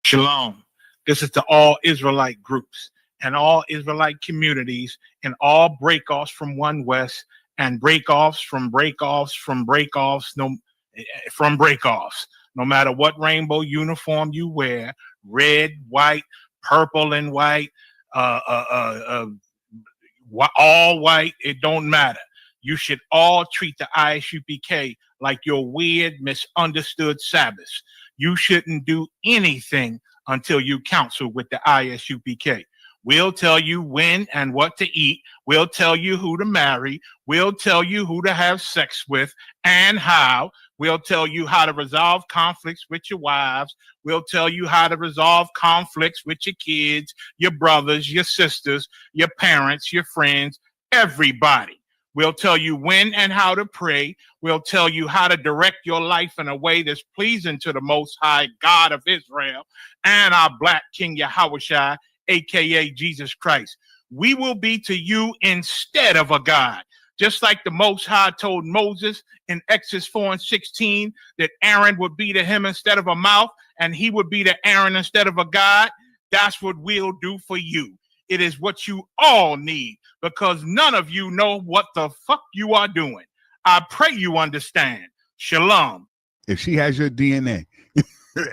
Shalom. This is to all Israelite groups and all Israelite communities and all breakoffs from One West and breakoffs from breakoffs from breakoffs from breakoffs. No matter what rainbow uniform you wear, red, white, purple and white, all white, it don't matter. You should all treat the ISUPK like your weird, misunderstood Sabbaths. You shouldn't do anything until you counsel with the ISUPK. We'll tell you when and what to eat. We'll tell you who to marry. We'll tell you who to have sex with and how. We'll tell you how to resolve conflicts with your wives. We'll tell you how to resolve conflicts with your kids, your brothers, your sisters, your parents, your friends, everybody. We'll tell you when and how to pray. We'll tell you how to direct your life in a way that's pleasing to the Most High God of Israel and our Black King Yahushua, aka Jesus Christ. We will be to you instead of a God. Just like the Most High told Moses in Exodus 4:16 that Aaron would be to him instead of a mouth and he would be to Aaron instead of a God. That's what we'll do for you. It is what you all need because none of you know what the fuck you are doing. I pray you understand. Shalom. If she has your DNA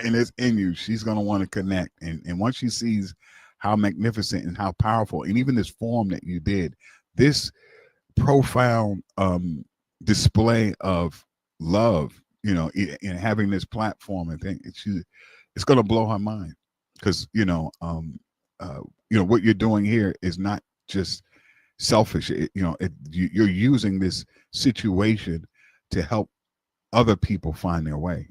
and it's in you, she's going to want to connect. And once she sees how magnificent and how powerful, and even this form that you did, this profound display of love, you know, in having this platform, I think it's going to blow her mind because, what you're doing here is not just selfish. You're using this situation to help other people find their way.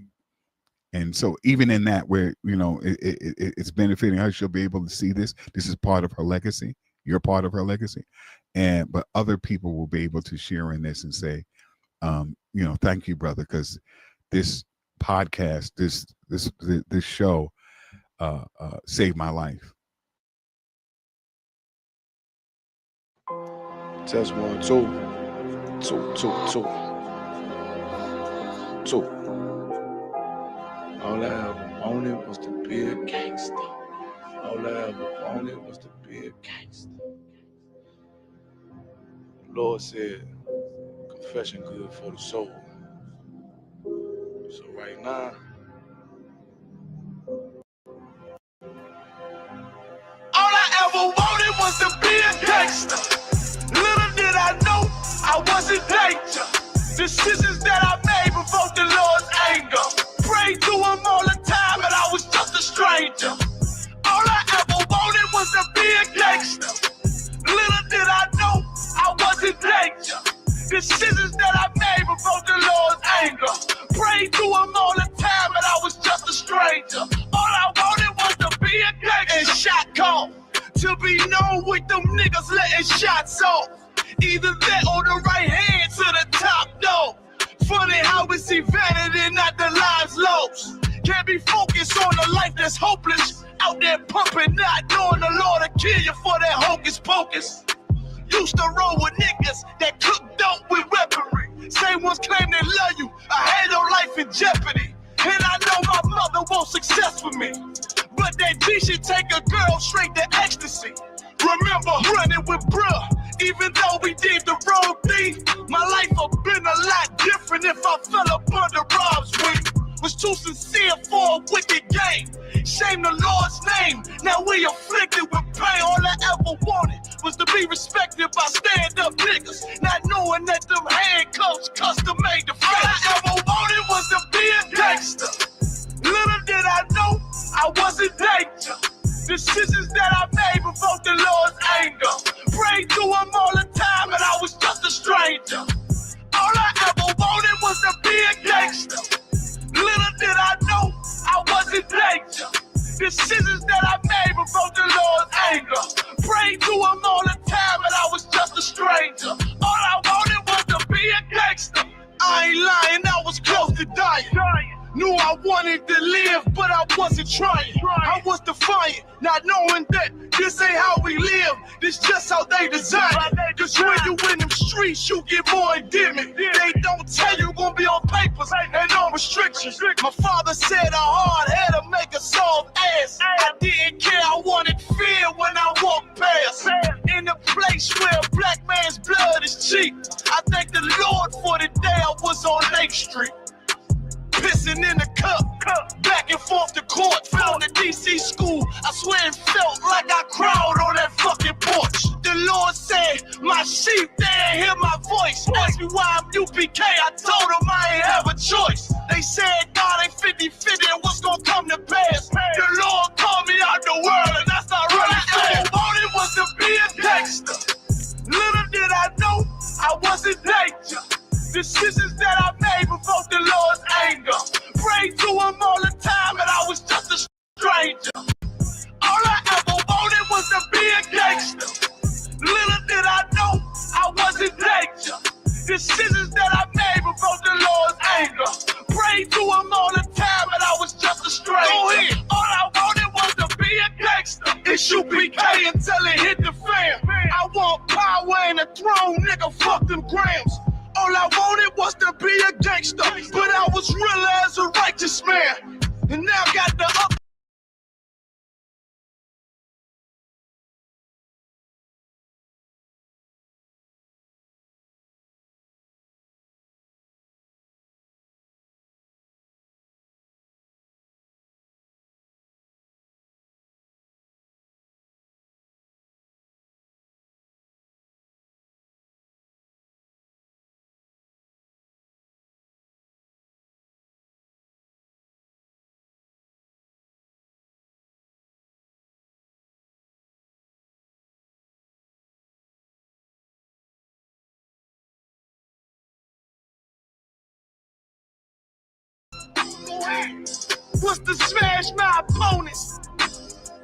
And so even in that where, it's benefiting her, she'll be able to see this. This is part of her legacy. You're part of her legacy. But other people will be able to share in this and say, thank you, brother, because this podcast, this show saved my life. Test 1, 2. All I ever wanted was to be a gangster. All I ever wanted was to be a gangster. The Lord said, confession good for the soul. So right now, all I ever wanted was to be a gangster. Little did I know I was in danger. Decisions that I made provoked the Lord's anger. Prayed to him all the time and I was just a stranger. All I ever wanted was to be a gangster. Little did I know I was in danger. Decisions that I made provoked the Lord's anger. Prayed to him all the time and I was just a stranger. All I wanted was to be a gangster. And shot call. To be known with them niggas letting shots off. Either that or the right hand to the top dog. Funny how we see vanity, not the lives lost. Can't be focused on a life that's hopeless. Out there pumping, not knowing the Lord will kill you for that hocus pocus. Used to roll with niggas that cook dope with weaponry. Same ones claim they love you. I had your life in jeopardy. And I know my mother wants success for me. But that G should take a girl straight to ecstasy. Remember running with bruh, even though we did the wrong thing. My life would've been a lot different if I fell up under Rob's wing. Was too sincere for a wicked game. Shame the Lord's name. Now we afflicted with pain. All I ever wanted was to be respected by stand-up niggas. Not knowing that them handcuffs custom made the face. All I ever wanted was to be a gangster. Little did I know I was in danger. Decisions that I made provoked the Lord's anger. Prayed to him all the time and I was just a stranger. All I ever wanted was to be a gangster. Little did I know I was in danger. Decisions that I made provoked the Lord's anger. Prayed to him all the time and I was just a stranger. All I wanted was to be a gangster. I ain't lying, I was close to dying. Knew I wanted to live, but I wasn't trying. I was defiant, not knowing that this ain't how we live. This just how they design it. Cause when you in them streets, you get more endemic. They don't tell you gonna be on papers and on restrictions. My father said a hard head'll make a soft ass. on Lake Street. Pissing in the cup, back and forth to court. Found the DC school, I swear it felt like I crawled on that fucking porch. The Lord said, my sheep, they ain't hear my voice. Asked me why I'm UPK, I told them I ain't have a choice. They said God ain't 50-50 and what's gonna come to pass. The Lord called me out the world and I started running fast. All I wanted was to be a gangster. Little did I know I was in danger. Decisions that I made provoked the Lord's anger. Prayed to him all the time and I was just a stranger. All I ever wanted was to be a gangster. Little did I know I was in danger. Decisions that I made provoked the Lord's anger. Prayed to him all the time and I was just a stranger. Go ahead. All I wanted was to be a gangster. ISUPK until it hit the fan. I want power and a throne, nigga, fuck them grams. All I wanted was to be a gangster, but I was real as a righteous man. And now got the up. What's to smash my opponents?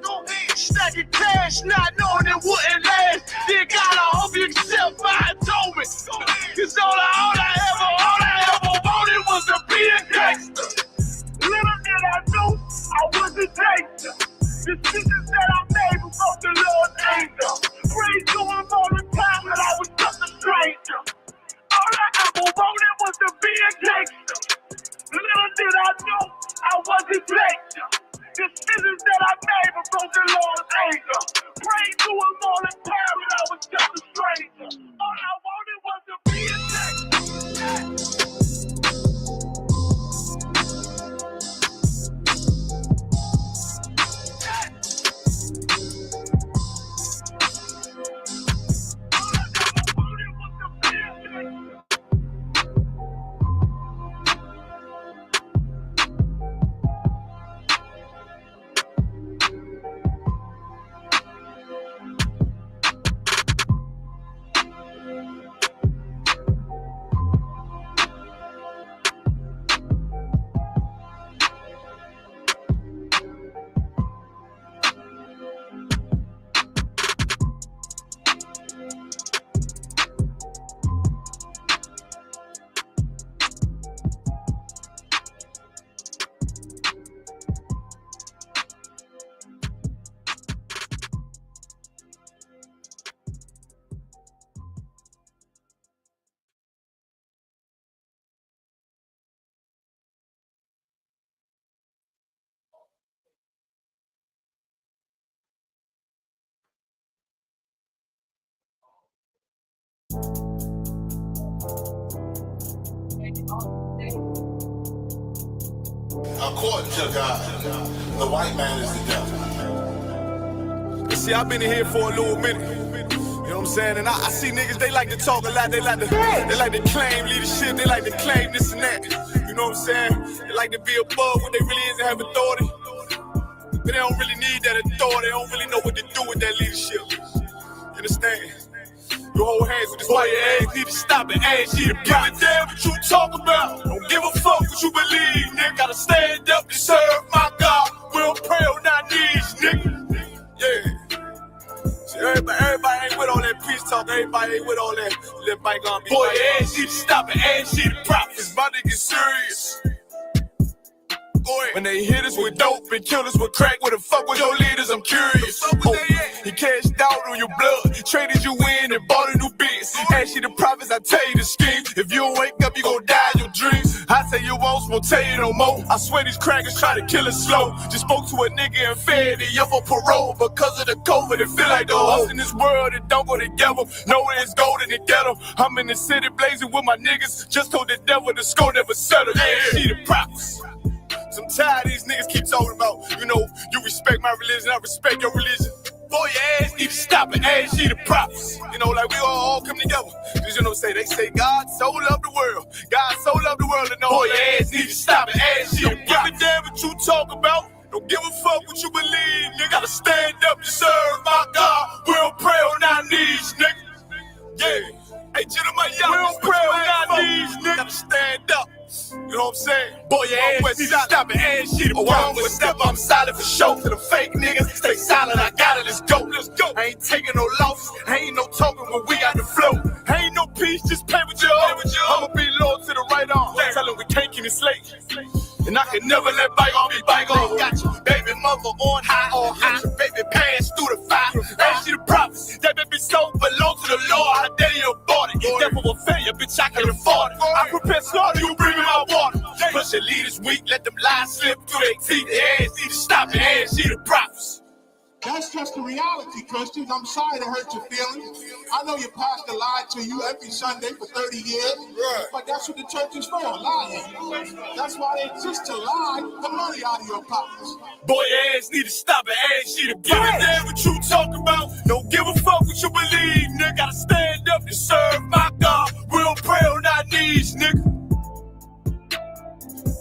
Go ahead, stacking cash, not knowing it wouldn't last. Then God, I hope you accept my atonement. Cause all I ever wanted was to be a gangster. Little did I know I was a gangster. Decisions that I made before the Lord's anger. Prayed to him all the time and I was just a stranger. All I ever wanted was to be a gangster. Little did I know I wasn't danger. Decisions that I made before the Lord's anger. Prayed to him all the time and I was just a stranger. All I wanted was to be a gangster. According to God, the white man is the devil. See, I've been in here for a little minute. You know what I'm saying? And I see niggas, they like to talk a lot. They like to claim leadership. They like to claim this and that. You know what I'm saying? They like to be above what they really is and have authority. But they don't really need that authority. They don't really know what to do with that leadership. You understand? You hold hands with this white ass, need to stop and ask you to give a damn what you talk about. Don't give a fuck what you believe, nigga. Gotta stand up to serve my God. We don't pray on our knees, nigga. Yeah. See, everybody ain't with all that peace talk. Everybody ain't with all that bygone. Boy, ass you to stop and ask you to prophets. My nigga serious. When they hit us with dope and kill us with crack, where the fuck with your leaders? I'm curious. He cashed out on your blood, traded you in and bought a new biz. Ask you the prophets, I tell you the scheme. If you don't wake up, you gon' die in your dreams. I say you won't, won't tell you no more. I swear these crackers try to kill us slow. Just spoke to a nigga and fed he up for parole because of the COVID. It feel like the host in this world that don't go together. Nowhere is gold in the ghetto. I'm in the city blazing with my niggas. Just told the devil the score never settled. Yeah, see the props. I'm tired of these niggas keep talking about, you know, you respect my religion, I respect your religion. Boy, your ass need to stop it, ass see the props. You know, like we all come together. Cause you know, they say God so loved the world. God so loved the world, and no, boy, your ass need to stop it, ass see the props. Don't give a damn what you talk about. Don't give a fuck what you believe. You gotta stand up and serve my God. We'll pray on our knees, nigga. Yeah. Hey, gentlemen, y'all, we'll pray on our knees, nigga. Gotta stand up. You know what I'm saying? Boy, your ass need to stop it, ass shit. Oh, I'm with step, I'm solid for show. To the fake niggas, stay silent, I got it, let's go, let's go. I ain't taking no losses, ain't no talking when we got the flow. Ain't no peace, just play with your own. I'ma be low to the right arm. Tell him we can't keep it slate. And I can never let bygone be bygone. Got your baby mother on high, got your baby pass through the fire. Ask you the prophets, that baby soul belong to the Lord. How dare you abort it? If that for a failure, bitch, I can afford it. I prepare slaughter, you bring me my water. Push your leaders weak, let them lies slip through their teeth. Their ass need to stop it, ass see the prophets. That's just the reality, Christians. I'm sorry to hurt your feelings. I know your pastor lied to you every Sunday for 30 years, but that's what the church is for, lying. That's why they exist, to lie the money out of your pockets. Boy, your ass need to stop it, ass see the give a damn what you talk about. Don't give a fuck what you believe, nigga. Gotta stand up and serve my God. We'll pray on our knees, nigga.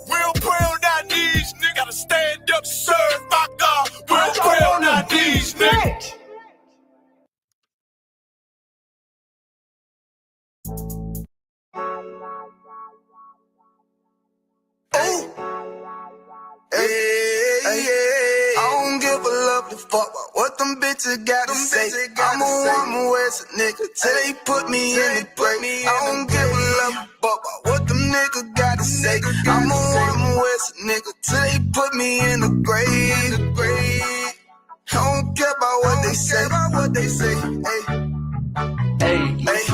We'll pray on our knees, nigga. Gotta stand up and serve my God. We'll pray on our knees, nigga. I don't give a love to fuck about what them bitches gotta say. I'm a woman West nigga till they put me in the grave. I don't give a love to fuck about what them niggas gotta say. I'm a woman West nigga till they put me in the grave. I don't care about what they say. Hey.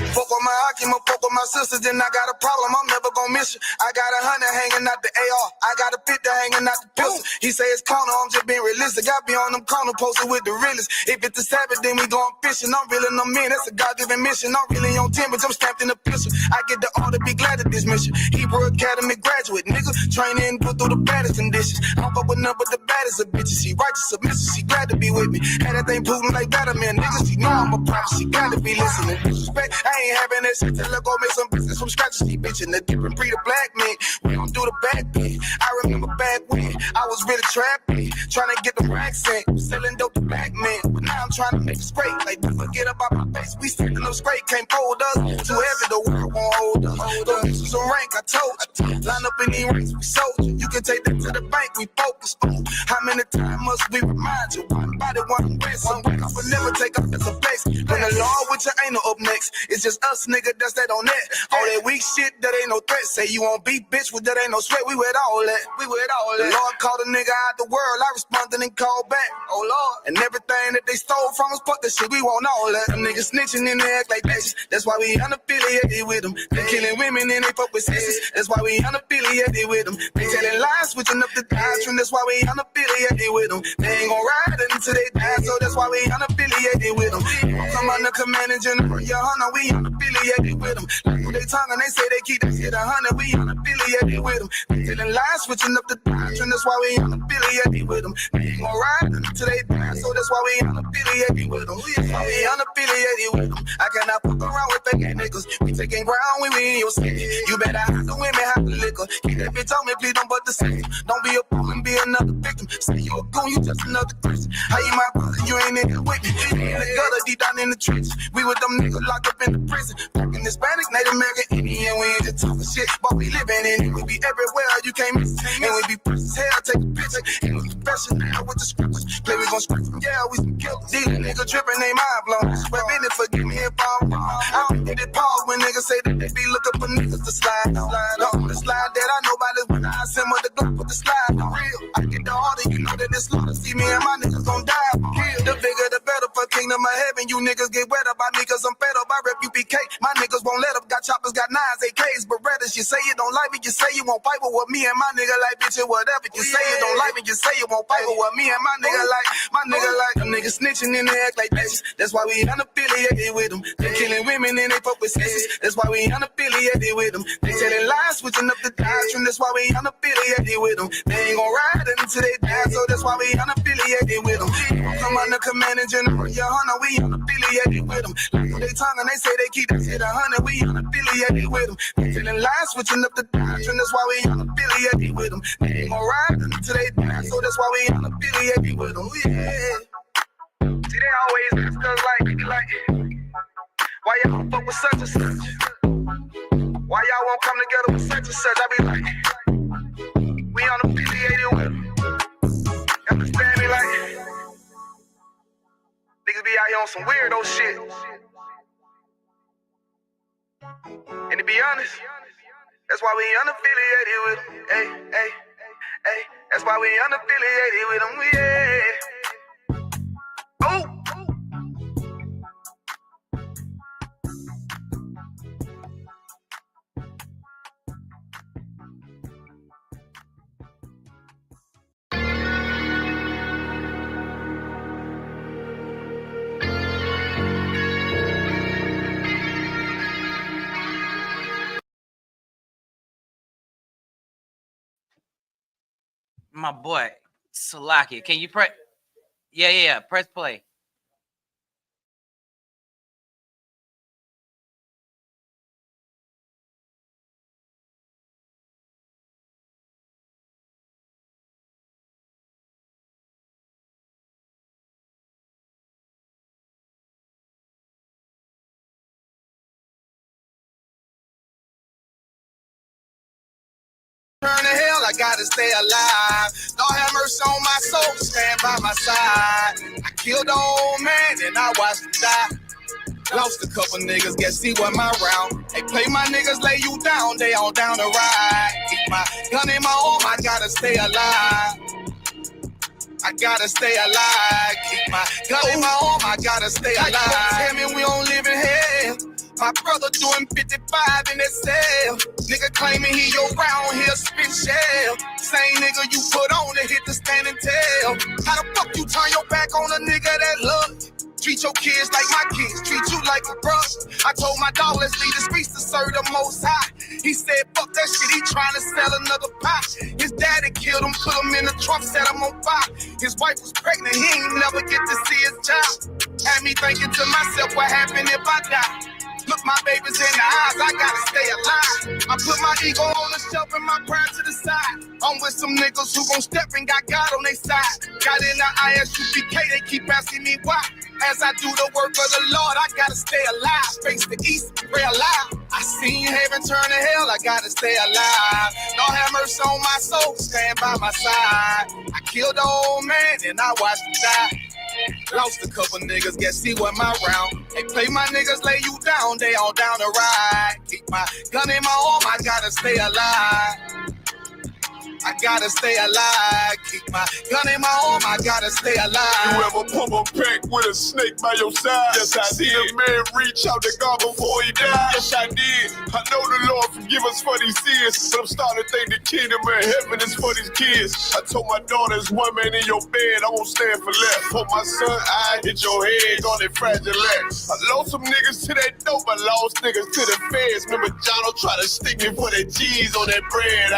Fuck with my Akima, fuck with my sisters, then I got a problem, I'm never gonna miss you. I got 100 hanging out the AR, I got a 50 hanging out the pistol. He say it's corner, I'm just being realistic. I be on them corner posted with the realest. If it's the Sabbath, then we going fishing. I'm really no man, that's a God-given mission. I'm really on 10, but I'm strapped in the pistol. I get the order, be glad of this mission. Hebrew Academy graduate, nigga, training and put through the baddest conditions. I don't fuck with none but the baddest of bitches. She righteous, submissive, she glad to be with me. Had that thing Putin like Vladimir, nigga, she know I'm a prophet, she got to be listening. Disrespect, I ain't having that shit till I go make some business from scratch. She bitchin' a different breed of black man. We don't do the back thing. I remember back when I was really trapping, trying to get the racks in, selling dope to black men. But now I'm trying to make it straight. Like, don't forget about my face. We sticking up straight, can't fold us. Too heavy, the world won't hold us. Don't use some rank, I told you. Line up in these ranks, we soldier. You can take that to the bank, we focus on. How many times must we remind you? One body, one way, some way. I would never take up as a place. When the law with you ain't no up next. It's just us, nigga, that's that on that. All that weak shit, that ain't no threat. Say you won't beat, bitch, with that ain't no sweat. We with all that. The Lord called a nigga out the world. I responded and called back. Oh Lord. And everything that they stole from us, fuck that shit. We want all that. Them niggas snitching and they act like bitches. That's why we unaffiliated with them. They killing women and they fuck with sisters. That's why we unaffiliated with them. They telling lies, switching up the doctrine. That's why we unaffiliated with them. They ain't gon' ride until they die, so that's why we unaffiliated with them. Come on the commanding general, your honor, we unaffiliated with them. Like they tongue and they say they keep that shit 100, we unaffiliated with them. They telling lies, switching up the doctrine. That's why we unaffiliated with them. They ain't gon' ride until they die, so that's why we unaffiliated with them. That's why we unaffiliated with them. I cannot fuck around with fake niggas. We taking ground when we in your city. You better hide the women, hide the liquor. Keep that bitch on me, please don't but the same. Don't be a fool and be another victim. Say you a goon, you just another Christian. How you my brother, you ain't in here with me. In the gutter, deep down in the trenches. We with them niggas locked up in the prison. Fucking Hispanic, Native American, Indian. We ain't just talking shit, but we living in it. We be everywhere, you can't miss it. And we be fresh as hell, take a picture. And we professional with the scriptures. Play, we gon' scratch them, yeah, we some killers. These niggas tripping, they mind blown. But business, forgive me if I'm wrong. I don't get it pause when niggas say that they be looking for niggas to slide on. The slide that I know about is when I send with the gun with the slide on. Real, I get the order, you know that it's slaughter. See me and my niggas gon' die. Kill. The bigger the better for kingdom kingdom of heaven. You niggas get wet up by me cause I'm fed up. I rep UPK. My niggas won't let up. Got choppers, got nines, AKs, Berettas. You say you don't like me, you say you won't fight with me and my nigga like bitch or whatever. You say you don't like me, you say you won't fight with me and my nigga like them niggas snitching and they act like bitches. That's why we unaffiliated with them. They killing women and they fuck with sisters. That's why we unaffiliated with them. They telling lies, switching up the doctrine. That's why we unaffiliated with them. They ain't gon' ride until they die, so that's why we unaffiliated with them. Come on the command and general, your hunter, we unaffiliated with them. Like they tongue and they say they keep that shit 100, we unaffiliated with them. They telling lies, switching up the doctrine. That's why we unaffiliated with them. They ain't gon' ride until they die, so that's why we unaffiliated with them. Yeah. See, they always ask us like, why y'all don't fuck with such and such? Why y'all won't come together with such and such? I be like, we unaffiliated with them. Understand me? Like, niggas be out here on some weirdo shit. And to be honest, that's why we unaffiliated with them. Hey, that's why we unaffiliated with them. Yeah. Oh. My boy, Salaki, can you press? Yeah. Press play. Turn to hell, I gotta stay alive. Lord have mercy on my soul, stand by my side. I killed the old man and I watched him die. Lost a couple niggas, guess he wasn't my round. Hey, play my niggas, lay you down, they on down the ride. Keep my gun in my arm, I gotta stay alive. I gotta stay alive. Keep my gun in my arm, I gotta stay alive. Tell me we don't live in hell. My brother doing 55 in that cell. Nigga claiming he your round here spit shell. Same nigga you put on to hit the stand and tell. How the fuck you turn your back on a nigga that love you? Treat your kids like my kids, treat you like a brother. I told my dog, let's leave the streets to serve the most high. He said, fuck that shit, he trying to sell another pie. His daddy killed him, put him in the trunk, set him on fire. His wife was pregnant, he ain't never get to see his child. Had me thinking to myself, what happened if I die? Look my babies in the eyes, I gotta stay alive. I put my ego on the shelf and my pride to the side. I'm with some niggas who gon' step and got God on their side. Got in the ISUPK, they keep asking me why. As I do the work of the Lord, I gotta stay alive. Face the east, pray alive. I seen heaven turn to hell, I gotta stay alive. Lord have mercy on my soul, stand by my side. I killed the old man and I watched him die. Lost a couple niggas, guess he wasn't my round. Hey, play my niggas, lay you down, they all down the ride. Keep my gun in my arm, I gotta stay alive. I gotta stay alive. Keep my gun in my arm, I gotta stay alive. You ever pump a pack with a snake by your side? Yes, I did. A man reach out to God before he died? Yes, I did. I know the Lord forgive us for these sins, but I'm starting to think the kingdom of heaven is for these kids. I told my daughter, there's one man in your bed, I won't stand for left. For my son, I hit your head on that fragile legs. I lost some niggas to that dope, I lost niggas to the feds. Remember Jono tried to stick me for that cheese on that bread,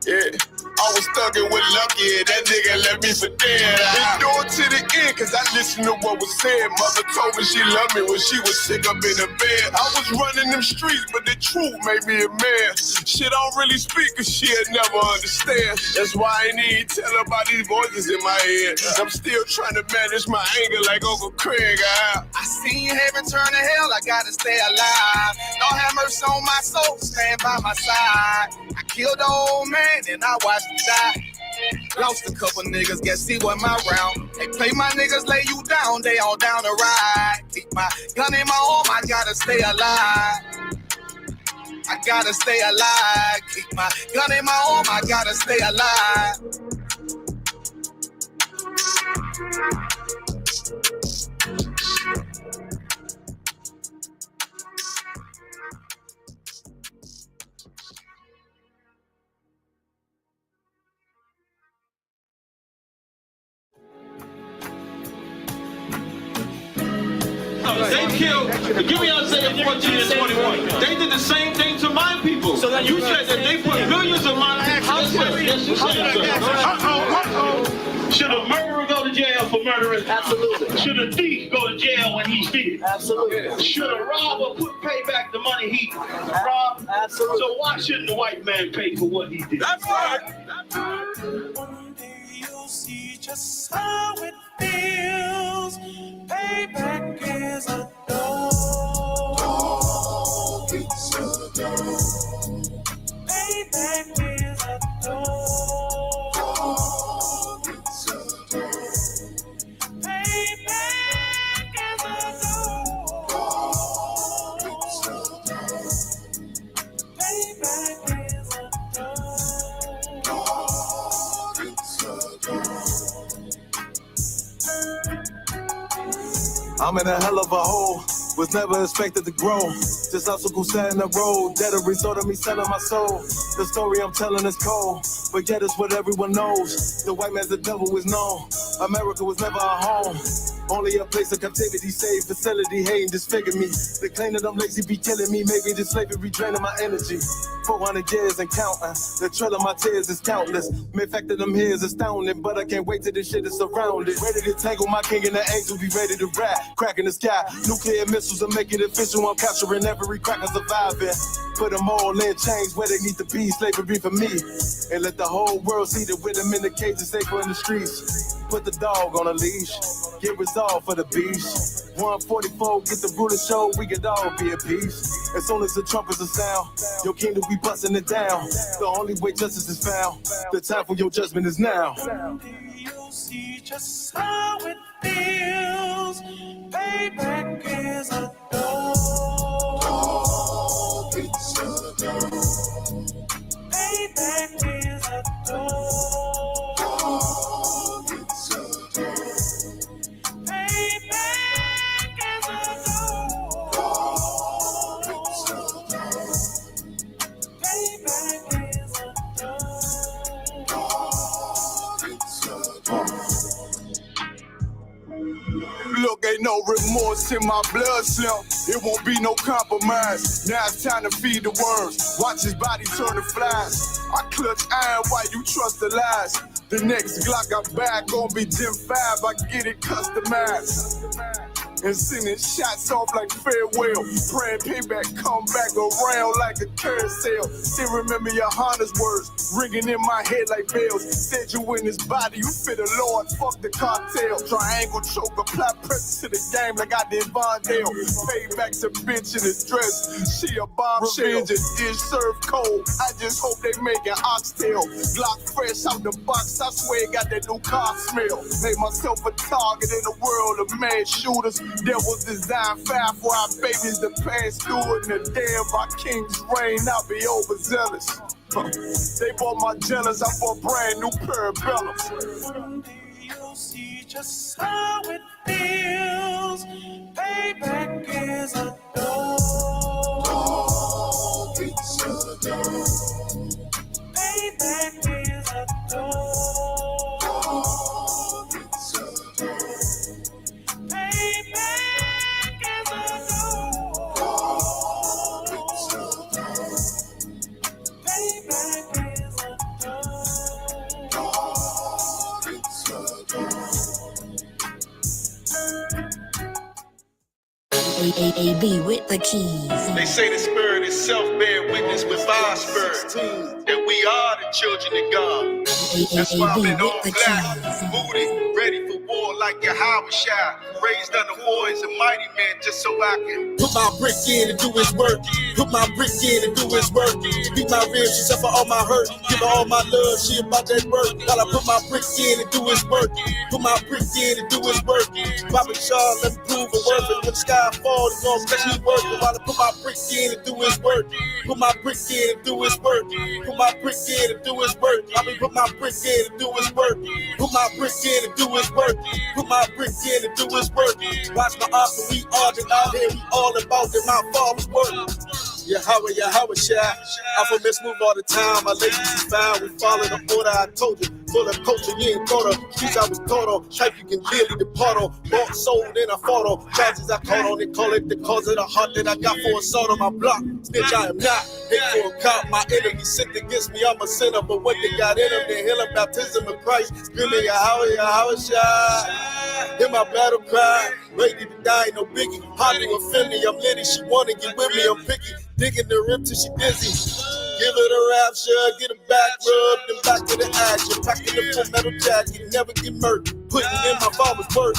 yeah, I was thugging with Lucky, that nigga left me for dead. Endured to the end, cause I listened to what was said. Mother told me she loved me when she was sick up in the bed. I was running them streets, but the truth made me a man. Shit, I don't really speak, cause she'll never understand. That's why I ain't even tell her about these voices in my head. I'm still trying to manage my anger like Uncle Craig. I seen heaven turn to hell, I gotta stay alive. Lord have mercy on my soul, stand by my side. I killed the old man and I watched him die. Lost a couple niggas, guess he wasn't my round. Hey, play my niggas, lay you down, they all down the ride. Keep my gun in my arm, I gotta stay alive. I gotta stay alive. Keep my gun in my arm, I gotta stay alive. They killed, give me Isaiah 14 and 21. They did the same thing to my people. So you said that they put millions of my actions. Yes, you said so. Should a murderer go to jail for murdering? Absolutely. Should a thief go to jail when he steals? Absolutely. Should a robber pay back the money he robbed? Absolutely. So why shouldn't the white man pay for what he did? That's right. One day you'll see just how it feels. Payback is a dog. It's a dog. Payback is a dog. It's a dog. Payback is a dog. It's a dog. Payback is a dog. It's a dog. I'm in a hell of a hole. Was never expected to grow. Just obstacles set in the road. That a result of me selling my soul. The story I'm telling is cold, but yet it's what everyone knows. The white man's the devil is known. America was never a home. Only a place of captivity, safe facility, hating, disfigure me. They claim that I'm lazy, be killing me. Maybe this slavery draining my energy. 400 years and counting. The trail of my tears is countless. The fact that I'm here is astounding, but I can't wait till this shit is surrounded. Ready to tangle my king and the angel, be ready to rap. Crack in the sky, nuclear missiles will make it official. I'm capturing every cracker surviving. Put them all in chains where they need to be. Slavery for me. And let the whole world see that with them in the cages, safer in the streets. Put the dog on a leash. Get resolved for the beast. 144, get the ruler show, we could all be at peace. As soon as the trumpets are sound, your kingdom we busting it down. The only way justice is found, the time for your judgment is now. You'll see just how it feels. Payback is a dog. It's a dog. Payback is a dog. It's a dog. Payback is a dog. It's a dog. Payback is a dog. It's a dog. Look, ain't no remorse in my blood slim. It won't be no compromise. Now it's time to feed the worms. Watch his body turn to flies. I clutch iron while you trust the lies. The next Glock I buy gon' be Gen 5. I get it customized. And sending shots off like farewell. Praying payback come back around like a carousel. Still remember your Honda's words ringing in my head like bells. Said you in his body, you fit the Lord, fuck the cartel. Triangle choke, apply pressure to the game like I did Vondale. Payback to bitch in his dress, she a bombshell. Revenge is dish served cold, I just hope they make an oxtail. Glock fresh out the box, I swear it got that new car smell. Made myself a target in the world of mad shooters. There was designed fire for our babies to pass through in the day of our king's reign. I'll be overzealous. They bought my jealous, I bought brand new parabellums. Someday you'll see just how it feels. Payback is a dog. It's a dog. Payback is a dog. It's a dog. Payback is a dog. It's a dog. Payback is a dog. It's a dog. AB with the keys. They say the spirit itself bear witness with our spirit that we are the children of God. That's why I've been on black, booty, ready for war like Yahweh Shai. Raised under boys and mighty men just so I can put my brick in and do his work. Put my brick in and do his work. Beat my ribs, she suffer all my hurt. Give her all my love, she about that work. While I put my brick in and do his work. Put my brick in and do his work. Bobby Shaw, let me prove a worth. And when the sky falls, it's gonna bless me work. While I put my brick in and do his work. Put my brick in and do his work. Put my brick in and do his work. I mean, put my brick in and do his work. Put my brick in and do his work. Put my brick in and do his work. Watch my arms and we argue out here. We all about that my father's work. Yahweh Shai. I'm from Miss Move all the time. My ladies is found. We follow the order I told you. full of culture you ain't thought of. Streets I was taught on, type you can clearly depart on. Bought, sold, and I fought on. Charges I caught on, they call it the cause of the heart that I got for assault on my block. Snitch, I am not. Hate for a cop, my enemy sinned against me, I'm a sinner. But what they got in them, they heal them, baptism of Christ. Screaming, Yahweh, Shai. Hear my battle cry. Ready to die, no biggie. Hardly offend me, I'm litty. She wanna get with me, I'm picky. Digging the rim till she dizzy. Give it a rapture, get it back rubbed, and back to the action. Back in the full metal jacket, never get murked. Putting in my father's work.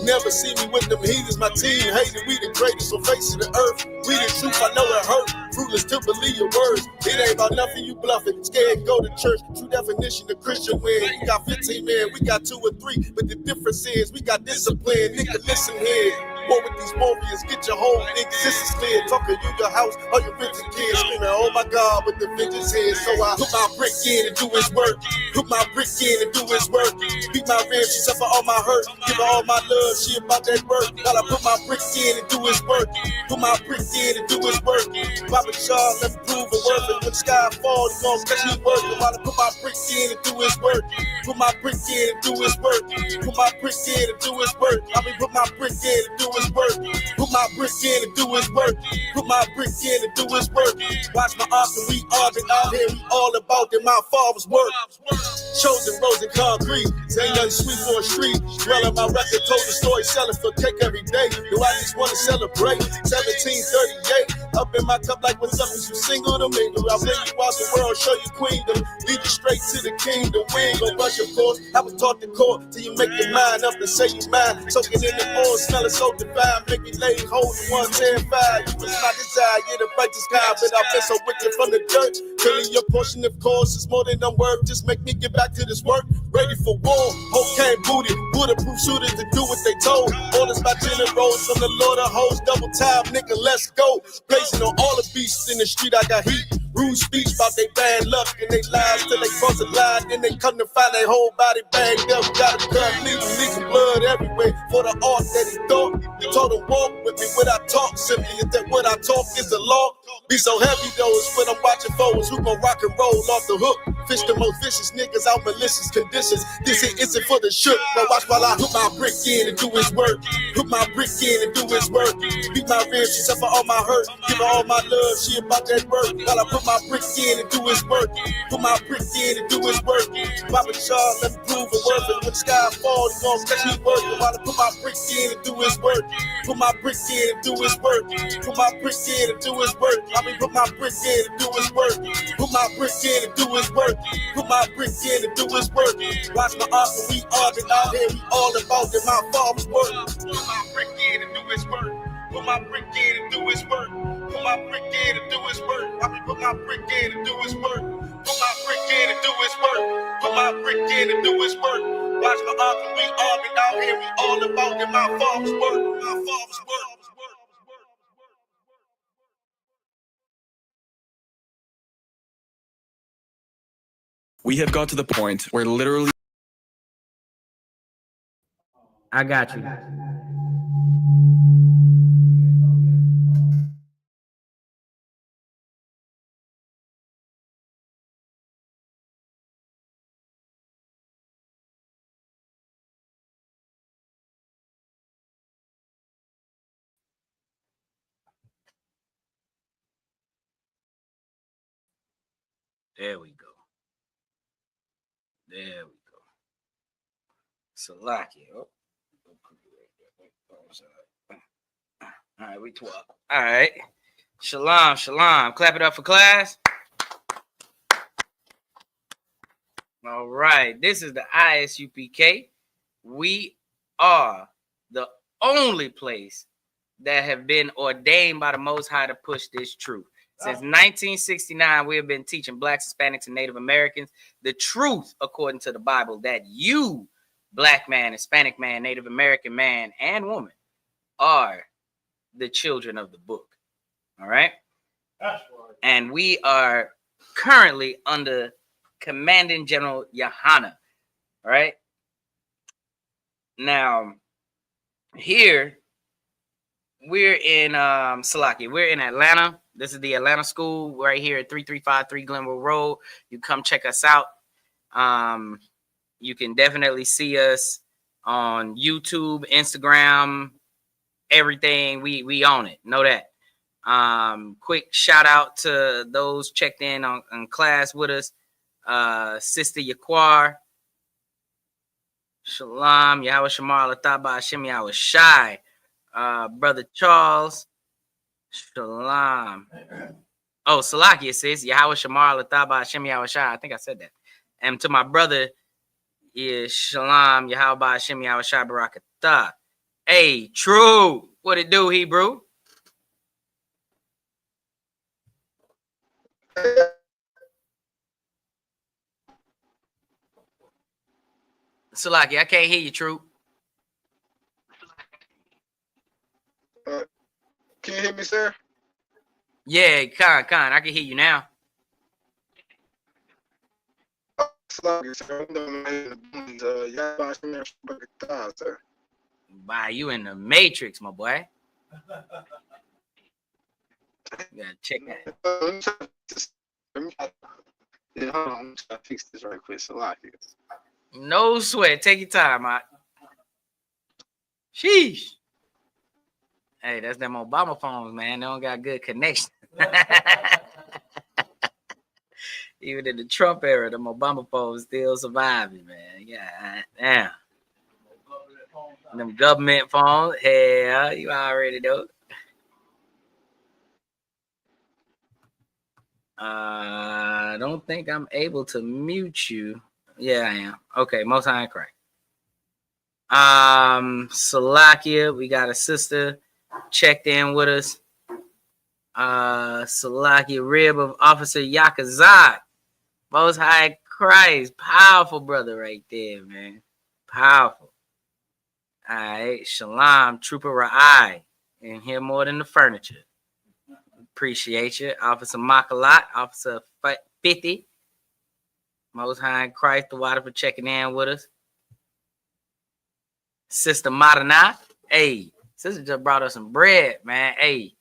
Never see me with them heathens, my team hated. We the greatest on face of the earth. We the truth, I know it hurt. Fruitless to believe your words. It ain't about nothing, you bluffing. Scared, go to church. True definition of Christian win. You got 15 men, we got 2 or 3. But the difference is we got discipline. Nigga, listen here. War with these warriors, get your whole existence clear. Talking you your house, all your rich kids screaming, oh my God, with the vengeance here. So I put my brick in and do his work. Put my brick in and do his work. Beat my ribs, she suffer all my hurt. Give her all my love, she about that work. While I put my brick in and do his work. Put my brick in and do his work. Papa Charles, let me prove a worth. And when the sky falls, you gon' catch me working. While I put my brick in and do his work. Put my brick in and do his work. Put my brick in and do his work. I mean, put my brick in and do his work. Put my brick in and do his work. Put my brick in and do his work. Watch my arms and we all been out here. We all about that my father's work. Chosen rose and concrete. Ain't nothing sweet for a street. Dwelling my record, told the story, selling for cake every day. Do I just wanna celebrate? 1738. Up in my cup like what's up? Is you single to mingle? I bring you out the world, show you queendom. Lead you straight to the kingdom. We ain't gon' rush, of course. I was taught the court till you make your mind up and say you mine. Soaking in the oil, smelling so divine. Make me lay hold you 110-5. You was my desire, you're the righteous guy. But I've been so wicked from the dirt. Filling your portion, of course, it's more than a word. Just make me get back to this work. Ready for war, hope came booted. Bulletproof shooters to do what they told. Orders by generals from the Lord of hosts. Double time, nigga, let's go. Blazing on all the beasts in the street, I got heat. Rude speech about they bad luck and they lies till they cross the line. Then they come to find their whole body bagged up. Gotta cut, leaving blood everywhere for the art that he thought. He told him walk with me without talk. Simply is that what I talk is the law. Be so heavy though, it's what I'm watching for. Is who gon' rock and roll off the hook. Fish the most vicious niggas out malicious conditions. This hit isn't for the shook, but watch while I put my brick in and do his work. Put my brick in and do his work. Beat my ribs, she suffer all my hurt. Give her all my love, she about that work. While I put my brick in and do his work. Put my brick in and do his work. Papa Charles, let me prove a worth. And when the sky falls, you gon' catch me working. While I put my brick in and do his work. Put my brick in and do his work. Put my brick in and do his work. I mean, put my brick in and do his work. Put my brick in and do his work. Put my brick in and do his work. Watch my art and we all been out here. We all about that my father's work. Put my brick in and do his work. Put my brick in and do his work. Put my brick in and do his work. I mean, put my brick in and do his work. Put my brick in and do his work. Put my brick in and do his work. Watch my art and we all been out here. We all about that my father's work. My father's work. We have got to the point where literally... I got you. There we go. There we go. Salakia. Oh. All right, we 12. All right. Shalom, shalom. Clap it up for class. All right. This is the ISUPK. We are the only place that have been ordained by the Most High to push this truth. Since 1969, we have been teaching Blacks, Hispanics, and Native Americans the truth according to the Bible, that you, Black man, Hispanic man, Native American man, and woman, are the children of the book. All right? That's right. And we are currently under Commanding General Yohana. All right? Now, here, we're in Salakia. We're in Atlanta. This is the Atlanta School right here at 3353 Glenville Road. You come check us out. You can definitely see us on YouTube, Instagram, everything. We own it. Know that. Quick shout out to those checked in on class with us. Sister Yaquar, Shalom, Yahweh Shamar, Lataba, Hashem Yahweh Shai, Brother Charles, Shalom. Oh, Salakia says Yahweh Shamar, Lataba, Hashem Yahweh Shai. I think I said that. And to my brother is Shalom, Yahweh Hashem Yahweh Shai Barakatah. Hey, true. What it do, Hebrew? Salaki, I can't hear you, True. Can you hear me, sir? Yeah, Khan, I can hear you now. Salaki, sir. Sir. Wow, you in the Matrix, my boy. You gotta check that. Yeah, hold on. I'm trying to fix this right quick. Salaki. No sweat. Take your time, Mike. Sheesh. Hey, that's them Obama phones, man. They don't got good connection. Even in the Trump era, them Obama phones still surviving, man. Yeah, damn. Them government phones, hell, you already know. I don't think I'm able to mute you. Yeah, I am. Okay, most high correct. Salakia, we got a sister checked in with us. Salakia, rib of Officer Yakazak. Most high Christ. Powerful brother right there, man. Powerful. All right. Shalom, Trooper Ra'ai. And here more than the furniture. Appreciate you. Officer Makalat, Officer 50. Most high Christ, the water for checking in with us. Sister Marana. Hey, sister just brought us some bread, man. Hey.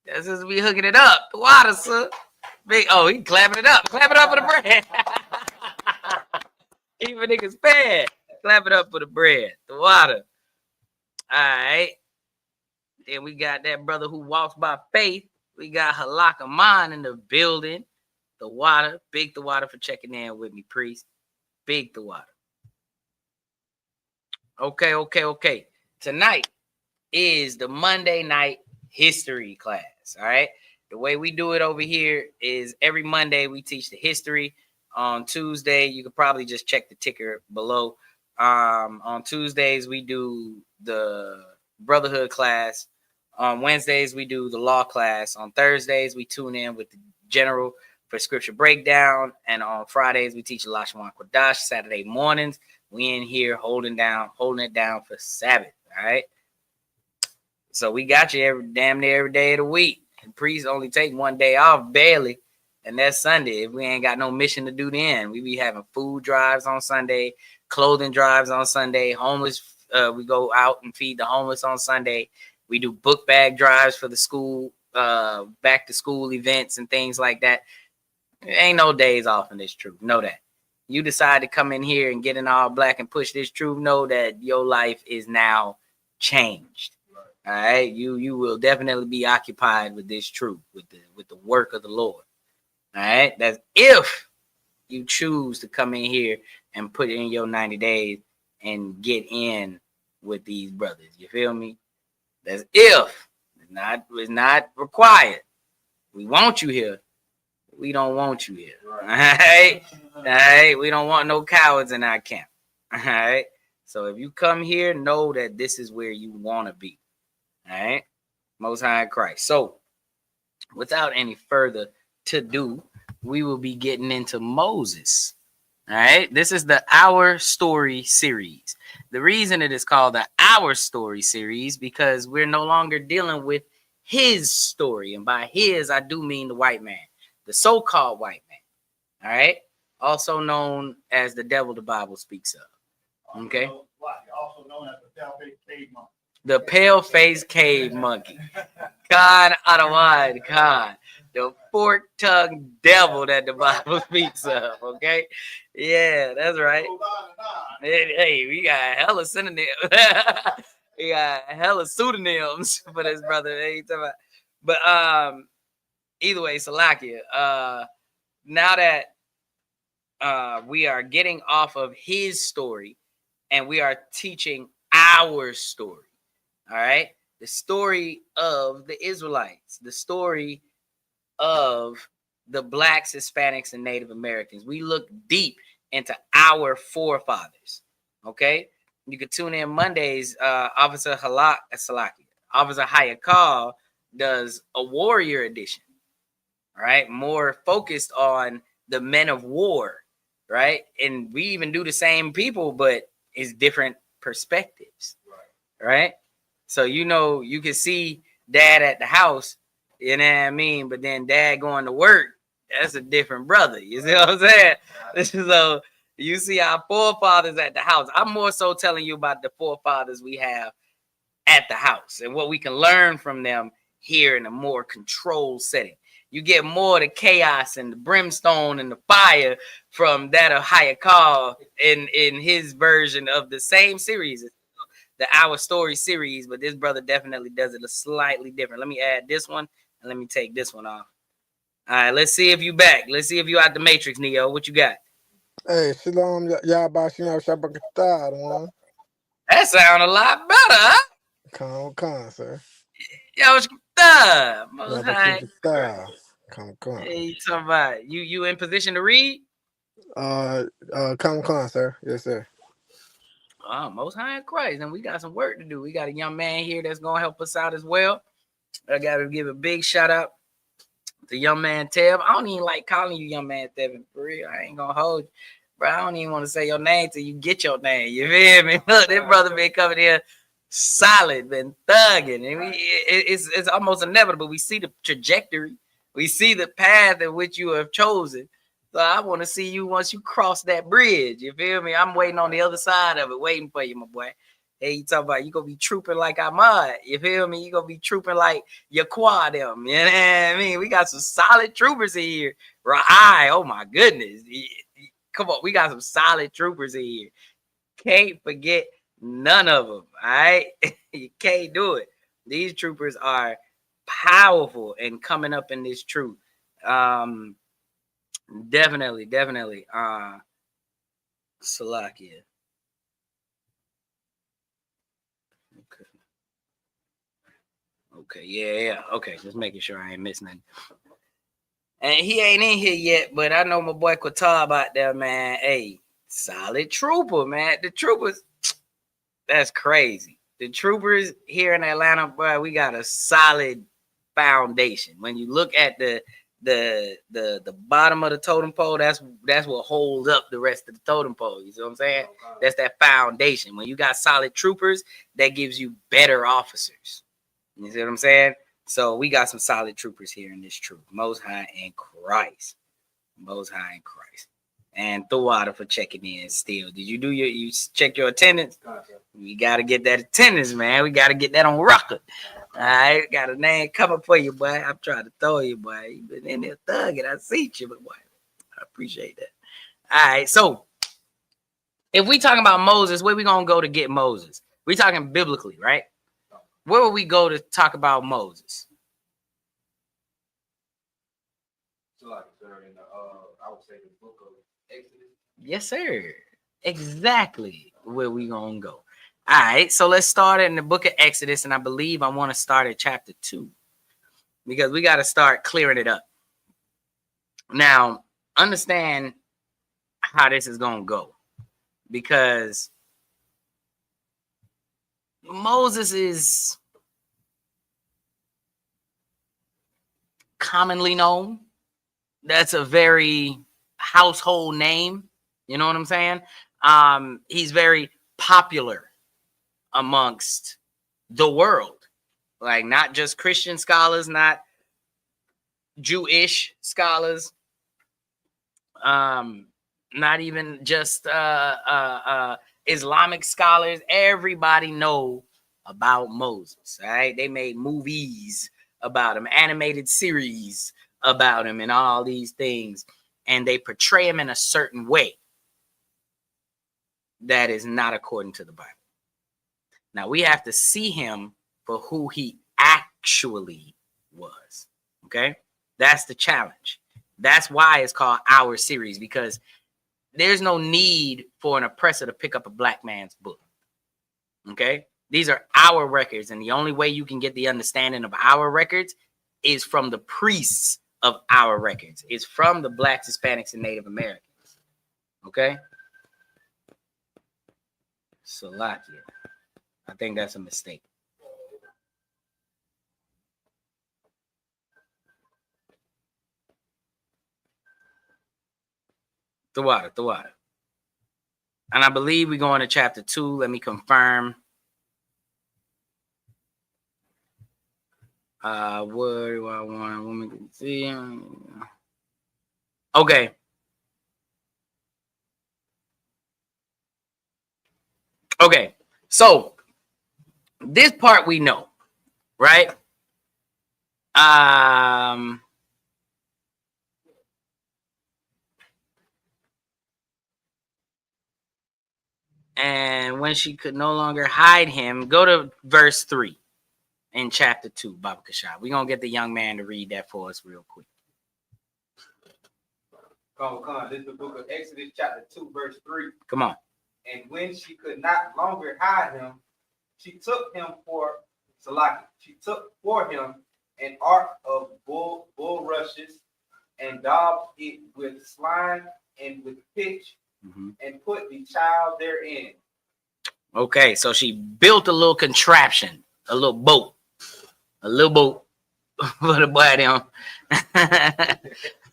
That's just we hooking it up. The water, sir. Big, oh, he clapping it up. Clap it up for the bread. Even niggas bad. Clap it up for the bread. The water. All right. Then we got that brother who walks by faith. We got Halak Aman in the building. The water. Big the water for checking in with me, priest. Big the water. Okay. Tonight is the Monday night history class. All right. The way we do it over here is every Monday we teach the history. On Tuesday, you could probably just check the ticker below. On Tuesdays, we do the brotherhood class. On Wednesdays, we do the law class. On Thursdays, we tune in with the general for scripture breakdown. And on Fridays, we teach Lashwan Kodash. Saturday mornings, we in here holding it down for Sabbath. All right. So we got you damn near every day of the week. And priests only take one day off, barely. And that's Sunday. If we ain't got no mission to do then, we be having food drives on Sunday, clothing drives on Sunday, homeless. We go out and feed the homeless on Sunday. We do book bag drives for the school, back to school events and things like that. There ain't no days off in this truth. Know that. You decide to come in here and get in all black and push this truth. Know that your life is now changed. All right. You will definitely be occupied with this truth, with the work of the Lord. All right. That's if you choose to come in here and put in your 90 days and get in with these brothers. You feel me? That's if. It's not required. We want you here. We don't want you here. All right. All right. We don't want no cowards in our camp. All right. So if you come here, know that this is where you want to be. All right. Most High Christ. So without any further to do, we will be getting into Moses. All right. This is the Our Story series. The reason it is called the Our Story series because we're no longer dealing with his story. And by his, I do mean the white man, the so-called white man. All right. Also known as the devil the Bible speaks of. Okay. Also known as the pale-faced cave monkey. The pale-faced cave monkey. God, Adonai, God. The fork-tongued devil that the Bible speaks of. Okay, yeah, that's right. Hey, we got hella synonyms. We got hella pseudonyms for this brother. Hey, but either way, Salakia. Now that we are getting off of his story and we are teaching our story. All right, the story of the Israelites, the story of the Blacks, Hispanics, and Native Americans. We look deep into our forefathers. Okay, you can tune in Mondays. Officer Hayakal does a warrior edition. All right, more focused on the men of war. Right, and we even do the same people, but it's different perspectives. Right, so you can see dad at the house. You know what I mean? But then dad going to work, that's a different brother. You see what I'm saying? So you see our forefathers at the house. I'm more so telling you about the forefathers we have at the house and what we can learn from them here in a more controlled setting. You get more of the chaos and the brimstone and the fire from that of Hayakal in his version of the same series, the Our Story series, but this brother definitely does it a slightly different. Let me add this one and let me take this one off. All right, let's see if you back. Let's see if you out the Matrix, Neo. What you got? Hey, Shalom, Yabashim Shabakatad, one. That sound a lot better, huh? Con, sir. Yo, what's up? Most high. Con. Hey, you talking about you in position to read? Con, sir. Yes, sir. Oh, most high in Christ, and we got some work to do. We got a young man here that's gonna help us out as well. I gotta give a big shout out to young man Tev. I don't even like calling you young man Tevin, for real. I ain't gonna hold you, bro. I don't even want to say your name till you get your name. You feel me? Look, this brother been coming here solid, been thugging, and it's almost inevitable. We see the trajectory, we see the path in which you have chosen. So I want to see you once you cross that bridge. You feel me? I'm waiting on the other side of it, waiting for you, my boy. Hey, you talking about you gonna be trooping like Ahmad. You feel me? You gonna be trooping like your quad them. You know what I mean? We got some solid troopers in here. Right? Oh my goodness. Come on, we got some solid troopers in here. Can't forget none of them. All right. You can't do it. These troopers are powerful and coming up in this truth. Definitely. Salakia. Okay, yeah. Okay, just making sure I ain't missing nothing. And he ain't in here yet, but I know my boy Qatab out there, man. Hey, solid trooper, man. The troopers, that's crazy. The troopers here in Atlanta, bro, we got a solid foundation. When you look at the bottom of the totem pole, that's what holds up the rest of the totem pole. You see what I'm saying? That's that foundation. When you got solid troopers, that gives you better officers. You see what I'm saying? So we got some solid troopers here in this troop. Most High in Christ. Most High in Christ. And Thawada for checking in still. Did you check your attendance? We got to get that attendance, man. We got to get that on record. All right, got a name coming for you, boy. I'm trying to throw you, boy. You been in there thugging. I see you, but boy, I appreciate that. All right, so if we talking about Moses, where we gonna go to get Moses? We talking biblically, right? Where would we go to talk about Moses? I would say the book of Exodus. Yes, sir. Exactly where we gonna go. All right, so let's start in the book of Exodus, and I believe I want to start at chapter 2 because we got to start clearing it up. Now, understand how this is gonna go because Moses is commonly known. That's a very household name. You know what I'm saying? He's very popular amongst the world. Like not just Christian scholars, not Jewish scholars, not even just Islamic scholars. Everybody know about Moses. All right, they made movies about him, animated series about him and all these things, and they portray him in a certain way that is not according to the Bible. Now we have to see him for who he actually was. Okay, that's the challenge. That's why it's called Our Series, because there's no need for an oppressor to pick up a black man's book. Okay, these are our records, and the only way you can get the understanding of our records is from the priests of our records. It's from the blacks, Hispanics, and Native Americans. Okay, Salakia. I think that's a mistake. The water. And I believe we go into chapter 2. Let me confirm. What do I want a woman to see? Okay. Okay. So this part we know, right? And when she could no longer hide him, go to verse 3 in chapter 2, Baba Kashab. We're going to get the young man to read that for us real quick. This is the book of Exodus, chapter 2, verse 3. Come on. And when she could not longer hide him, she took for him an ark of bulrushes and daubed it with slime and with pitch, and put the child therein. Okay, so she built a little contraption, a little boat for the boy down.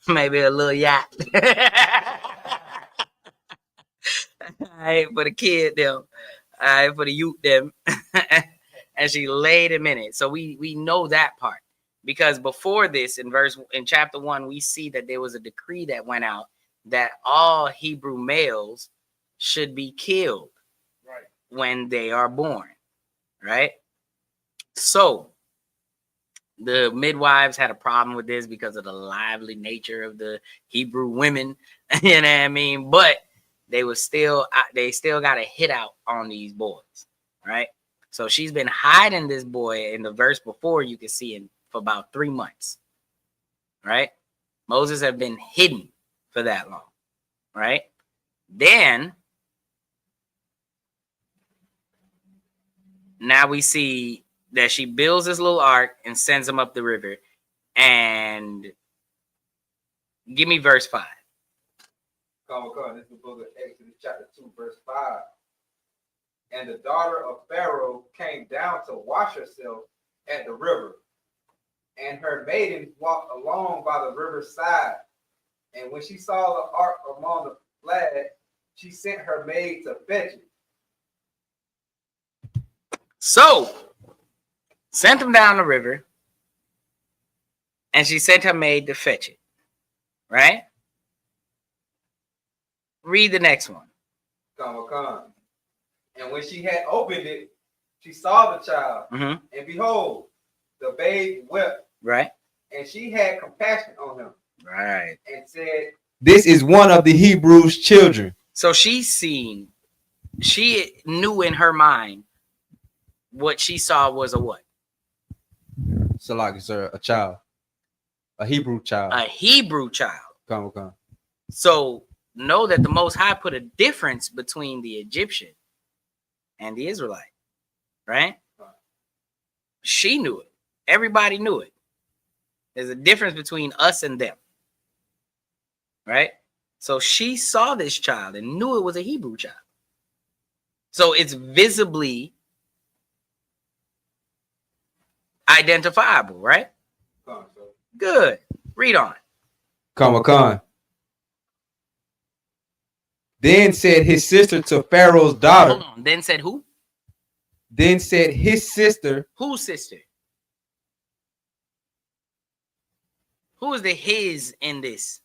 Maybe a little yacht. All right, for the kid them. All right, for the youth them. And she laid him in it. So we know that part, because before this, in chapter 1, we see that there was a decree that went out that all Hebrew males should be killed when they are born, right? So the midwives had a problem with this because of the lively nature of the Hebrew women, you know what I mean? But they still got a hit out on these boys, right? So she's been hiding this boy. In the verse before, you can see him for about 3 months, right? Moses had been hidden for that long, right? Then now we see that she builds this little ark and sends him up the river. And give me verse 5. This is the book of Exodus, chapter 2, verse 5. And the daughter of Pharaoh came down to wash herself at the river, and her maidens walked along by the river's side. And when she saw the ark among the flag, she sent her maid to fetch it. So, sent him down the river, and she sent her maid to fetch it, right? Read the next one. And when she had opened it, she saw the child, and behold, the babe wept. Right. And she had compassion on him. Right. And said, "This is one of the Hebrews' children." So she knew in her mind what she saw was a what? Salaki, sir, a child. A Hebrew child. A Hebrew child. Come. So know that the Most High put a difference between the Egyptian and the Israelite, right? She knew it. Everybody knew it. There's a difference between us and them, right? So she saw this child and knew it was a Hebrew child. So it's visibly identifiable, right? Good. Read on. Come. Then said his sister to Pharaoh's daughter. Hold on. Then said who? Then said his sister. Whose sister? Who is the his in this?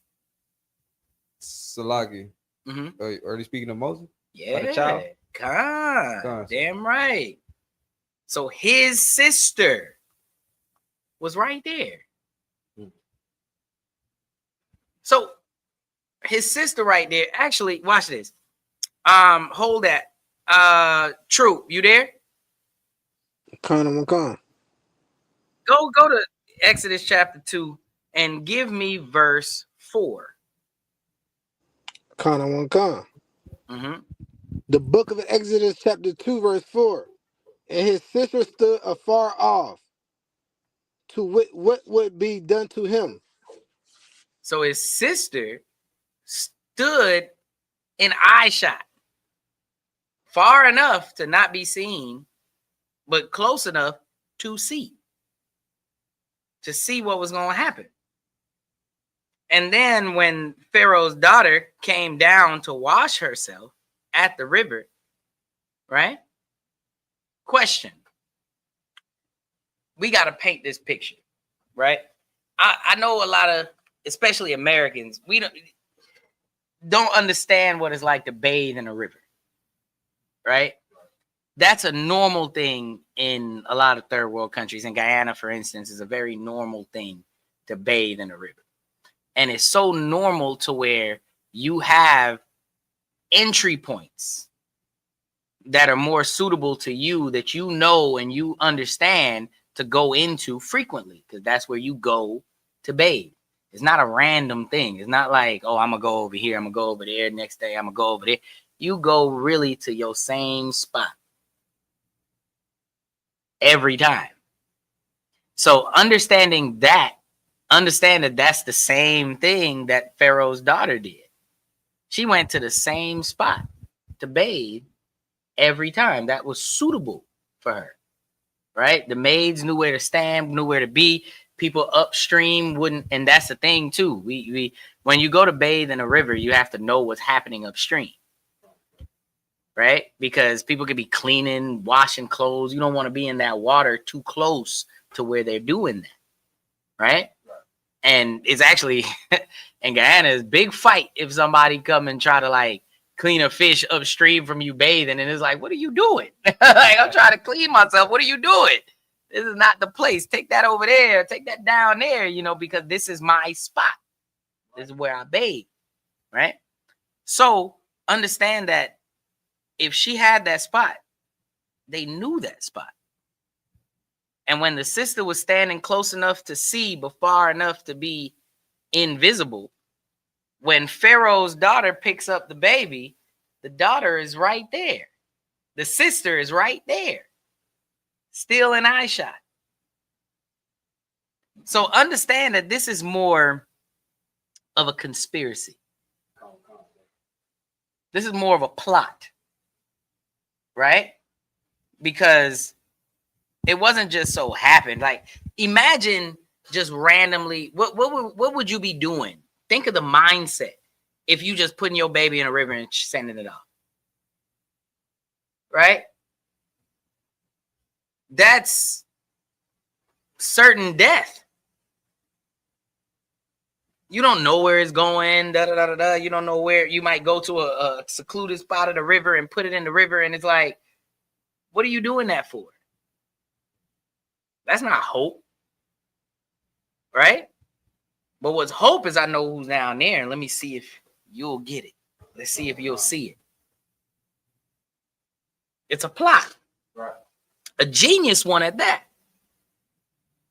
Salaki. Are they speaking of Moses? Yeah. The child? God. Damn right. So his sister was right there. So his sister right there. Actually, watch this. Hold that. Troop, you there? Con. Go to Exodus chapter 2 and give me verse 4. Con. Mm-hmm. The book of Exodus chapter 2 verse 4. And his sister stood afar off to what would be done to him. So his sister stood in eye shot, far enough to not be seen, but close enough to see what was going to happen. And then when Pharaoh's daughter came down to wash herself at the river, right? Question. We got to paint this picture, right? I know a lot of, especially Americans, we don't understand what it's like to bathe in a river, right? That's a normal thing in a lot of third world countries. In Guyana, for instance, is a very normal thing to bathe in a river. And it's so normal to where you have entry points that are more suitable to you, that you know and you understand to go into frequently, because that's where you go to bathe. It's not a random thing. It's not like, oh, I'm gonna go over here, I'm gonna go over there, next day I'm gonna go over there. You go really to your same spot every time. So understand that that's the same thing that Pharaoh's daughter did. She went to the same spot to bathe every time that was suitable for her, right? The maids knew where to stand, knew where to be. People upstream wouldn't, and that's the thing too. We when you go to bathe in a river, you have to know what's happening upstream, right? Because people could be cleaning, washing clothes. You don't want to be in that water too close to where they're doing that, right? And it's actually in Guyana, it's big fight if somebody come and try to like clean a fish upstream from you bathing, and it's like, what are you doing? Like, I'm trying to clean myself. What are you doing? This is not the place. Take that over there. Take that down there, because this is my spot. This is where I bathe, right? So understand that if she had that spot, they knew that spot. And when the sister was standing close enough to see, but far enough to be invisible, when Pharaoh's daughter picks up the baby, the daughter is right there. The sister is right there, still in eye shot. So understand that this is more of a conspiracy. This is more of a plot, right? Because it wasn't just so happened. Like, imagine just randomly, what would you be doing? Think of the mindset if you just putting your baby in a river and sending it off, right? That's certain death. You don't know where it's going. You don't know where. You might go to a secluded spot of the river and put it in the river, and it's like, what are you doing that for? That's not hope, right? But what's hope is I know who's down there, and let me see if you'll get it. Let's see if you'll see it. It's a plot, Right. A genius one at that.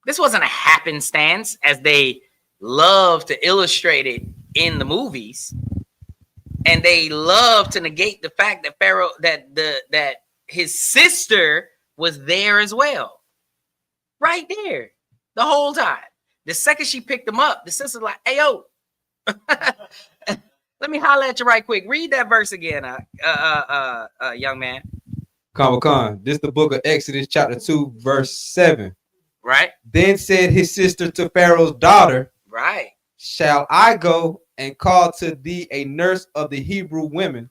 This wasn't a happenstance, as they love to illustrate it in the movies, and they love to negate the fact that Pharaoh, that his sister was there as well, right there, the whole time. The second she picked him up, the sister's like, "Hey, yo, let me holler at you right quick. Read that verse again, young man." Con. This is the book of Exodus, chapter 2, verse 7. Right. Then said his sister to Pharaoh's daughter, right, shall I go and call to thee a nurse of the Hebrew women,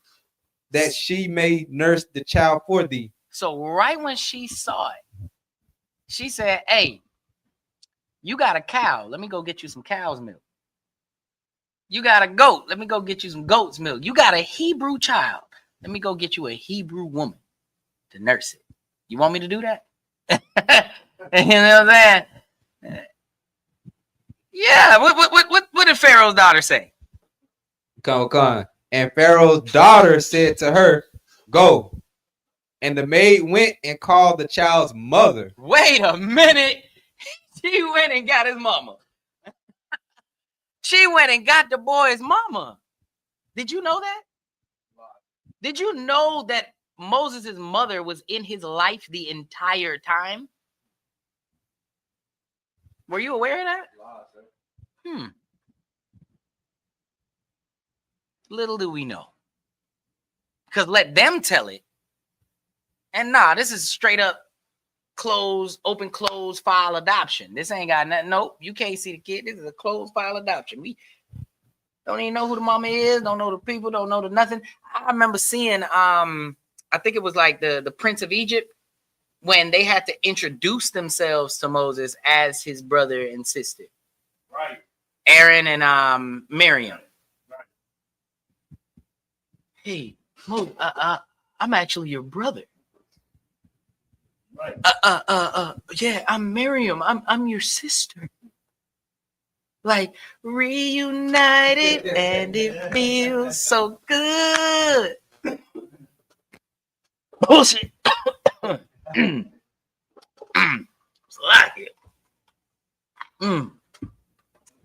that she may nurse the child for thee? So right when she saw it, she said, "Hey, you got a cow. Let me go get you some cow's milk. You got a goat. Let me go get you some goat's milk. You got a Hebrew child. Let me go get you a Hebrew woman to nurse it. You want me to do that?" You know what I'm saying? Yeah. What did Pharaoh's daughter say? Come. And Pharaoh's daughter said to her, "Go." And the maid went and called the child's mother. Wait a minute. She went and got his mama. She went and got the boy's mama. Did you know that? Did you know that Moses' mother was in his life the entire time? Were you aware of that? Little do we know. Because let them tell it. And nah, this is straight up open closed file adoption. This ain't got nothing. Nope, you can't see the kid. This is a closed file adoption. We don't even know who the mama is, don't know the people, don't know the nothing. I remember seeing I think it was like the Prince of Egypt when they had to introduce themselves to Moses as his brother and sister. Right. Aaron and Miriam. Right. Hey, Moses, I'm actually your brother. Right. Yeah, I'm Miriam. I'm your sister. Like reunited and it feels so good. Bullshit.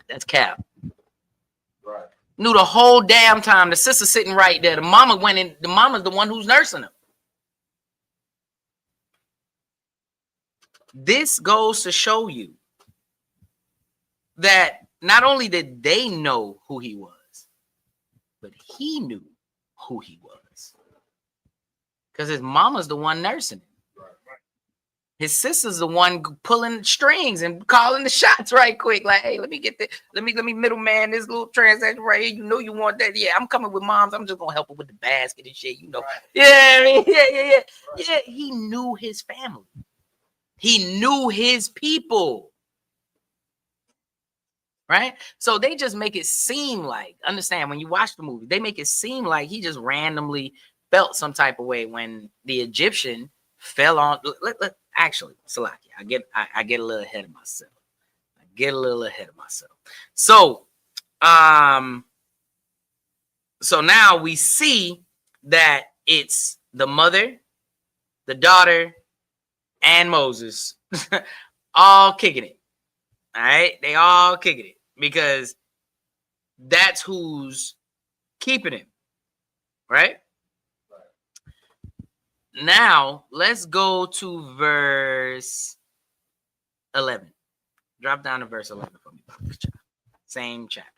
That's cap. Right. Knew the whole damn time. The sister sitting right there. The mama went in. The mama's the one who's nursing him. This goes to show you that not only did they know who he was, but he knew who he was. Because his mama's the one nursing him. His sister's the one pulling strings and calling the shots right quick. Like, hey, let me get this. Let me middleman this little transaction right here. You know you want that. Yeah, I'm coming with moms. I'm just gonna help her with the basket and shit. You know. Right. Yeah, I mean, yeah. Yeah, he knew his family. He knew his people. Right? So they just make it seem like, understand, when you watch the movie, they make it seem like he just randomly felt some type of way when the Egyptian fell on. Actually, Salaki, I get a little ahead of myself. So now we see that it's the mother, the daughter, and Moses all kicking it. All right, they all kicking it because that's who's keeping him, right? Now, let's go to verse 11. Drop down to verse 11 for me. Same chapter.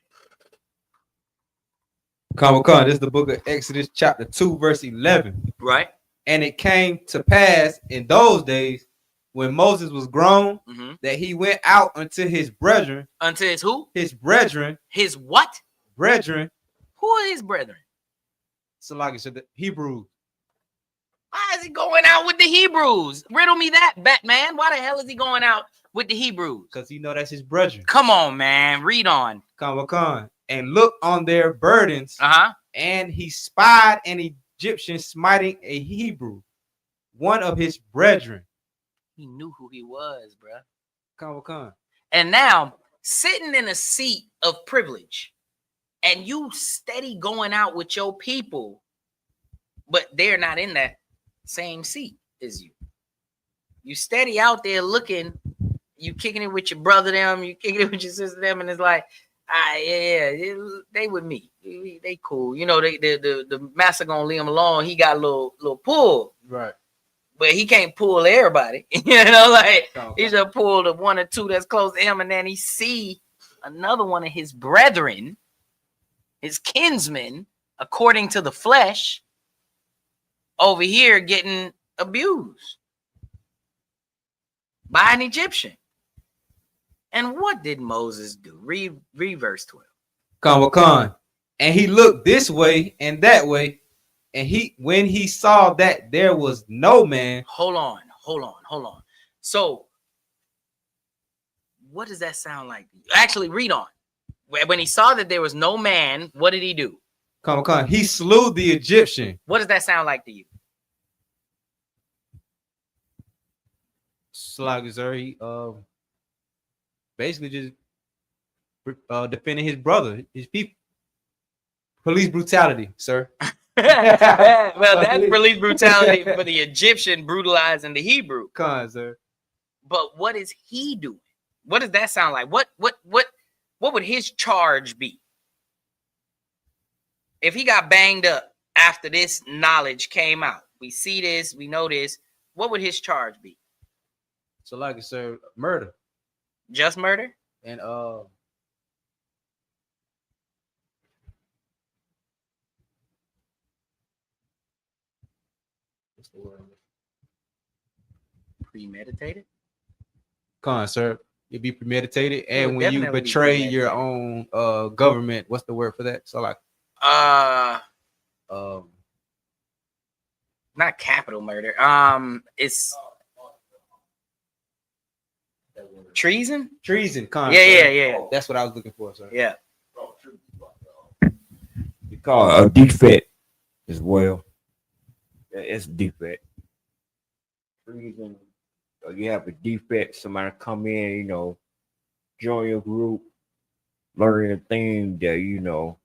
Come. This is the book of Exodus, chapter 2, verse 11. Right. And it came to pass in those days when Moses was grown that he went out unto his brethren. Unto his who? His brethren. His what? Brethren. Who are his brethren? So like I said, the Hebrews. Why is he going out with the Hebrews? Riddle me that, Batman. Why the hell is he going out with the Hebrews? Because he know that's his brethren. Come on, man. Read on. Come. And look on their burdens. And he spied an Egyptian smiting a Hebrew, one of his brethren. He knew who he was, bro. Come. And now, sitting in a seat of privilege, and you steady going out with your people, but they're not in that same seat as you. You steady out there looking, you kicking it with your brother them, you kicking it with your sister them, and it's like, they with me. They cool. You know, the master gonna leave him alone. He got a little pull. Right. But he can't pull everybody. You know, like he just pull the one or two that's close to him, and then he see another one of his brethren, his kinsmen, according to the flesh, over here getting abused by an Egyptian. And what did Moses do? Read verse 12. Come. And he looked this way and that way. And when he saw that there was no man. Hold on. So what does that sound like? Actually, read on. When he saw that there was no man, what did he do? Come. He slew the Egyptian. What does that sound like to you? He basically just defending his brother, his people. Police brutality, sir. Well, that's police brutality for the Egyptian brutalizing the Hebrew. Con, sir. But what is he doing? What does that sound like? What would his charge be? If he got banged up after this knowledge came out, we see this, we know this, what would his charge be? So like, sir, murder. Just murder? And what's the word? Premeditated? Con, sir. It'd be premeditated. And would when you definitely be betray your own government, what's the word for that? So like not capital murder. It's treason? Treason, con. Yeah. That's what I was looking for, sir. Yeah. You call it a defect as well. It's a defect. Treason. You have a defect, somebody come in, you know, join your group, learn a thing that you know,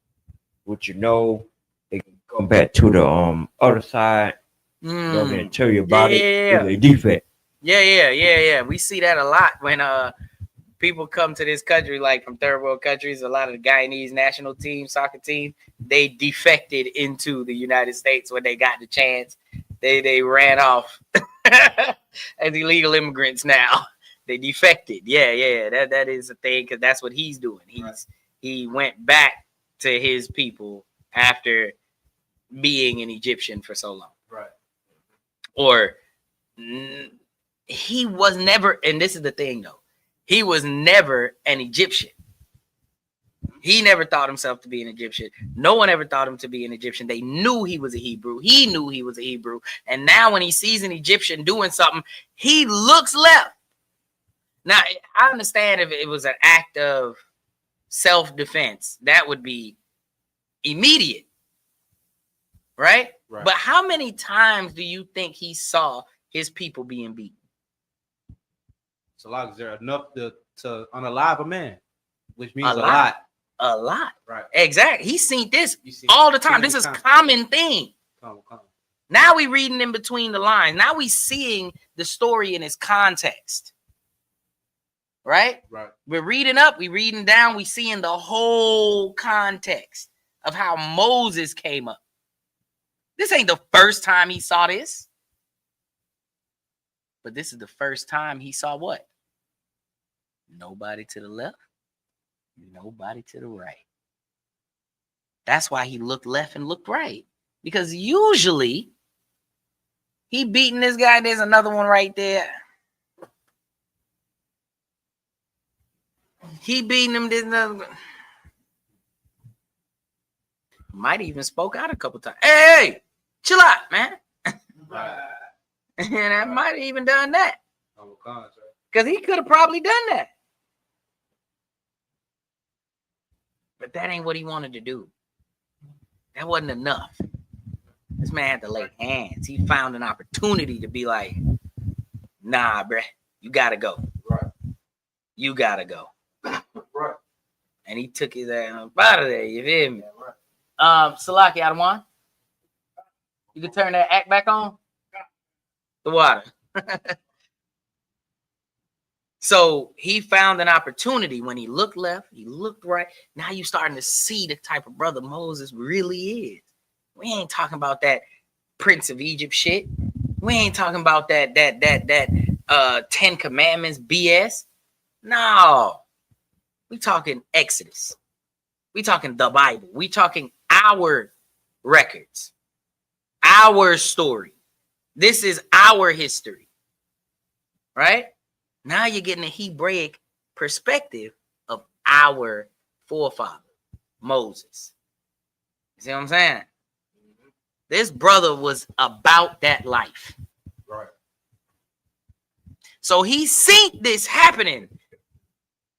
what you know, they can come back to the other side, and tell you about it. It's a defect. Yeah. We see that a lot when people come to this country, like from third world countries. A lot of the Guyanese national team, soccer team, they defected into the United States when they got the chance. They ran off as illegal immigrants now. They defected. Yeah. That is a thing, because that's what he's doing. He went back to his people after being an Egyptian for so long. Right. Or he was never, and this is the thing though, he was never an Egyptian. He never thought himself to be an Egyptian. No one ever thought him to be an Egyptian. They knew he was a Hebrew. He knew he was a Hebrew. And now when he sees an Egyptian doing something, he looks left. Now, I understand if it was an act of self-defense, that would be immediate. Right? But how many times do you think he saw his people being beaten? So like, is there enough to unalive a man? Which means a lot. A lot. Right. Exactly. He's seen this all the time. This is a common thing. Now we reading in between the lines. Now we seeing the story in its context. Right? Right. We're reading up, we reading down, we seeing the whole context of how Moses came up. This ain't the first time he saw this. But this is the first time he saw what? Nobody to the left. Nobody to the right. That's why he looked left and looked right. Because usually he beating this guy. There's another one right there. He beating him. There's another one. Might even spoke out a couple times. Hey, chill out, man. And I might have even done that. Because he could have probably done that. But that ain't what he wanted to do. That wasn't enough. This man had to lay hands. He found an opportunity to be like, nah, bruh, you gotta go. Right. You gotta go. Right. And he took his ass out of there, you feel me? Right. Salaki Adawan, you can turn that act back on? The water. So he found an opportunity. When he looked left, he looked right. Now you starting to see the type of brother Moses really is. We ain't talking about that Prince of Egypt shit. We ain't talking about that 10 Commandments BS. No. We talking Exodus. We talking the Bible. We talking our records. Our story. This is our history. Right? Now you're getting a Hebraic perspective of our forefather, Moses. You see what I'm saying? This brother was about that life. Right. So he seen this happening.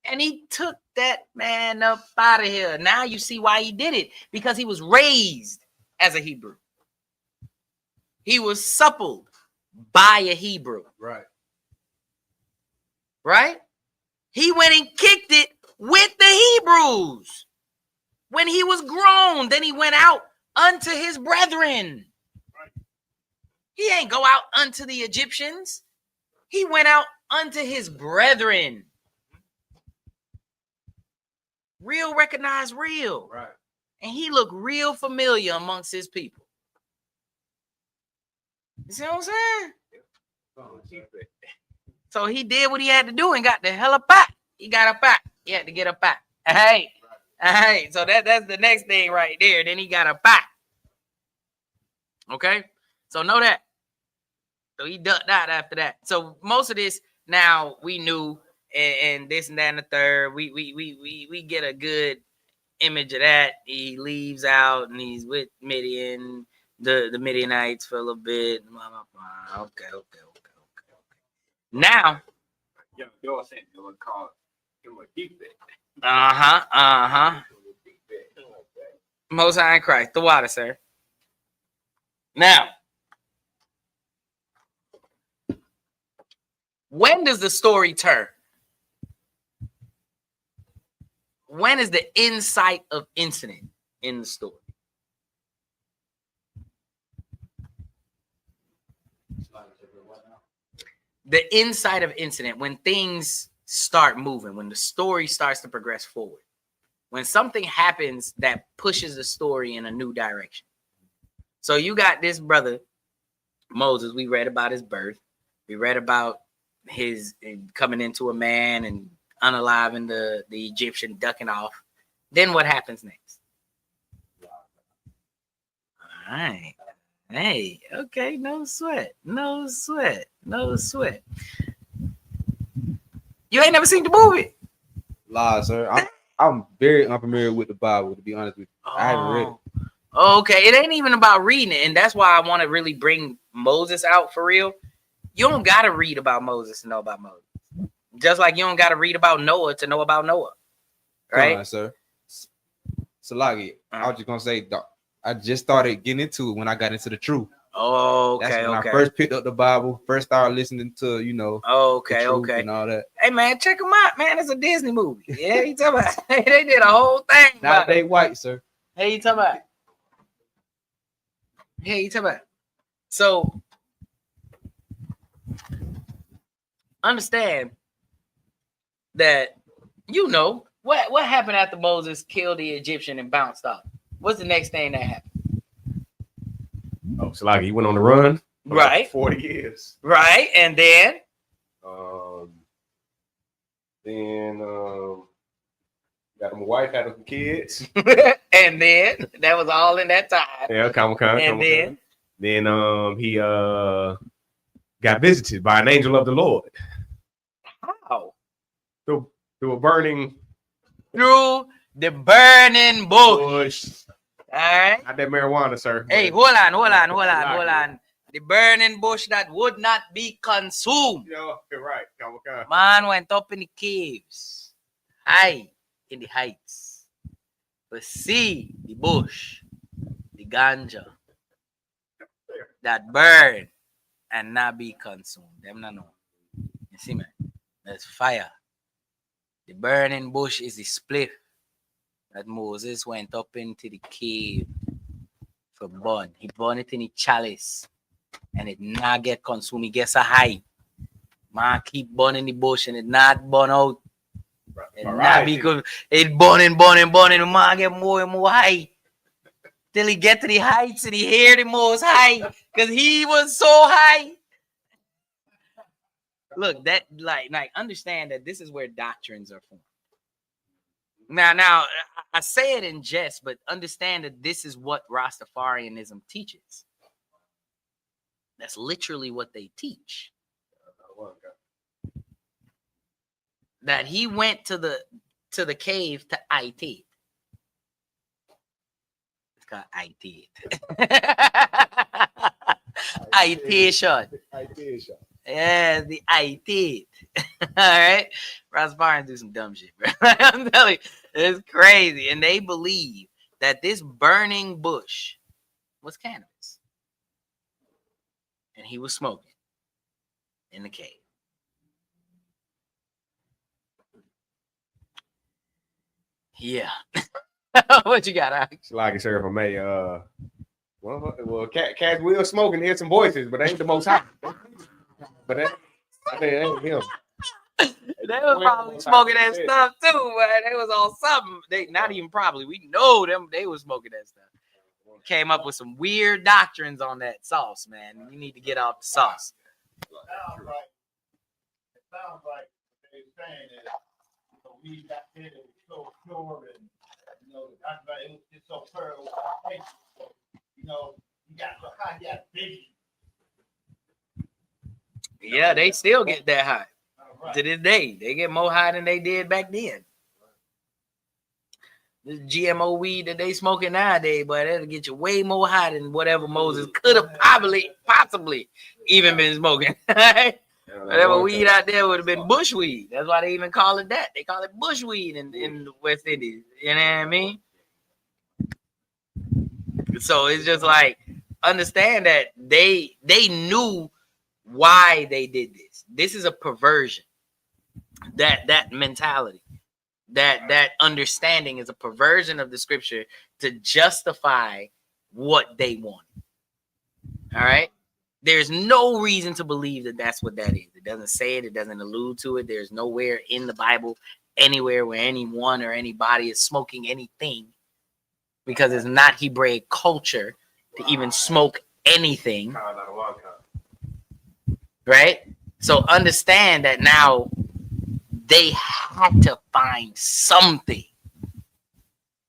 And he took that man up out of here. Now you see why he did it. Because he was raised as a Hebrew. He was suppled by a Hebrew. Right. Right? He went and kicked it with the Hebrews. When he was grown, then he went out unto his brethren. He ain't go out unto the Egyptians. He went out unto his brethren. Real recognize real. Right. And he looked real familiar amongst his people. You see what I'm saying? So he did what he had to do and got the hell up out. He got up out. He had to get up out. Hey. Hey. So that's the next thing right there. Then he got up out. Okay? So know that. So he ducked out after that. So most of this now we knew and this and that and the third. We get a good image of that. He leaves out and he's with Midian, the Midianites for a little bit. Okay. Now, Y'all saying they would call him a defect. Most High in Christ, the water, sir. Now, when does the story turn? When is the insight of incident in the story? The insight of incident, when things start moving, when the story starts to progress forward, when something happens that pushes the story in a new direction. So you got this brother, Moses. We read about his birth. We read about his coming into a man and unaliving the Egyptian, ducking off. Then what happens next? All right. Hey, okay, no sweat. You ain't never seen the movie? Lie, sir. I'm very unfamiliar with the Bible, to be honest with you. I haven't read it. Okay, it ain't even about reading it, and that's why I want to really bring Moses out for real. You don't gotta read about Moses to know about Moses. Just like you don't gotta read about Noah to know about Noah. Right? Come on, sir. Salagi, I was just gonna say, I just started getting into it when I got into the truth. Oh, okay, That's when okay. I first picked up the Bible, first started listening to, Okay, the truth okay. and all that. Hey man, check them out, man. It's a Disney movie. Yeah, you talking about? They did a whole thing. Not they white, sir. Hey, you talking about? Hey, you talking about? So understand that what happened after Moses killed the Egyptian and bounced off. What's the next thing that happened? Oh, so like he went on the run, for right? Like 40 years, right? And then, got him a wife, had some kids, and then that was all in that time. Yeah, come on. Then he got visited by an angel of the Lord. How? Through a burning. Through the burning bush. All right. Not that marijuana, sir. Hey, hold on. The burning bush that would not be consumed. You're right. Come on. Man went up in the caves, high in the heights, but see the bush, the ganja that burn and not be consumed. Them not know. You see, man? There's fire. The burning bush is the spliff that Moses went up into the cave for burn. He burned it in the chalice and it not get consumed. He gets a high. Man, keep burning the bush and it not burn out. It not because it burning. Man get more and more high. Till he get to the heights and he hear the most high. Because he was so high. Look, that like understand that this is where doctrines are formed. Now, I say it in jest, but understand that this is what Rastafarianism teaches. That's literally what they teach. That he went to the cave to IT. It's called IT. Itation. Yeah, the IT. All right. Rastafarians do some dumb shit, bro. I'm telling you, it's crazy. And they believe that this burning bush was cannabis. And he was smoking in the cave. Yeah. What you got? Like sir, if I may, well, Cash will smoke and hear some voices, but ain't the most high. But that, I think that ain't him. They was probably smoking that stuff too, man. They was on something. They not even probably. We know them. They was smoking that stuff. Came up with some weird doctrines on that sauce, man. You need to get off the sauce. It sounds like they're saying that we got there, it was so pure, and it was just so thorough. You got so high, you got big. Yeah, they still get that high. Right. To this day, they get more high than they did back then. This GMO weed that they smoking nowadays, but it'll get you way more high than whatever Moses could have possibly even been smoking. Whatever weed out there would have been bushweed. That's why they even call it that. They call it bushweed in the West Indies. You know what I mean? So it's just like, understand that they knew why they did this. This is a perversion. That mentality, that understanding is a perversion of the scripture to justify what they want. All right. There's no reason to believe that that's what that is. It doesn't say it. It doesn't allude to it. There's nowhere in the Bible, anywhere where anyone or anybody is smoking anything, because it's not Hebraic culture to even smoke anything. Right? So understand that now they had to find something.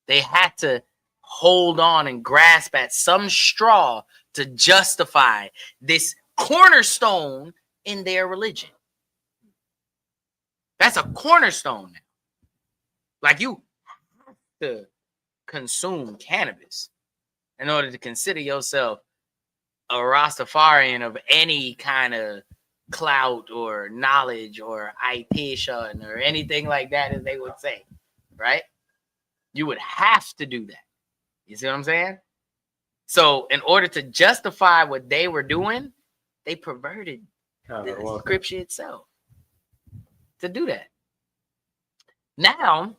They had to hold on and grasp at some straw to justify this cornerstone in their religion. That's a cornerstone now. Like, you have to consume cannabis in order to consider yourself a Rastafarian of any kind of clout or knowledge or IP-shun or anything like that, as they would say, right? You would have to do that. You see what I'm saying? So in order to justify what they were doing, they perverted the scripture itself to do that. Now,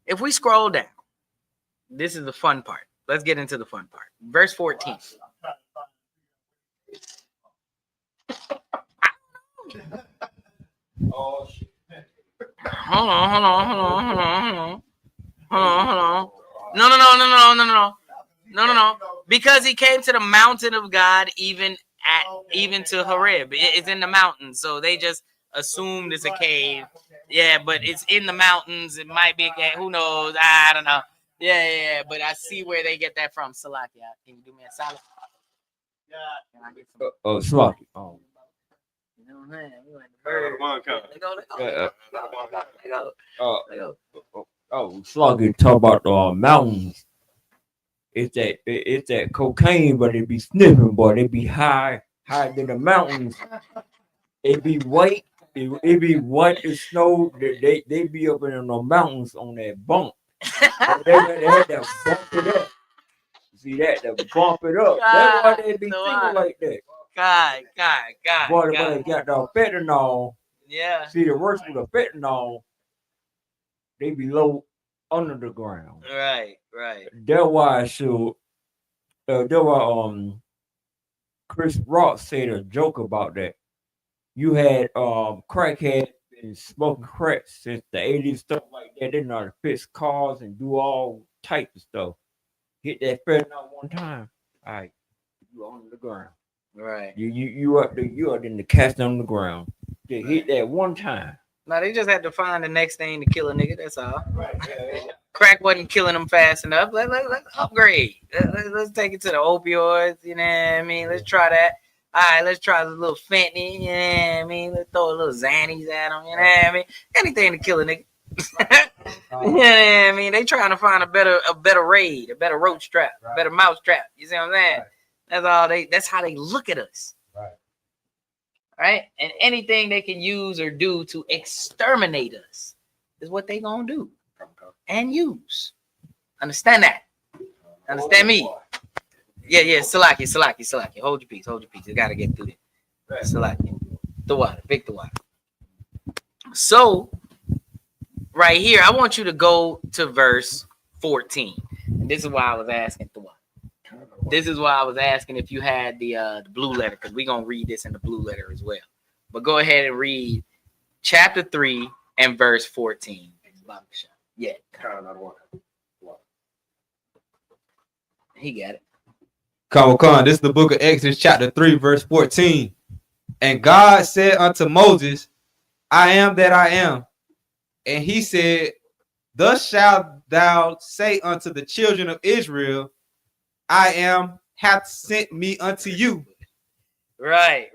if we scroll down, this is the fun part. Let's get into the fun part. Verse 14. Oh shit. Hold on. No. Because he came to the mountain of God, even to Horeb. It's in the mountains, so they just assumed it's a cave. Yeah, but it's in the mountains. It might be a cave. Who knows? I don't know. Yeah. But I see where they get that from. Salakia, can you do me a solid? Oh, Slocky. Oh. You know what I'm saying? We went to bird. Let go. Slocky, talk about the mountains. It's that cocaine, but it be sniffing, boy. They be high than the mountains. It be white. It be white as snow. They be up in the mountains on that bump. they had to bump it up. See that? To bump it up. That's why they be thinking like that. God. Boy, they got the fentanyl. Yeah. See, the worst with the fentanyl, they be low under the ground. Right. That's why Chris Rock said a joke about that. You had crackheads been smoking crack since the 80s, stuff like that. They know how to fix cars and do all types of stuff. Hit that fentanyl one time, all right, you on the ground. Right. You up in the cast on the ground. They hit that one time. No, they just had to find the next thing to kill a nigga. That's all. Right. Crack wasn't killing them fast enough. Let's upgrade. Let's take it to the opioids. You know what I mean? Let's try that. All right, let's try a little fentanyl. You know what I mean? Let's throw a little Xannies at them. You know what I mean? Anything to kill a nigga. You know what I mean? They trying to find a better raid, a better roach trap, a better mouse trap. You see what I'm saying? Right. That's how they look at us. Right? And anything they can use or do to exterminate us is what they gonna do and use. Understand that? Understand me? Yeah. Salaki. Hold your peace. You gotta get through this. Salaki. The water. Pick the water. So right here, I want you to go to verse 14. And this is why I was asking the one. This is why I was asking if you had the blue letter, because we're gonna read this in the blue letter as well. But go ahead and read chapter 3 and verse 14. Yeah. He got it. Come on. This is the book of Exodus, chapter 3, verse 14. And God said unto Moses, I am that I am. And he said, thus shalt thou say unto the children of Israel, I am hath sent me unto you. Right.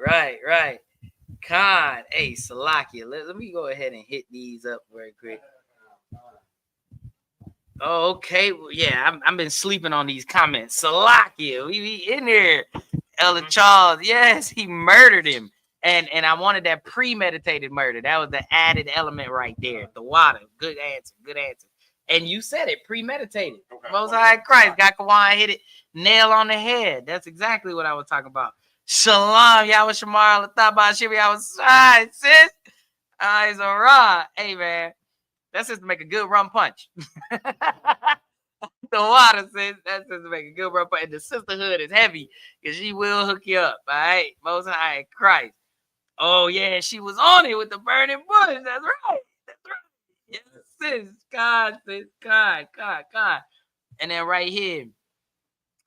Khan, hey, Salakia. Let me go ahead and hit these up very quick. Oh, okay. Well, yeah, I've been sleeping on these comments. Salakia, we be in there. Elder Charles, yes, he murdered him. And I wanted that premeditated murder. That was the added element right there. The water. Good answer. And you said it, premeditated. Most High Christ, got Kawan hit it nail on the head. That's exactly what I was talking about. Shalom, Yahweh Shamar, Lataba, Shiri, I was shy, sis. It's a raw. Hey, man. That's just to make a good rum punch. The water, sis. That's just to make a good rum punch. And the sisterhood is heavy because she will hook you up. All right? Most High Christ. Oh, yeah. She was on it with the burning bush. That's right. Yes, sis. God, sis. God. And then right here,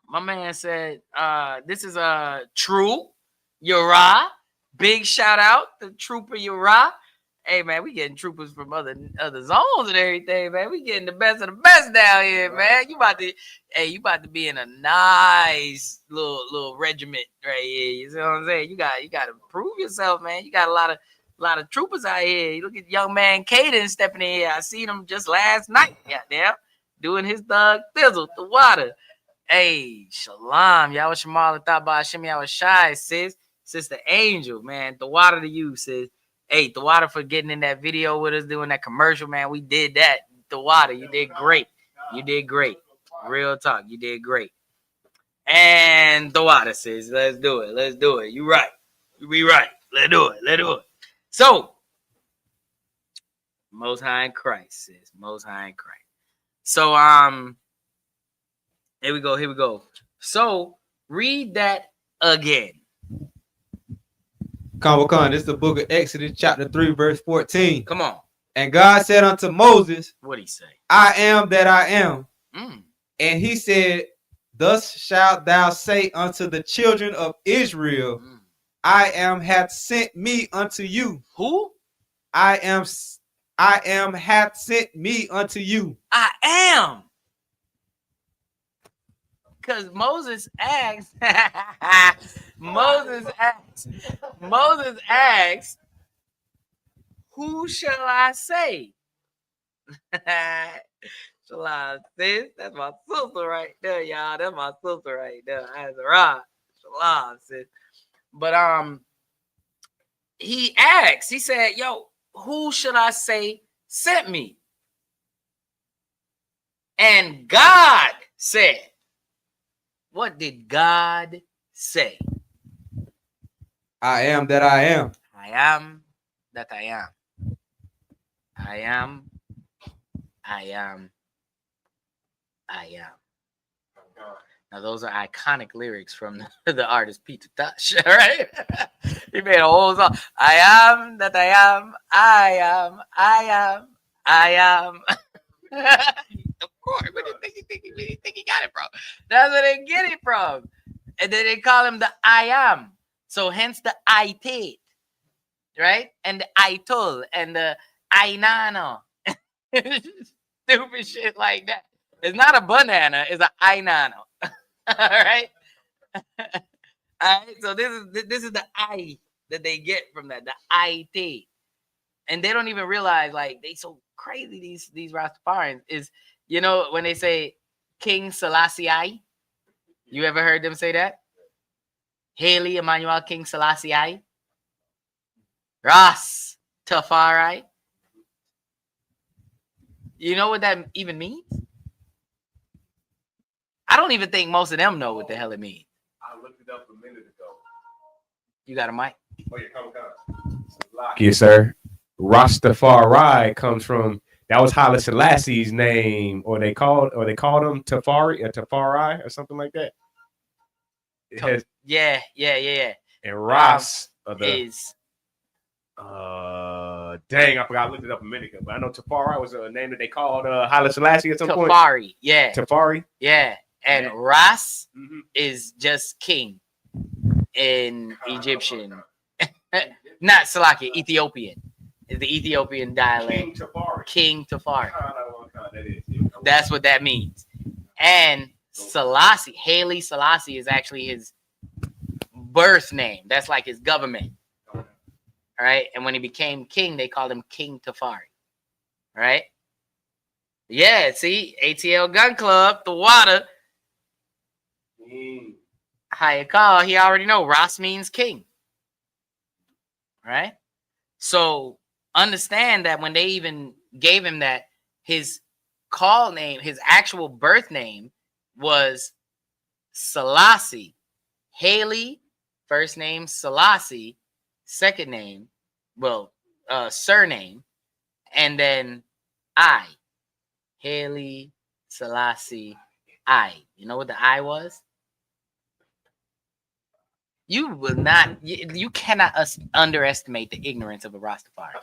my man said, this is True Uriah. Big shout out to Trooper Uriah. Hey man, we getting troopers from other zones and everything, man. We getting the best of the best down here, man. You about to be in a nice little regiment right here. You see what I'm saying? You got to prove yourself, man. You got a lot of troopers out here. You look at young man Caden stepping in here. I seen him just last night. Yeah, doing his thug thizzle, the water. Hey, shalom. Y'all was Shamala thought by Hashem. Y'all was shy, sis. Sister Angel, man. The water to you, sis. Hey, the water for getting in that video with us, doing that commercial, man. We did that. The water, you did great. Real talk, you did great. And the water, sis. Let's do it. You right. We right. Let's do it. So, Most High in Christ, sis. Most High in Christ. So, here we go. So, read that again. Khan, this is the book of Exodus, chapter 3, verse 14. Come on. And God said unto Moses, what'd he say? I am that I am. And he said, thus shalt thou say unto the children of Israel, I am hath sent me unto you. Who? I am hath sent me unto you. I am. Because Moses asked, Moses asked, who shall I say? Shall I sis? That's my sister right there, y'all. That's my sister right there. That's right. Shalom, sis. But he asked, he said, yo, who should I say sent me? And God said, what did God say? I am that I am. I am that I am. I am. Now those are iconic lyrics from the artist Peter Tosh, right? He made a whole song. I am that I am. Of course, where do you think he got it from? That's where they get it from. And then they call him the I am. So hence the I tate, right? And the I told and the I nano. Stupid shit like that. It's not a banana, it's an I nano. All right. All right. So this is the I that they get from that, the I tate. And they don't even realize, like, they so crazy, these Rastafarians, is, you know, when they say King Selassie, you ever heard them say that? Haley Emmanuel King Selassie, Ras Tafari. You know what that even means? I don't even think most of them know what the hell it means. I looked it up a minute ago. You got a mic? Oh yeah, come. Yes, sir. Rastafari comes from That was Haile Selassie's name, or they called him Tafari or Tafari or something like that. It has, yeah. and Ras is dang, I forgot. I looked it up a minute ago, but I know Tafari was a name that they called Haile Selassie at some point. Tafari, yeah. Tafari, yeah. And Ras is just king in Egyptian, not Salaki, Ethiopian. Is the Ethiopian dialect. King Tafari. That's what that means. And Selassie, Haile Selassie, is actually his birth name. That's like his government. All right. And when he became king, they called him King Tafari. All right. Yeah. See, ATL Gun Club, the water. Hayakal, he already know Ras means king. All right. So understand that when they even gave him that, his call name, his actual birth name was Selassie. Haile, first name Selassie, second name, surname, and then I. Haile Selassie I. You know what the I was? You will not, you cannot underestimate the ignorance of a Rastafari.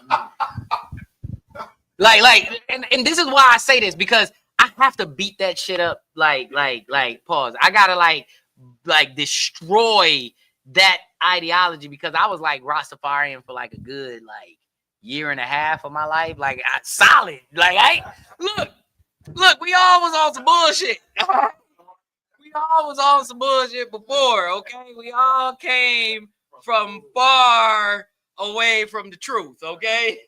And this is why I say this, because I have to beat that shit up. Pause. I gotta like destroy that ideology, because I was like Rastafarian for like a good year and a half of my life, solid. Look, we all was on some bullshit. We all was on some bullshit before, okay? We all came from far away from the truth, okay?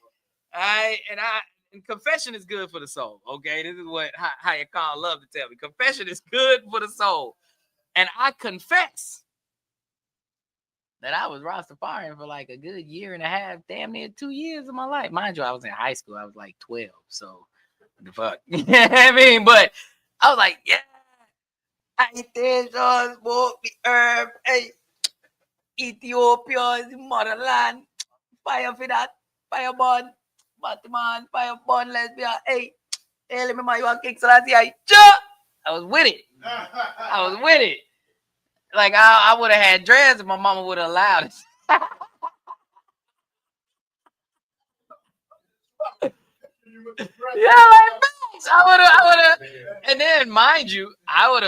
All right, and confession is good for the soul, okay? This is what Hayakal love to tell me. Confession is good for the soul. And I confess that I was Rastafarian for like a good year and a half, damn near 2 years of my life. Mind you, I was in high school. I was like 12, so what the fuck? You know what I mean? But I was like, yeah, I did just smoke the herb. Hey, Ethiopia is the motherland. Fire for that. Fire burn. Batman, fire burn, lesbian. Hey, let me mind you want King Selassie. I was with it. I was with it. Like I would have had dreads if my mama would have allowed it. Yeah, like I would have, and then mind you, I would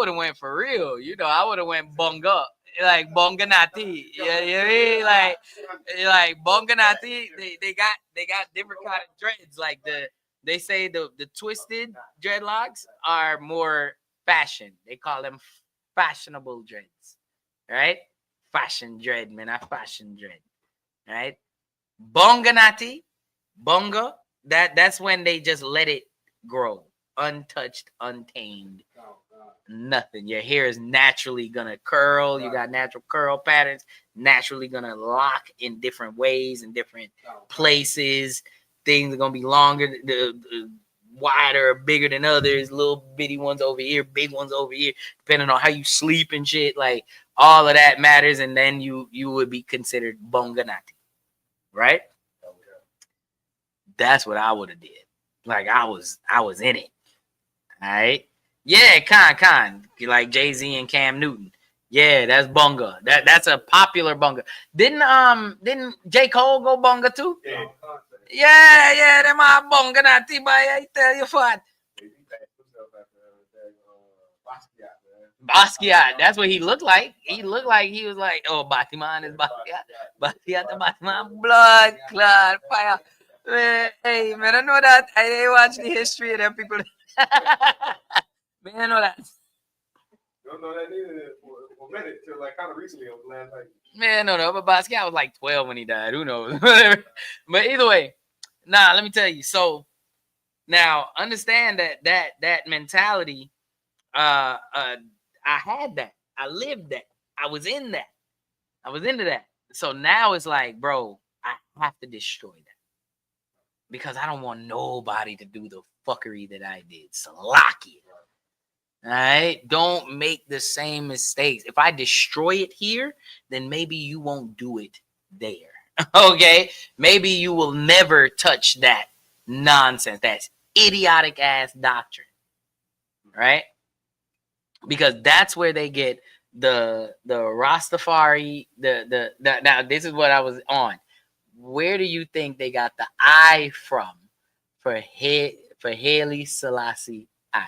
have went for real. You know, I would have went bunga, like bonga nati. Yeah, you know what I mean? Like bonga nati. They got different kind of dreads. Like they say the twisted dreadlocks are more fashion. They call them fashionable dreads, right? Fashion dread, man. I fashion dread, right? Bonga nati, bonga. That's when they just let it grow, untouched, untamed, nothing. Your hair is naturally gonna curl. You got natural curl patterns, naturally gonna lock in different ways in different places. Things are gonna be longer, the wider, bigger than others. Little bitty ones over here, big ones over here, depending on how you sleep and shit. Like all of that matters, and then you would be considered bonganati, right? That's what I would have did. Like I was in it. All right. Yeah, Khan. Like Jay-Z and Cam Newton. Yeah, that's bunga. That's a popular bunga. Didn't J. Cole go bunga too? Yeah, them are bunga nati, but I tell you what. Basquiat, that's what he looked like. He looked like he was like, oh, Batman is Basquiat. Basquiat, the Batman, blood, clot, fire. Man, hey, man, I know that. I didn't watch the history of them people. Man, I know that. Don't know that either for a minute till like kind of recently over the last like. Man, no, but Basquiat was like 12 when he died. Who knows? Whatever. But either way, let me tell you. So now understand that mentality. I had that. I lived that. I was in that. I was into that. So now it's like, bro, I have to destroy that. Because I don't want nobody to do the fuckery that I did. Salaki. All right? Don't make the same mistakes. If I destroy it here, then maybe you won't do it there. Okay? Maybe you will never touch that nonsense. That's idiotic ass doctrine, right? Because that's where they get the Rastafari. The now this is what I was on. Where do you think they got the I from for Haile Selassie I?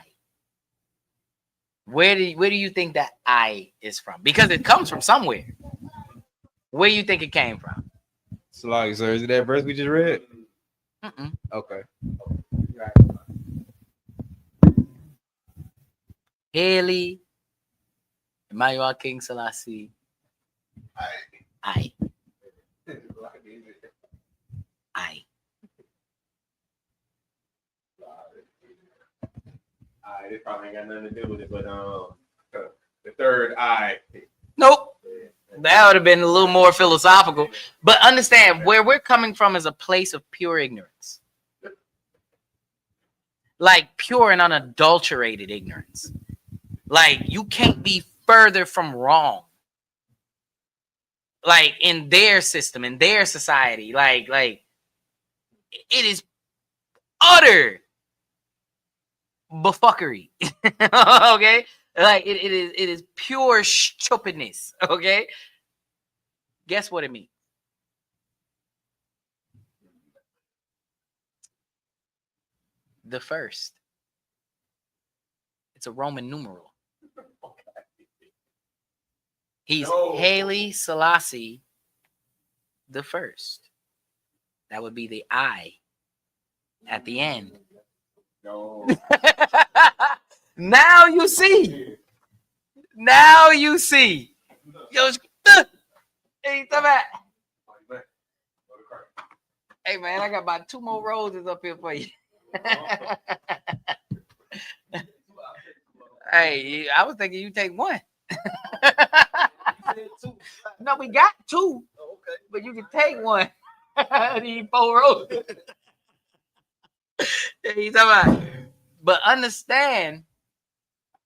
Where do you think that I is from? Because it comes from somewhere. Where do you think it came from? Salaki, sir, is it that verse we just read? Mm-mm. Okay. Haile Emmanuel King Selassie I. It probably ain't got nothing to do with it, but the third eye. Nope. That would have been a little more philosophical. But understand where we're coming from is a place of pure ignorance. Like pure and unadulterated ignorance. Like you can't be further from wrong. Like in their system, in their society, like it is utter buffoonery. Okay, like it is pure stupidness. Okay, guess what it means? The first. It's a Roman numeral. He's Haile Selassie the first. That would be the I at the end. No. Now you see. Now you see. Yo, hey, hey man, I got about 2 more roses up here for you. Hey, I was thinking you take one. No, we got 2, but you can take one. These 4 roses. He's talking about, but understand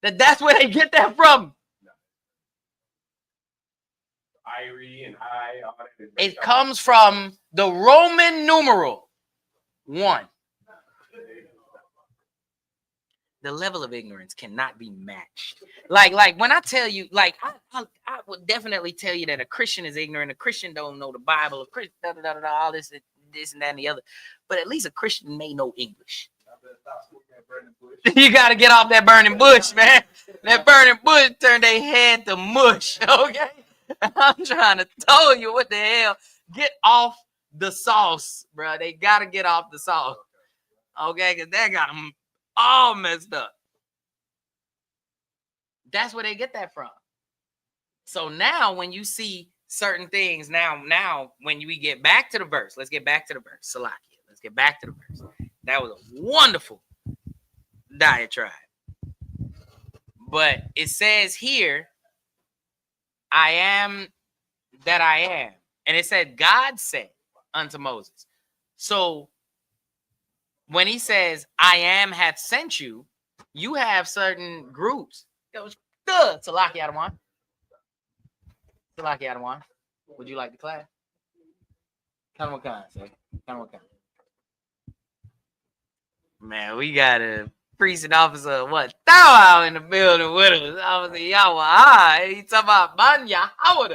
that that's where they get that from. Irie and I. All that. It comes from the Roman numeral 1. The level of ignorance cannot be matched. Like when I tell you, like I would definitely tell you that a Christian is ignorant. A Christian don't know the Bible. A Christian, all this and that and the other. But at least a Christian may know English. You got to get off that burning bush, man. That burning bush turned their head to mush. Okay, I'm trying to tell you what the hell. Get off the sauce, bro. They got to get off the sauce. Okay, because they got them all messed up. That's where they get that from. So now when you see certain things, now when we get back to the verse, let's get back to the verse. Salakia. Let's get back to the verse. That was a wonderful diatribe. But it says here, I am that I am. And it said, God said unto Moses. So when he says, I am hath sent you, you have certain groups. Salaki Adawan. Salaki Adawan. Would you like the class? Come on, sir. Come on. Man, we got a precinct officer, what? Thou out in the building with us. Obviously, y'all were high. He talking about Banya Howard.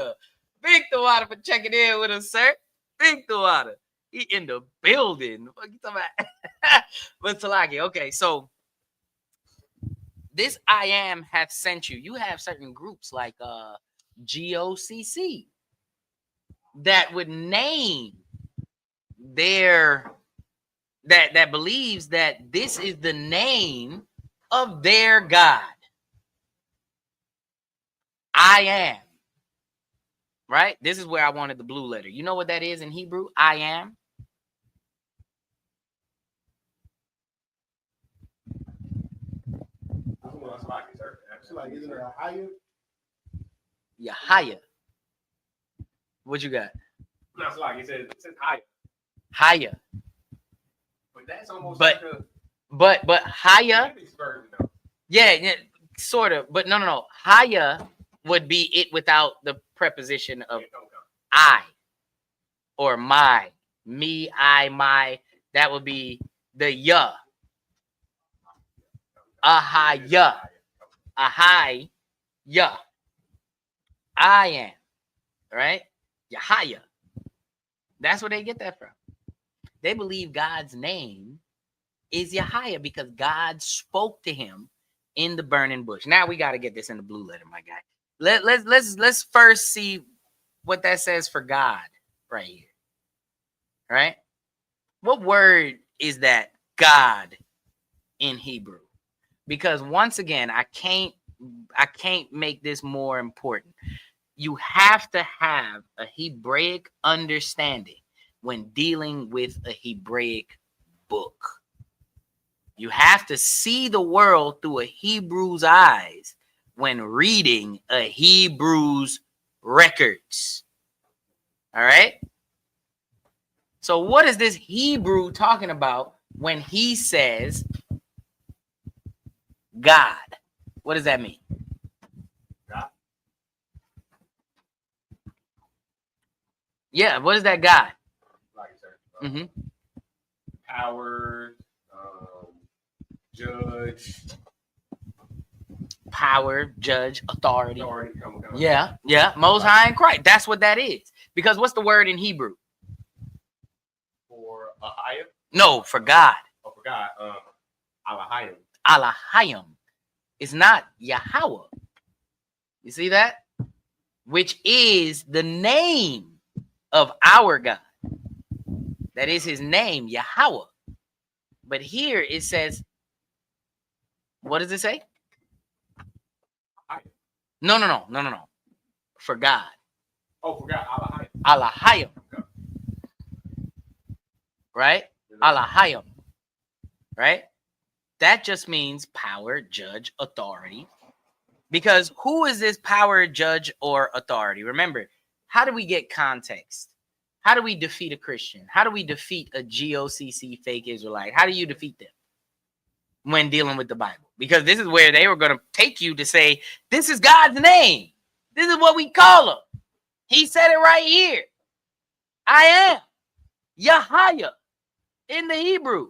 Big the water for checking in with us, sir. Big the water. He in the building. What you talking about? But Salaki, okay, so this I am hath sent you. You have certain groups like GOCC that would name their that believes that this is the name of their God. I am. Right? This is where I wanted the blue letter. You know what that is in Hebrew? I am. Like, isn't it a higher? Yahaya. What you got? No, it's like it says higher. Higher. But that's almost but like but higher. Yeah, sort of. But no. Higher would be it without the preposition of I or my, me, I, my. That would be the ya. Ahaya. Ahai. Ya. I am. Right? Yahaya. That's where they get that from. They believe God's name is Yahaya because God spoke to him in the burning bush. Now we got to get this in the blue letter, my guy. Let's first see what that says for God right here. Right? What word is that, God, in Hebrew? Because once again, I can't make this more important. You have to have a Hebraic understanding when dealing with a Hebraic book. You have to see the world through a Hebrew's eyes when reading a Hebrew's records. All right? So what is this Hebrew talking about when he says God? What does that mean? God. Yeah, what is that God? Like I said, power, judge. Power, judge, authority. Come. Yeah, Most High in Christ. That's what that is. Because what's the word in Hebrew? For Ahaya? No, for God. Oh, for God. Alahayim. Alahayim. It's not Yahweh. You see that? Which is the name of our God. That is his name, Yahweh. But here it says, what does it say? No. For God. Oh, for God. Alahayim. Alahayim. Right? Alahayim. Right? That just means power, judge, authority. Because who is this power, judge, or authority? Remember, how do we get context? How do we defeat a Christian? How do we defeat a GOCC fake Israelite? How do you defeat them when dealing with the Bible? Because this is where they were going to take you to say, this is God's name. This is what we call him. He said it right here. I am Yahaya in the Hebrew.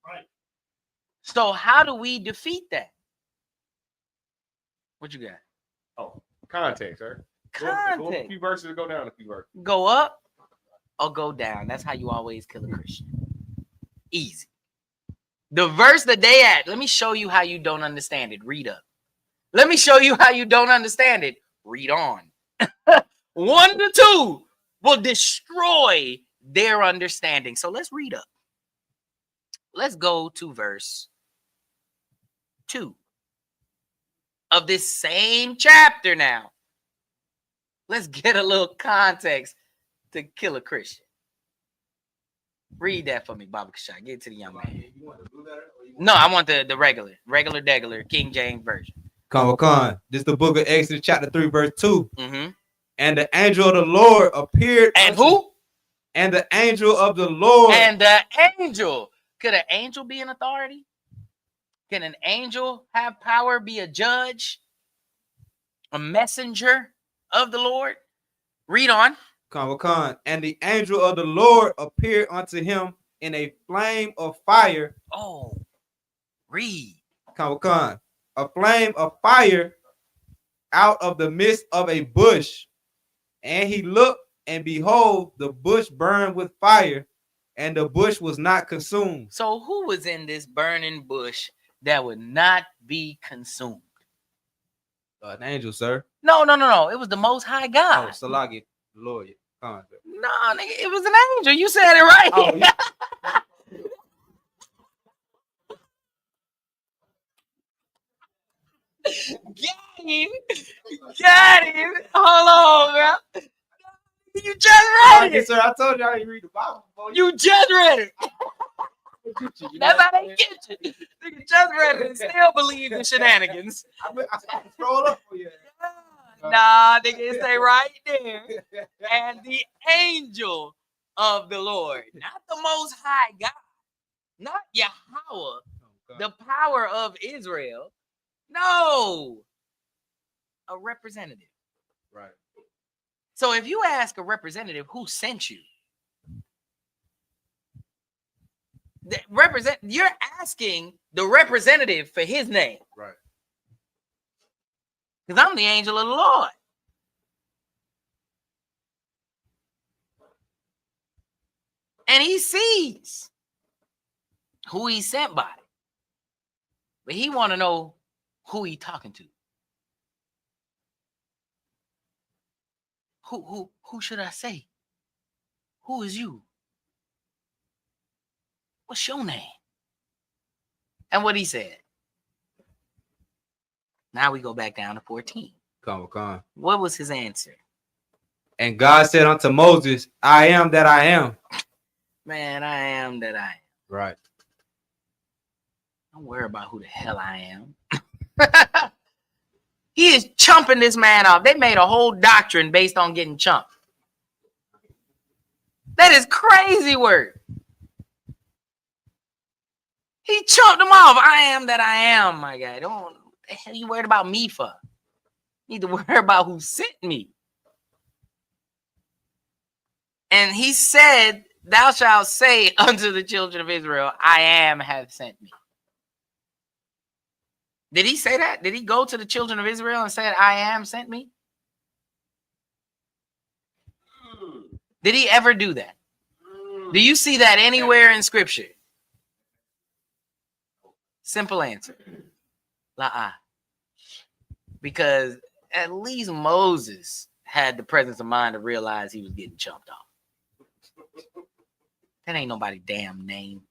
Right. So how do we defeat that? What you got? Oh, context, sir. Context. Go up a few verses, go down a few verses. Go up or go down. That's how you always kill a Christian. Easy. The verse that they at, let me show you how you don't understand it. Read up. Let me show you how you don't understand it. Read on. 1 to 2 will destroy their understanding. So let's read up. Let's go to verse 2 of this same chapter now. Let's get a little context to kill a Christian. Read that for me, Baba Kashai. Get it to the young man. No, I want the regular degular King James version. Con. This is the book of Exodus, chapter 3, verse 2. Mm-hmm. And the angel of the Lord appeared. And who? And the angel of the Lord. And the angel. Could an angel be an authority? Can an angel have power, be a judge, a messenger of the Lord? Read on. Con. And the angel of the Lord appeared unto him in a flame of fire. Oh, read. Con. A flame of fire out of the midst of a bush. And he looked, and behold, the bush burned with fire, and the bush was not consumed. So who was in this burning bush that would not be consumed? An angel, sir. No. It was the Most High God. Oh, Salagi, Lord. No, nigga, it was an angel. You said it right. Oh, yeah. Got him. Hold on, man. You just read it. Sir, I told you I didn't read the Bible before. You just read it. That's how they get you. Nigga just read it and still believe in shenanigans. I scroll up for you. Nah, nigga, it say right there. And the angel of the Lord, not the Most High God, not Yahweh, the power of Israel. No, a representative. Right. So if you ask a representative who sent you, You're asking the representative for his name. Right. Because I'm the angel of the Lord. And he sees who he's sent by. But he want to know who he talking to. Who should I say? Who is you? What's your name? And what he said. Now we go back down to 14. Come. What was his answer? And God said unto Moses, I am that I am. Man, I am that I am. Right. Don't worry about who the hell I am. He is chumping this man off. They made a whole doctrine based on getting chumped. That is crazy work. He chumped him off. I am that I am, my guy. What the hell you worried about me for? You need to worry about who sent me. And he said, thou shalt say unto the children of Israel, I am hath sent me. Did he say that? Did he go to the children of Israel and said, I am sent me? Did he ever do that? Do you see that anywhere in scripture? Simple answer. La-ah. Because at least Moses had the presence of mind to realize he was getting chumped off. That ain't nobody damn name.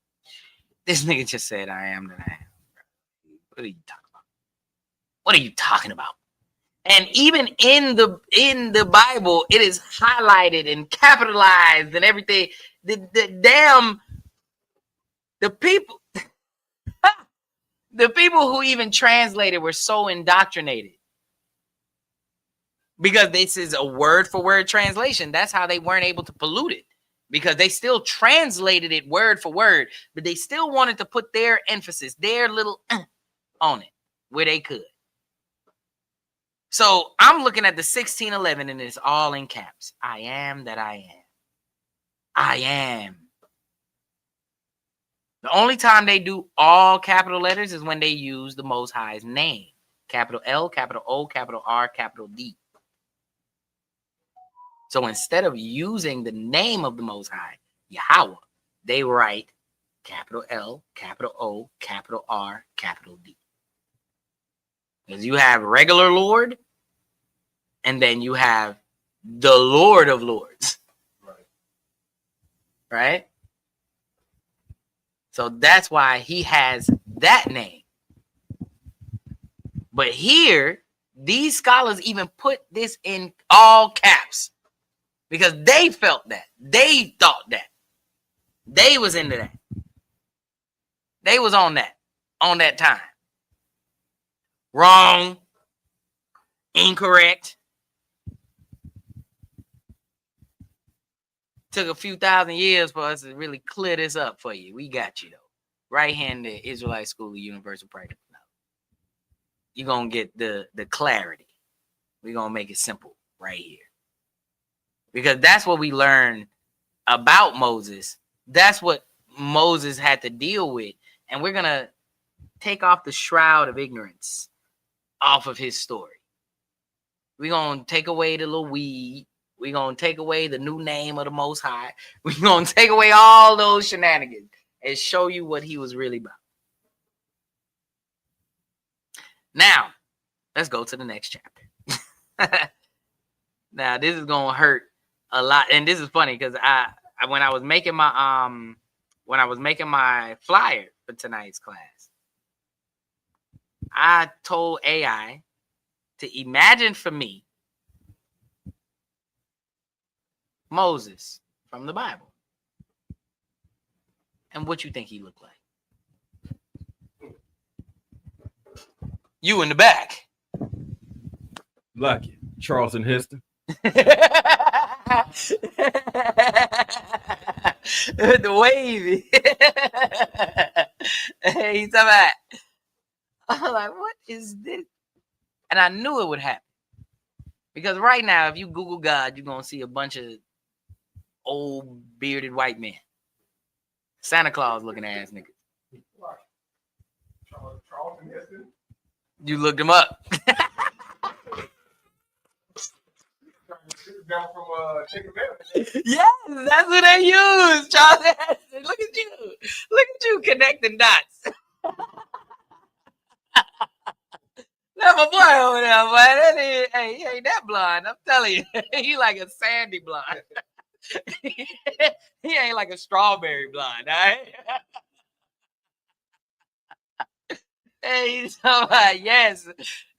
This nigga just said, I am that I am. What are you talking about? What are you talking about? And even in the Bible, it is highlighted and capitalized and everything. The people, the people who even translated were so indoctrinated. Because this is a word for word translation. That's how they weren't able to pollute it. Because they still translated it word for word, but they still wanted to put their emphasis, their little on it where they could. So I'm looking at the 1611 and it's all in caps. I am that I am. I am. The only time they do all capital letters is when they use the Most High's name. Capital L, capital O, capital R, capital D. So instead of using the name of the Most High, Yahweh, they write capital L, capital O, capital R, capital D. Because you have regular Lord, and then you have the Lord of Lords. Right? So that's why he has that name. But here, these scholars even put this in all caps. Because they felt that. They thought that. They was into that. They was on that time. Wrong. Incorrect. Took a few thousand years for us to really clear this up for you. We got you, though. Right here in the Israelite School of Universal Practical Knowledge. You're going to get the clarity. We're going to make it simple right here. Because that's what we learn about Moses. That's what Moses had to deal with. And we're going to take off the shroud of ignorance off of his story. We're going to take away the little weed. We're going to take away the new name of the Most High. We're going to take away all those shenanigans and show you what he was really about. Now, let's go to the next chapter. Now, this is going to hurt a lot. And this is funny because when I was making my flyer for tonight's class, I told AI to imagine for me Moses from the Bible. And what you think he looked like? You in the back. Lucky. Charleston Heston. The wavy. Hey, he's about. I'm like, what is this? And I knew it would happen. Because right now, if you Google God, you're going to see a bunch of old bearded white men. Santa Claus looking ass nigga. You looked him up. Yes, that's what they use, Charles Heston. Look at you. Look at you connecting dots. That's my boy over there, boy. Hey, he ain't that blind. I'm telling you. He like a sandy blind. He ain't like a strawberry blind, all right? Hey, so yes,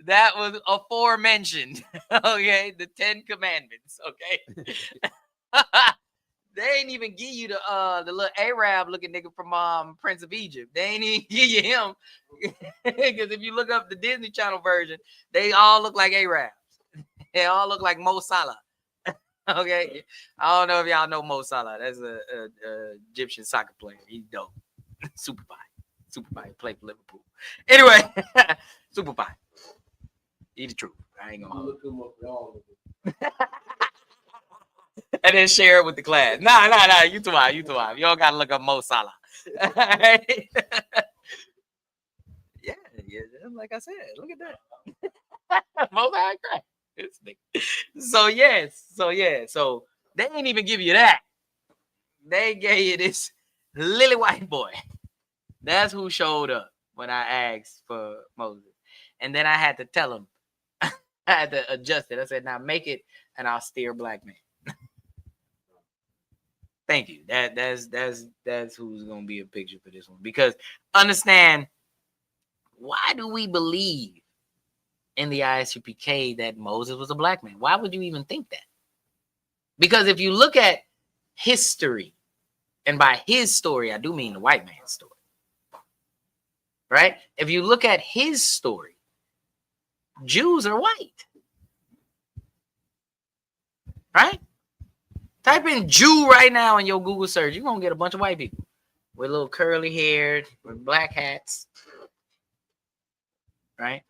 that was aforementioned. Okay, the 10 Commandments. Okay. They ain't even give you the little Arab looking nigga from Prince of Egypt. They ain't even give you him. Because if you look up the Disney Channel version, they all look like Arabs. They all look like Mo Salah. Okay. I don't know if y'all know Mo Salah. That's a Egyptian soccer player. He's dope. Super fine. Super fine. Play for Liverpool. Anyway, super fine. Eat the truth. I ain't gonna look him up at all. And then share it with the class. Nah. You too high. You don't gotta look up Mo Salah. Yeah, like I said, look at that. Mo Salah crack. So they ain't even give you that. They gave you this lily white boy. That's who showed up when I asked for Moses. And then I had to tell him. I had to adjust it. I said, now make it an austere black man. Thank you. That's who's gonna be a picture for this one. Because understand, why do we believe in the ISUPK that Moses was a black man? Why would you even think that? Because if you look at history, and by his story, I do mean the white man's story. Right? If you look at his story, Jews are white. Right? Type in Jew right now in your Google search. You're going to get a bunch of white people with little curly hair, with black hats. Right?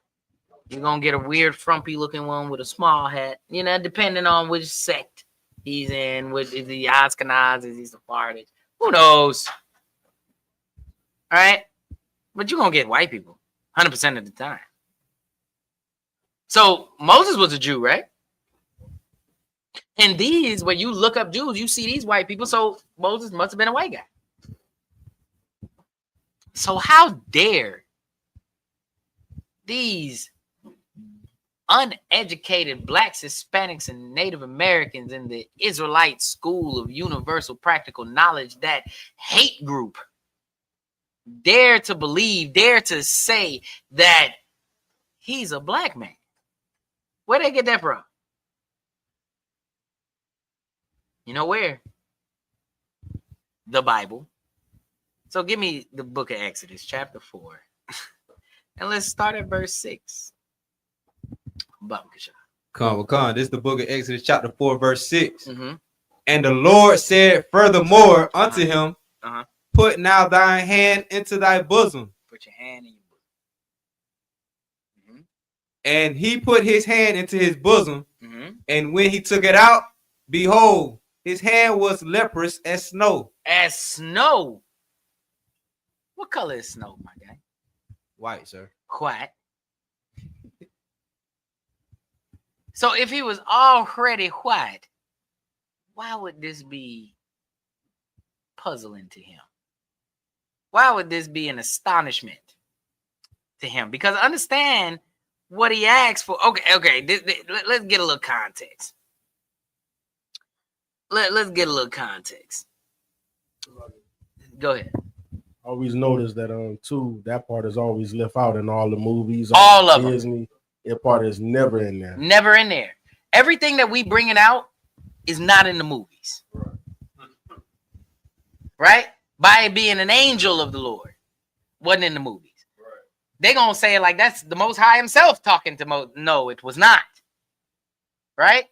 You're going to get a weird frumpy looking one with a small hat. You know, depending on which sect he's in. Which is the Ashkenaz, is he Sephardic? Who knows? All right? But you're going to get white people 100% of the time. So Moses was a Jew, right? And these, when you look up Jews, you see these white people. So Moses must have been a white guy. So how dare these uneducated blacks, Hispanics, and Native Americans in the Israelite School of Universal Practical Knowledge, that hate group, dare to believe, dare to say that he's a black man? Where they get that from? You know where? The Bible. So give me the book of Exodus, chapter 4. And let's start at verse 6. Come. This is the book of Exodus, chapter 4, verse 6. Mm-hmm. And the Lord said furthermore unto him, put now thy hand into thy bosom. Put your hand in your bosom. Mm-hmm. And he put his hand into his bosom. Mm-hmm. And when he took it out, behold, his hand was leprous as snow. As snow? What color is snow, my guy? White, sir. White. So if he was already white, why would this be puzzling to him? Why would this be an astonishment to him? Because understand what he asked for. Okay. Let's get a little context. Let's get a little context. Go ahead. Always notice that too. That part is always left out in all the movies. All of Disney. That part is never in there. Never in there. Everything that we bringing out is not in the movies. Right? By it being an angel of the Lord, wasn't in the movies. Right. They're gonna say it like that's the Most High himself talking to Moses. No, it was not. Right?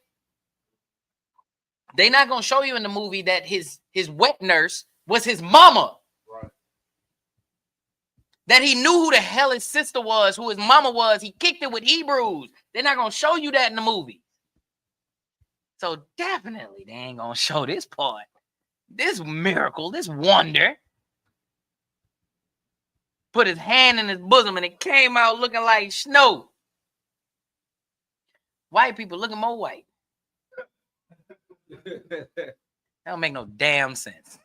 They're not gonna show you in the movie that his wet nurse was his mama. Right. That he knew who the hell his sister was, who his mama was. He kicked it with Hebrews. They're not gonna show you that in the movie. So definitely they ain't gonna show this part. This miracle, this wonder put his hand in his bosom and it came out looking like snow. White people looking more white. That don't make no damn sense.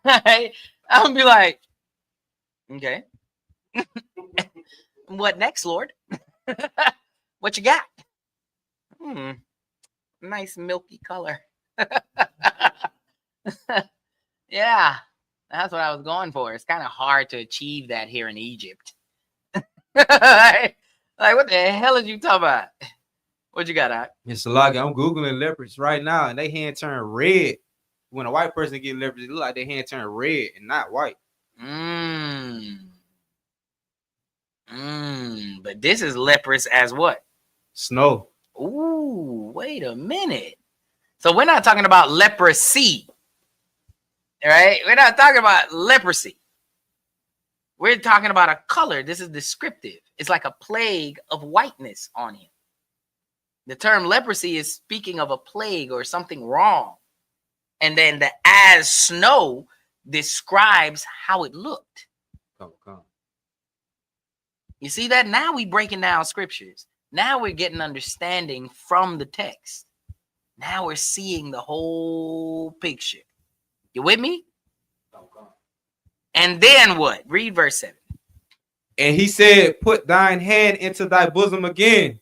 I'm gonna be like, okay. What next, Lord? What you got? Nice milky color. Yeah, that's what I was going for. It's kind of hard to achieve that here in Egypt. like, what the hell is you talking about? What you got, Doc? It's a lot. I'm Googling leopards right now, and they hand turn red. When a white person get leopards, it look like their hand turn red and not white. But this is leprous as what? Snow. Ooh, wait a minute. So we're not talking about leprosy, right? We're not talking about leprosy. We're talking about a color. This is descriptive. It's like a plague of whiteness on him. The term leprosy is speaking of a plague or something wrong. And then the as snow describes how it looked. Come. You see that? Now we breaking down scriptures. Now we're getting understanding from the text. Now we're seeing the whole picture. You with me? And then what? Read verse 7. And he said, put thine hand into thy bosom again.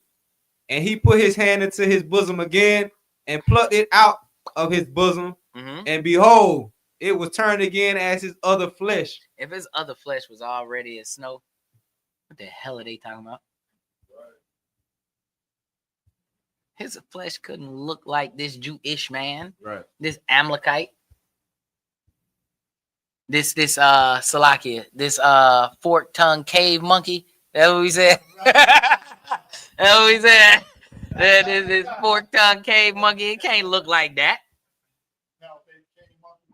And he put his hand into his bosom again and plucked it out of his bosom. And behold, it was turned again as his other flesh. If his other flesh was already as snow, what the hell are they talking about? His flesh couldn't look like this Jewish man, right? This Amalekite, this Salakia, this fork-tongued cave monkey. That's what we said. That's what we said. This fork-tongued cave monkey. It can't look like that.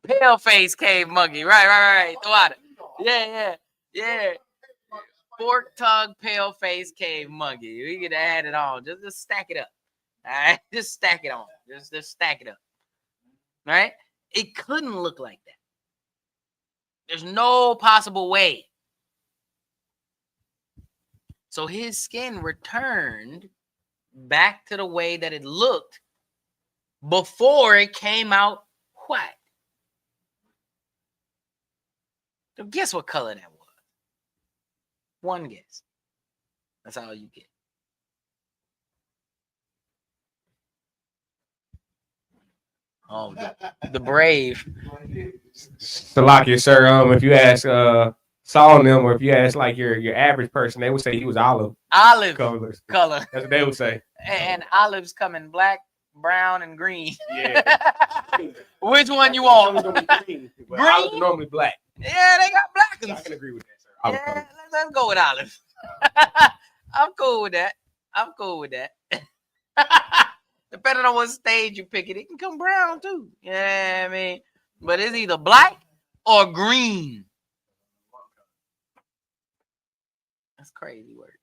Pale-faced cave monkey. Right. Thwada. Yeah. Fork-tongued, pale-faced cave monkey. We could add it on. Just stack it up. All right, just stack it on. Just stack it up. All right, it couldn't look like that. There's no possible way. So his skin returned back to the way that it looked before it came out white. So guess what color that was? One guess. That's all you get. Oh, the brave. Salakia, sir. If you ask Saul and them, or if you ask like your average person, they would say he was olive color. That's what they would say. And olives come in black, brown, and green. Yeah. Which one you want? Green. Olives are normally black. Yeah, they got black ones. I can agree with that, sir. Olive color. Let's go with olive. I'm cool with that. Depending on what stage you pick it can come brown too. Yeah, I mean, but it's either black or green. That's crazy word.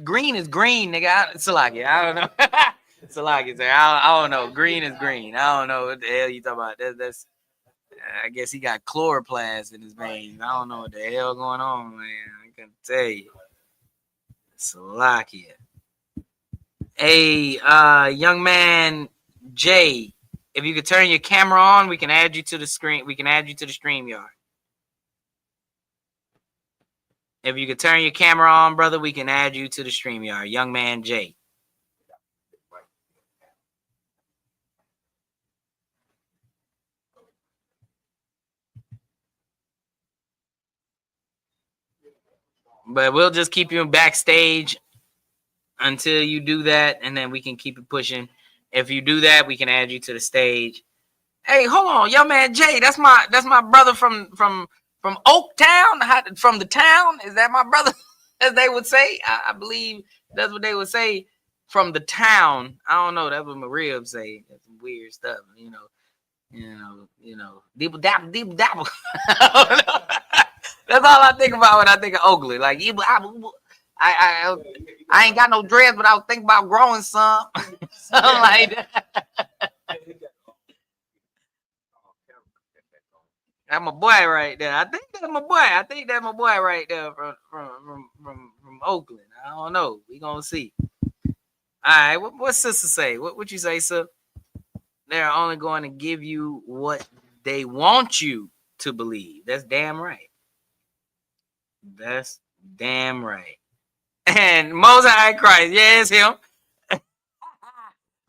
Green is green, nigga. Salaki, I don't know. Salaki, sir. I don't know. Green is green. I don't know what the hell you talking about. That's I guess he got chloroplast in his veins. I don't know what the hell going on, man. I can tell you. Salakia. Hey, young man Jay, if you could turn your camera on, we can add you to the screen. We can add you to the StreamYard. If you could turn your camera on, brother, we can add you to the StreamYard. Young man Jay. But we'll just keep you backstage until you do that, and then we can keep it pushing. If you do that, we can add you to the stage. Hey, hold on, young man Jay. That's my brother from Oaktown, from the town. Is that my brother? As they would say, I believe that's what they would say, from the town. I don't know. That's what Maria would say. That's some weird stuff, you know. Deeble dabble. That's all I think about when I think of Oakley. Like, I ain't got no dreads, but I was thinking about growing some. Something like that. That's my boy right there. I think that's my boy. I think that's my boy right there from Oakland. I don't know. We gonna see. All right. What sister say? What you say, sir? They're only going to give you what they want you to believe. That's damn right. That's damn right. And Most High Christ. Yeah, it's him.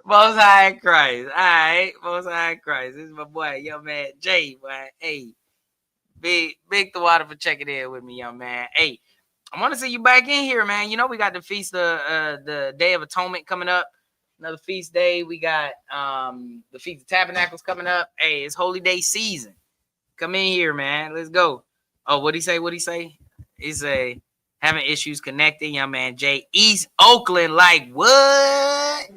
Most High Christ. All right. Most High Christ. This is my boy, young man Jay. Boy. Hey. Big the water for checking in with me, young man. Hey, I want to see you back in here, man. You know, we got the feast of the Day of Atonement coming up. Another feast day. We got the Feast of Tabernacles coming up. Hey, it's Holy Day season. Come in here, man. Let's go. Oh, what'd he say? He say having issues connecting, young man Jay. East Oakland, like what?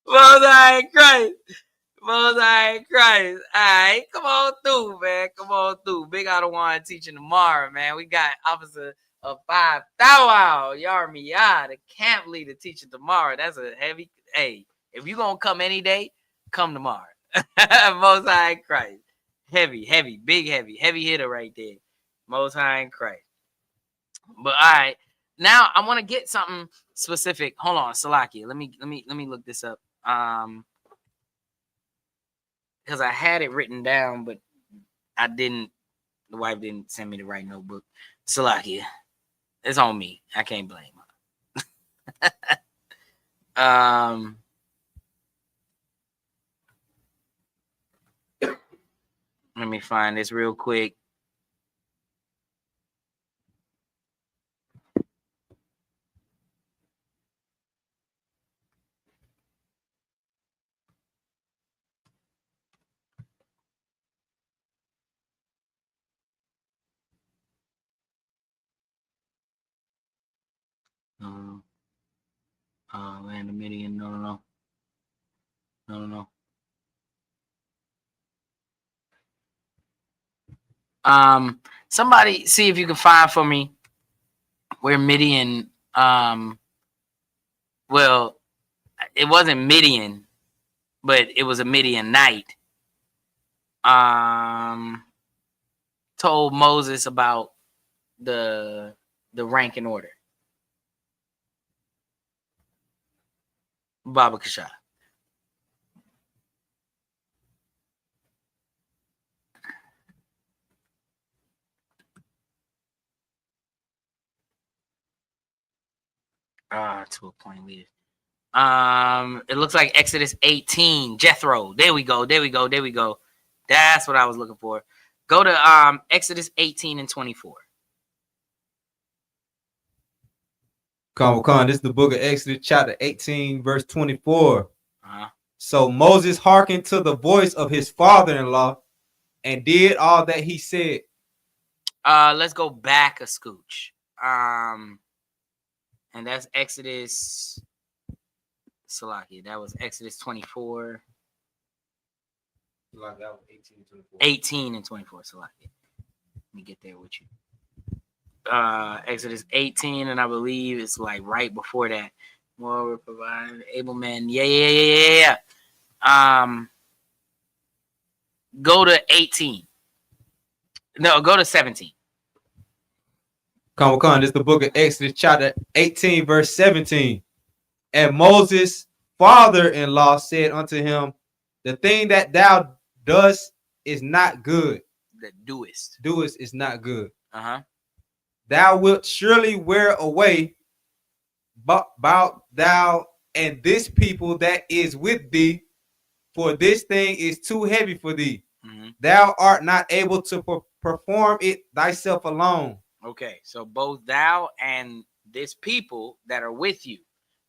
Most High Christ. Most High Christ. All right, come on through, man. Come on through. Big Ottawa teaching tomorrow, man. We got Officer of 5 Thou Yarmiyah, the camp leader, teaching tomorrow. That's a heavy. Hey, if you gonna come any day, come tomorrow. Most High Christ. Heavy, big heavy hitter right there. Most High Christ. But all right, now I want to get something specific. Hold on, Salakia. Let me look this up. Because I had it written down, but I didn't. The wife didn't send me the right notebook. Salakia, it's on me. I can't blame her. Let me find this real quick. Land of Midian. No. Somebody see if you can find for me where Midian. Well, it wasn't Midian, but it was a Midianite. Told Moses about the rank and order. Baba Kasha. To a point leader. It looks like Exodus 18, Jethro. There we go. That's what I was looking for. Go to Exodus 18 and 24. This is the book of Exodus, chapter 18, verse 24. So Moses hearkened to the voice of his father-in-law and did all that he said. Let's go back a scooch. And that's Exodus. Salaki, that was Exodus 24. That was 18 and 24. 18 and 24, Salaki. Let me get there with you. Exodus 18, and I believe it's like right before that. More will provide able men. Yeah. Go to 18. No, go to 17. This is the book of Exodus, chapter 18, verse 17. And Moses' father-in-law said unto him, the thing that thou doest is not good. That doest is not good. Thou wilt surely wear away about thou and this people that is with thee, for this thing is too heavy for thee. Thou art not able to perform it thyself alone. Okay, so both thou and this people that are with you.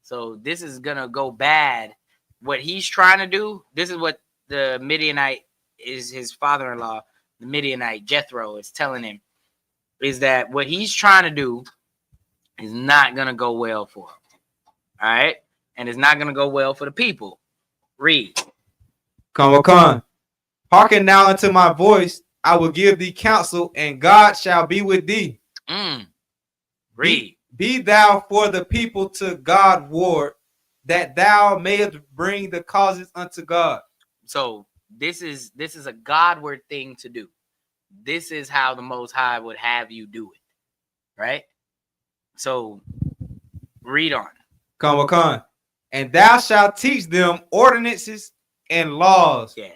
So this is gonna go bad. What he's trying to do, this is what the Midianite is, his father-in-law, the Midianite Jethro, is telling him, is that what he's trying to do is not gonna go well for him. All right, and it's not gonna go well for the people. Read. Hearken now unto my voice. I will give thee counsel, and God shall be with thee. Read. Be thou for the people to God ward, that thou mayest bring the causes unto God. So this is a Godward thing to do. This is how the Most High would have you do it, right? So read on. Con. And thou shalt teach them ordinances and laws. Yeah.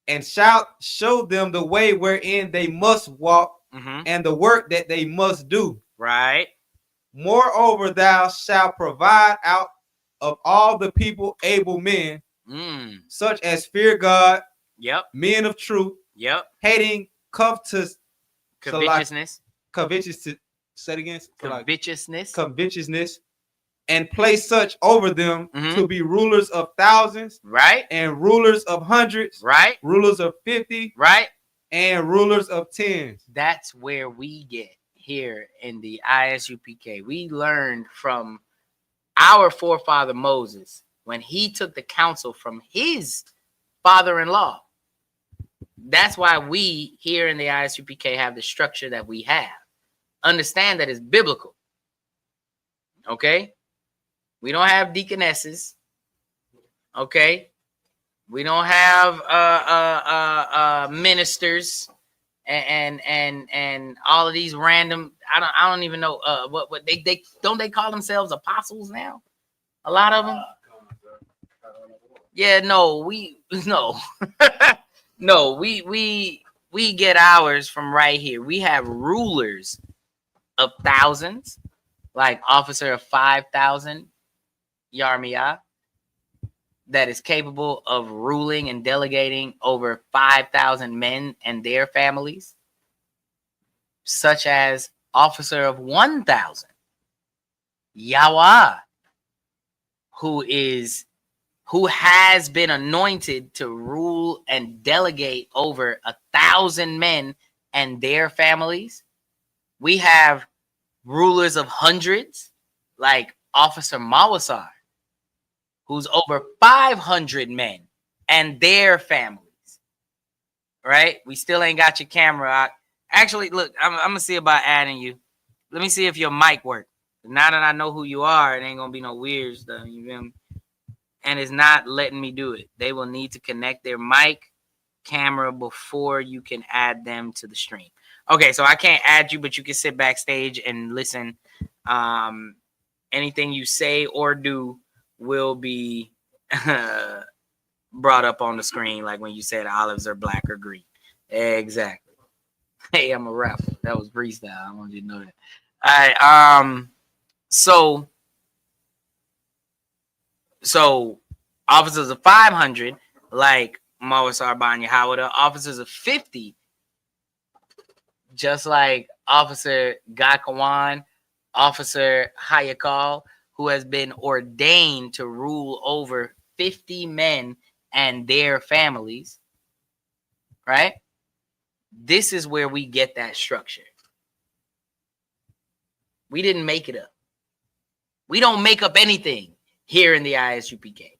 And shalt show them the way wherein they must walk, and the work that they must do. Right. Moreover, thou shalt provide out of all the people able men, such as fear God, men of truth, hating covetousness, say it again, covetousness, and place such over them to be rulers of thousands, right, and rulers of hundreds, right, rulers of 50, right, and rulers of tens. That's where we get here in the ISUPK. We learned from our forefather Moses when he took the counsel from his father-in-law. That's why we here in the ISUPK have the structure that we have. Understand that it's biblical. Okay? We don't have deaconesses. Okay? We don't have ministers and all of these random. I don't even know what they don't they call themselves apostles now? A lot of them. Yeah, no, we no, we get ours from right here. We have rulers of thousands, like officer of 5,000, Yarmiyah, that is capable of ruling and delegating over 5,000 men and their families, such as officer of 1,000, Yahweh, who has been anointed to rule and delegate over 1,000 men and their families. We have rulers of hundreds, like Officer Mawasar, who's over 500 men and their families. Right? We still ain't got your camera. Actually, look, I'm gonna see about adding you. Let me see if your mic works. Now that I know who you are, it ain't gonna be no weird stuff. You feel me? And it's not letting me do it. They will need to connect their mic camera before you can add them to the stream. Okay, so I can't add you, but you can sit backstage and listen. Anything you say or do will be brought up on the screen, like when you said olives are black or green. Exactly. Hey, I'm a rapper. That was freestyle. I want you to know that. All right. So officers of 500, like Mawasar Banya Hawada, officers of 50, just like Officer Gakawan, Officer Hayakal, who has been ordained to rule over 50 men and their families, right? This is where we get that structure. We didn't make it up. We don't make up anything here in the ISUPK.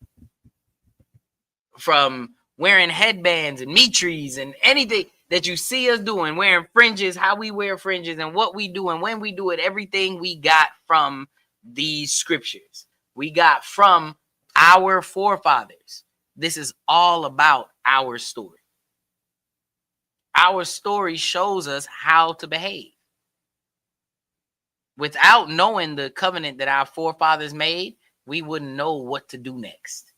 From wearing headbands and meat trees and anything that you see us doing, wearing fringes, how we wear fringes and what we do and when we do it, everything we got from these scriptures. We got from our forefathers. This is all about our story. Our story shows us how to behave. Without knowing the covenant that our forefathers made, we wouldn't know what to do next.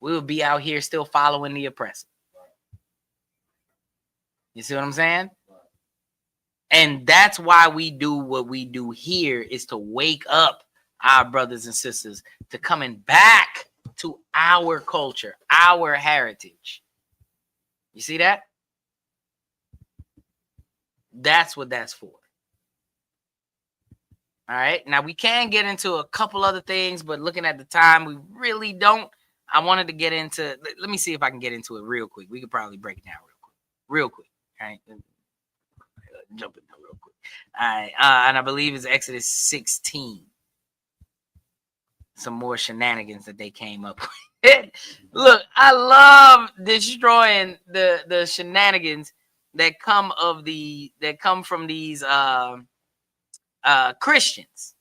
We would be out here still following the oppressor. You see what I'm saying? And that's why we do what we do here, is to wake up our brothers and sisters to coming back to our culture, our heritage. You see that? That's what that's for. All right. Now we can get into a couple other things, but looking at the time, we really don't. I wanted to get into, let me see if I can get into it real quick. We could probably break it down real quick. All right. Jump in there real quick. All right. And I believe it's Exodus 16. Some more shenanigans that they came up with. Look, I love destroying the shenanigans that come from these Christians.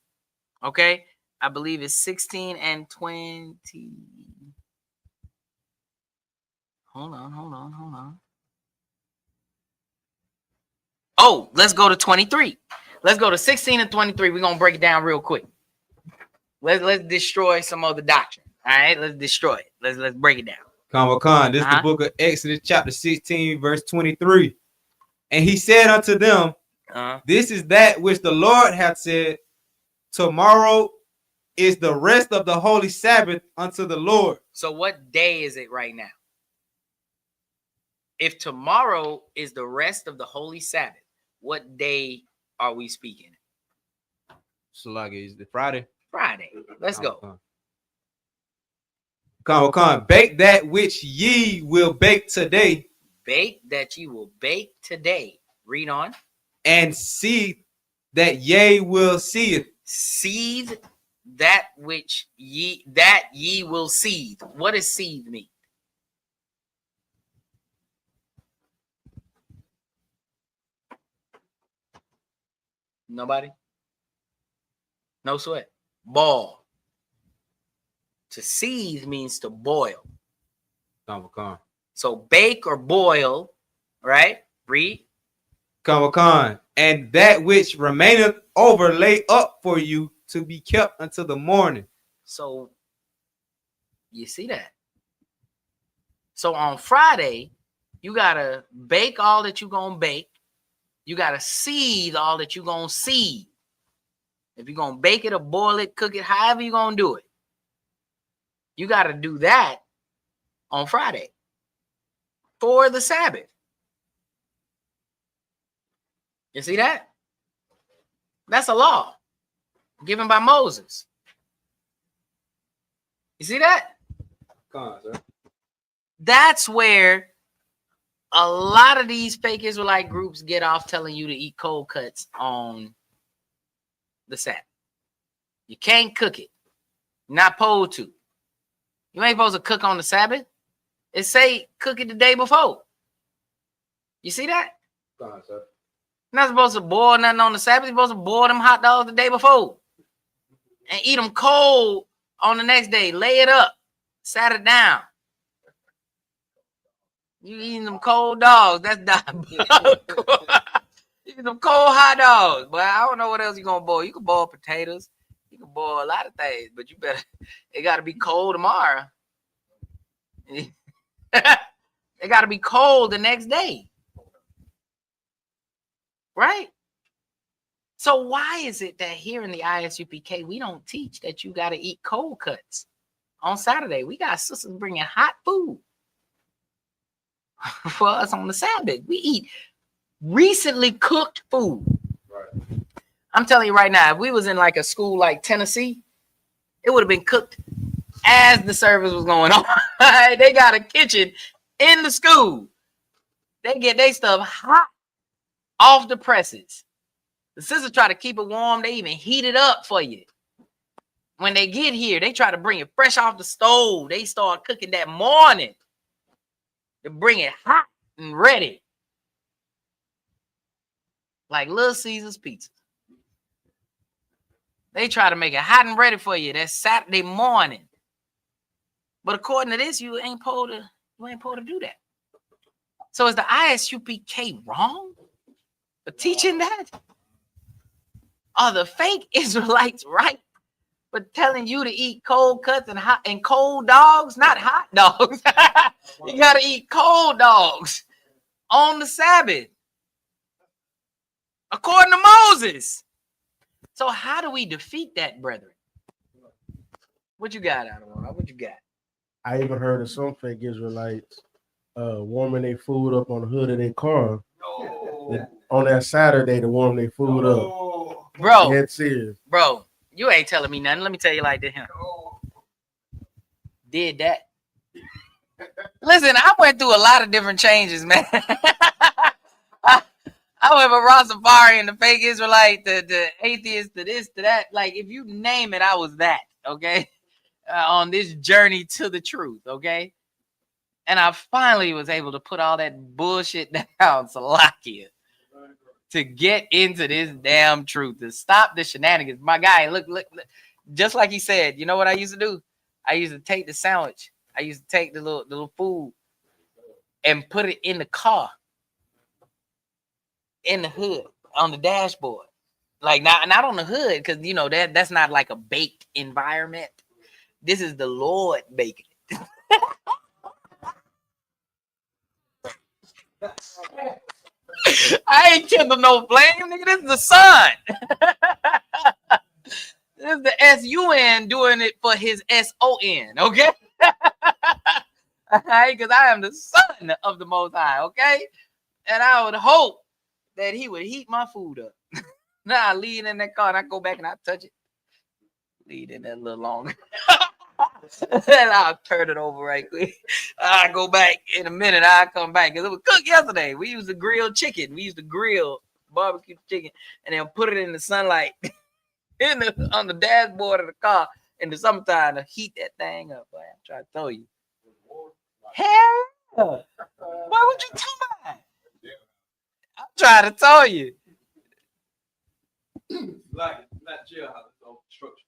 Okay, I believe it's 16 and 20. Hold on. Oh, let's go to 23. Let's go to 16 and 23. We're gonna break it down real quick. Let's destroy some of the doctrine. All right, let's destroy it. Let's break it down. Con. This is the book of Exodus, chapter 16, verse 23. And he said unto them, this is that which the Lord hath said, tomorrow is the rest of the holy Sabbath unto the Lord. So what day is it right now? If tomorrow is the rest of the holy Sabbath, what day are we speaking? So like it's the Friday. Friday. Let's go. Con. Bake that which ye will bake today. Bake that ye will bake today. Read on. And seethe that ye will seethe. Seethe that which ye will seethe. What does seethe mean? Nobody? No sweat. Boil. To seethe means to boil. Con. So bake or boil, right? Read. Con. And that which remaineth over lay up for you to be kept until the morning. So you see that. So on Friday, you gotta bake all that you're gonna bake. You gotta seethe all that you're gonna seethe. If you're gonna bake it or boil it, cook it, however you're gonna do it. You gotta do that on Friday for the Sabbath. You see that? That's a law given by Moses. You see that? That's where a lot of these fake Israelite groups get off telling you to eat cold cuts on the Sabbath. You can't cook it. You're not supposed to. You ain't supposed to cook on the Sabbath. It say cook it the day before. You see that? You're not supposed to boil nothing on the Sabbath. You're supposed to boil them hot dogs the day before and eat them cold on the next day. Lay it up, sat it down. You eating them cold dogs? That's diabolical. Eating them cold hot dogs, but I don't know what else you're gonna boil. You can boil potatoes. You can boil a lot of things, but you better. It got to be cold tomorrow. It got to be cold the next day, right? So why is it that here in the ISUPK we don't teach that you got to eat cold cuts on Saturday? We got sisters bringing hot food for us on the Sabbath. We eat recently cooked food. Right. I'm telling you right now, if we was in like a school like Tennessee, it would have been cooked as the service was going on. They got a kitchen in the school. They get their stuff hot off the presses. The sisters try to keep it warm. They even heat it up for you. When they get here, they try to bring it fresh off the stove. They start cooking that morning to bring it hot and ready. Like Little Caesar's Pizza. They try to make it hot and ready for you that Saturday morning. But according to this, you ain't supposed to do that. So is the ISUPK wrong for teaching that? Are the fake Israelites right for telling you to eat cold cuts and cold dogs, not hot dogs? You gotta eat cold dogs on the Sabbath, according to Moses. So how do we defeat that, brethren? What you got, Adam? What you got? I even heard of some fake Israelites warming their food up on the hood of their car. On that Saturday to warm their food up. Bro, That's serious. Bro, you ain't telling me nothing. Let me tell you like this. Did that. Listen, I went through a lot of different changes, man. I went from Rastafari and the fake Israelite, the atheist, to this, to that. Like, if you name it, I was that, okay? On this journey to the truth, okay? And I finally was able to put all that bullshit down, Salakia, to get into this damn truth, to stop the shenanigans. My guy, look, just like he said, you know what I used to do? I used to take the sandwich. I used to take the little food and put it in the car, in the hood, on the dashboard. Like not on the hood, because you know that's not like a baked environment. This is the Lord baking it. I ain't kindle no flame, nigga. This is the sun. This is the SUN doing it for his SON, okay? Alright, because I am the son of the Most High, okay? And I would hope that he would heat my food up. Now I leave it in that car and I go back and I touch it. Leave it in there a little longer. And I'll turn it over right quick. I go back in a minute. I'll come back because it was cooked yesterday. We used to grill chicken. We used to grill barbecue chicken and then put it in the sunlight on the dashboard of the car in the summertime to heat that thing up. Boy, I'm trying to tell you. Hell yeah. Boy, what you talking about? I'm trying to tell you. Like not jailhouse, it's all construction.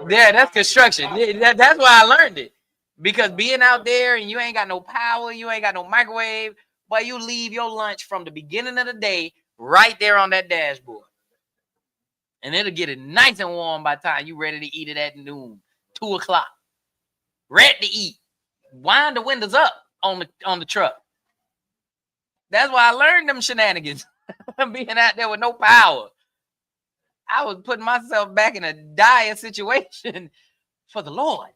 Yeah, that's construction. Yeah, that's why I learned it. Because being out there and you ain't got no power, you ain't got no microwave, but you leave your lunch from the beginning of the day right there on that dashboard. And it'll get it nice and warm by the time you ready to eat it at noon, 2 o'clock. Ready to eat. Wind the windows up on the truck. That's why I learned them shenanigans. Being out there with no power. I was putting myself back in a dire situation for the Lord,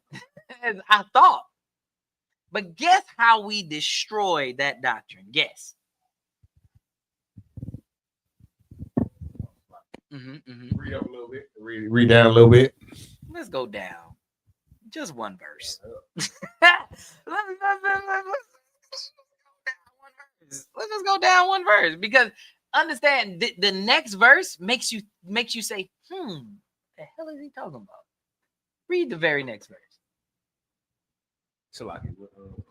as I thought. But guess how we destroyed that doctrine? Guess. Read up a little bit. Read down a little bit. Let's go down. Just one verse. Let's just go down one verse, because understand the next verse makes you say, the hell is he talking about? Read the very next verse.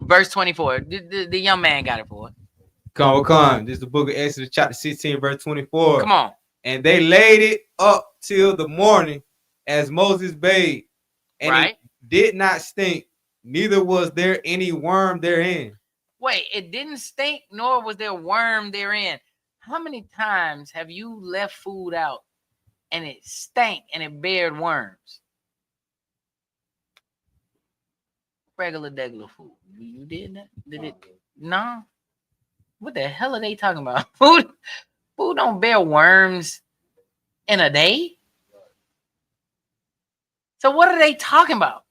Verse 24. The young man got it for it. Come. This is the book of Exodus, chapter 16, verse 24. Come on. And they laid it up till the morning as Moses bade, and it did not stink, neither was there any worm therein. Wait, it didn't stink, nor was there worm therein. How many times have you left food out and it stank and it bared worms? Regular food. You did that? Did it? No. What the hell are they talking about? Food don't bear worms in a day. So what are they talking about?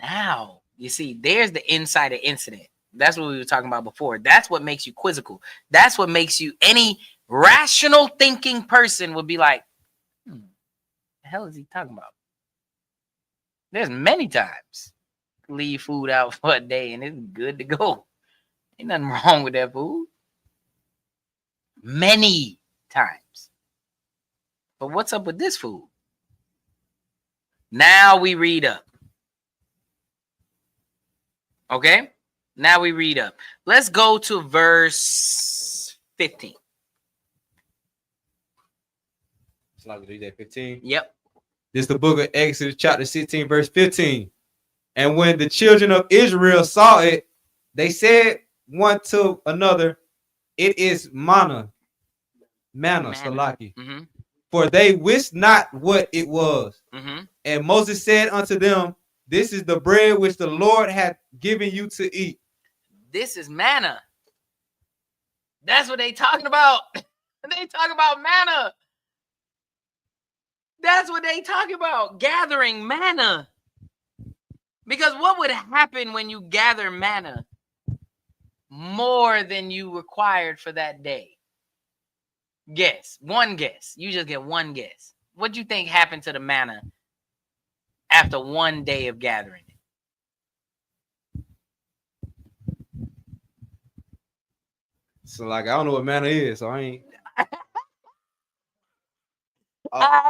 Now, you see, there's the insider incident. That's what we were talking about before. That's what makes you quizzical. That's what makes you, any rational thinking person would be like, the hell is he talking about? There's many times leave food out for a day and it's good to go. Ain't nothing wrong with that food. Many times. But what's up with this food? Now we read up. Okay? Now we read up. Let's go to verse 15. It's like we read that 15. Yep. This is the book of Exodus, chapter 16, verse 15. And when the children of Israel saw it, they said one to another, it is manna, Salaki. Mm-hmm. For they wist not what it was. Mm-hmm. And Moses said unto them, this is the bread which the Lord hath given you to eat. This is manna. That's what they talking about. They talking about manna. That's what they talking about. Gathering manna. Because what would happen when you gather manna more than you required for that day? Guess. One guess. You just get one guess. What do you think happened to the manna after one day of gathering it? So, like, I don't know what manna is, so I ain't.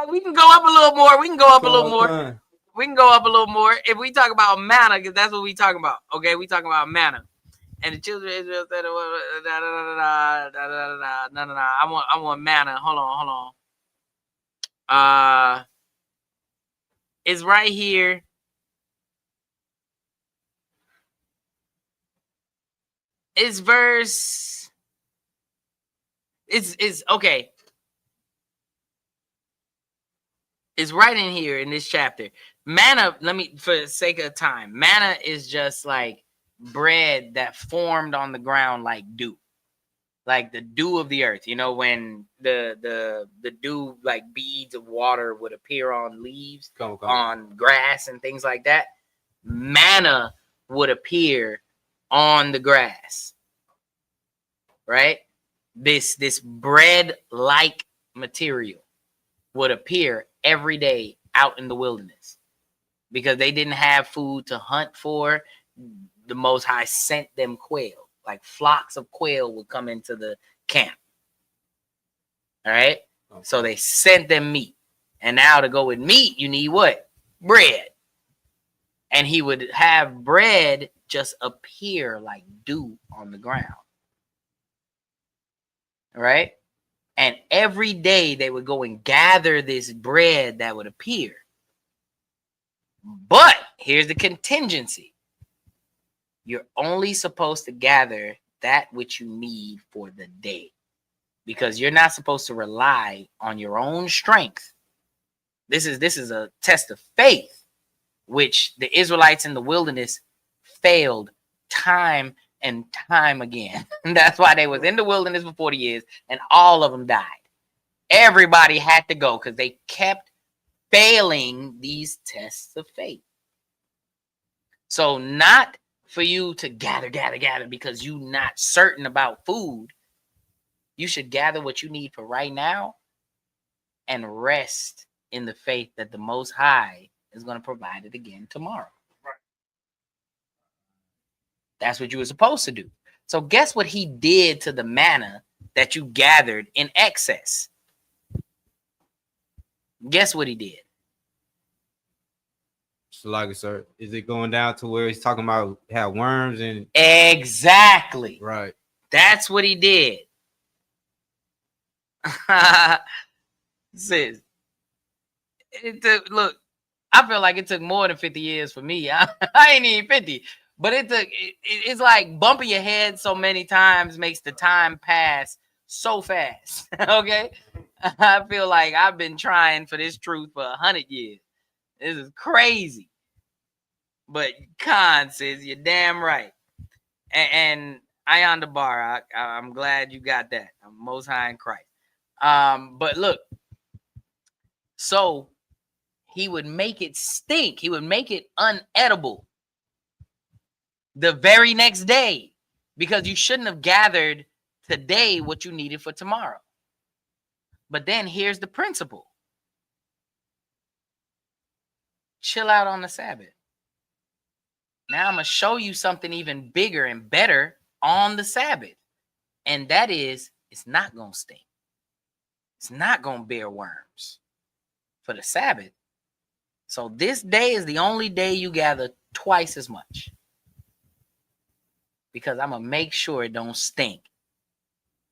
We can go up a little more. We can go up a little more. Time. We can go up a little more. If we talk about manna, because that's what we talking about. Okay, we talking about manna. And the children of Israel said, I want manna. Hold on. It's right here. It's verse. It's okay. It's right in here in this chapter. Manna, for the sake of time, manna is just like bread that formed on the ground like dew. Like the dew of the earth. You know, when the dew, like beads of water, would appear on leaves, on grass and things like that. Manna would appear on the grass. Right? This bread-like material would appear every day out in the wilderness because they didn't have food to hunt for. The Most High sent them quail, like flocks of quail would come into the camp. All right. Okay. So they sent them meat. And now to go with meat, you need what? Bread. And he would have bread just appear like dew on the ground. All right. And every day they would go and gather this bread that would appear. But here's the contingency. You're only supposed to gather that which you need for the day. Because you're not supposed to rely on your own strength. This is a test of faith, which the Israelites in the wilderness failed time and time again. And that's why they was in the wilderness for 40 years and all of them died. Everybody had to go because they kept failing these tests of faith. So not for you to gather because you're not certain about food. You should gather what you need for right now and rest in the faith that the Most High is going to provide it again tomorrow. That's what you were supposed to do. So guess what he did to the manna that you gathered in excess? Guess what he did? Like, sir, is it going down to where he's talking about have worms and exactly right? That's what he did. Sis, look, I feel like it took more than 50 years for me. I ain't even 50, but it's like bumping your head so many times makes the time pass so fast. Okay, I feel like I've been trying for this truth for 100 years. This is crazy. But Khan says you're damn right. And Ayan the bar, I'm glad you got that. I'm Most High in Christ. But look, so he would make it stink. He would make it unedible the very next day because you shouldn't have gathered today what you needed for tomorrow. But then here's the principle. Chill out on the Sabbath. Now I'm going to show you something even bigger and better on the Sabbath. And that is, it's not going to stink. It's not going to bear worms for the Sabbath. So this day is the only day you gather twice as much. Because I'm going to make sure it don't stink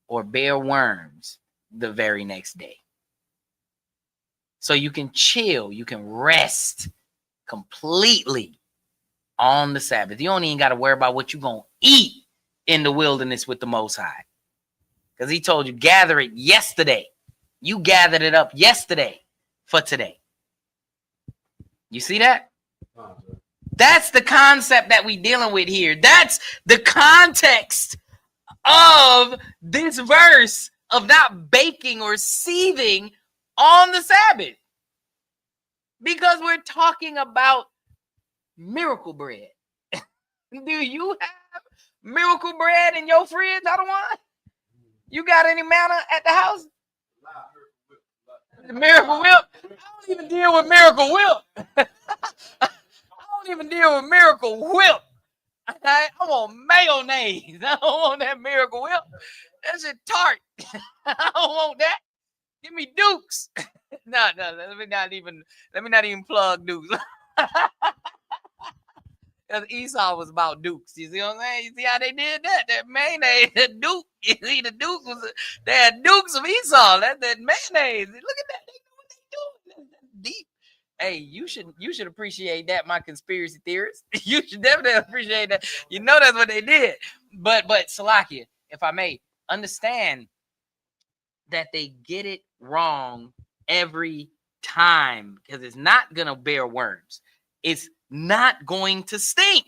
or bear worms the very next day. So you can chill, you can rest completely on the Sabbath. You don't even got to worry about what you're going to eat in the wilderness with the Most High. Because he told you, gather it yesterday. You gathered it up yesterday for today. You see that? That's the concept that we're dealing with here. That's the context of this verse of not baking or seething on the Sabbath. Because we're talking about miracle bread. Do you have miracle bread in your fridge? I don't want. You got any manna at the house? Miracle Whip? I don't even deal with Miracle Whip. I don't even deal with Miracle Whip. I want mayonnaise. I don't want that Miracle Whip. That's a tart. I don't want that. Give me Dukes. No, let me not even plug Dukes. Because Esau was about Dukes. You see what I'm saying? You see how they did that? That mayonnaise, that Duke. You see, the Duke was they had Dukes of Esau. That mayonnaise. Look at that. They know what they doing. That's deep. Hey, you should appreciate that, my conspiracy theorists. You should definitely appreciate that. You know that's what they did. But Salakia, if I may, understand that they get it wrong every time because it's not gonna bear worms. It's not going to stink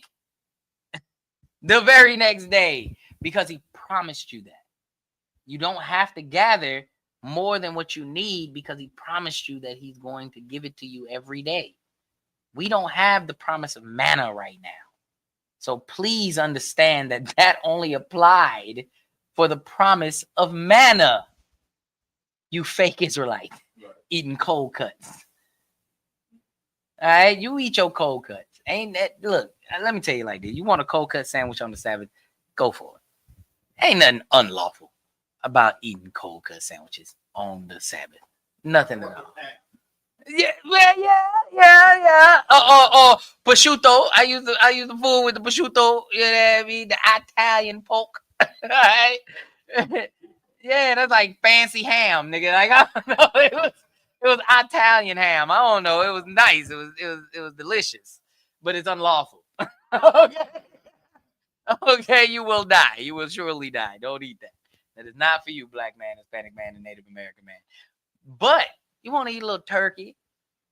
the very next day because he promised you that. You don't have to gather more than what you need because he promised you that he's going to give it to you every day. We don't have the promise of manna right now. So please understand that that only applied for the promise of manna. You fake Israelite eating cold cuts. All right, you eat your cold cuts. Ain't that, look, let me tell you like this. You want a cold cut sandwich on the Sabbath? Go for it. Ain't nothing unlawful about eating cold cut sandwiches on the Sabbath. Nothing at all. Yeah. Prosciutto. I use the food with the prosciutto. You know what I mean? The Italian pork. Right? Yeah, that's like fancy ham, nigga. Like I don't know. It was Italian ham. I don't know. It was nice. It was delicious, but it's unlawful. Okay. Okay, you will die. You will surely die. Don't eat that. That is not for you, black man, Hispanic man, and Native American man. But you want to eat a little turkey,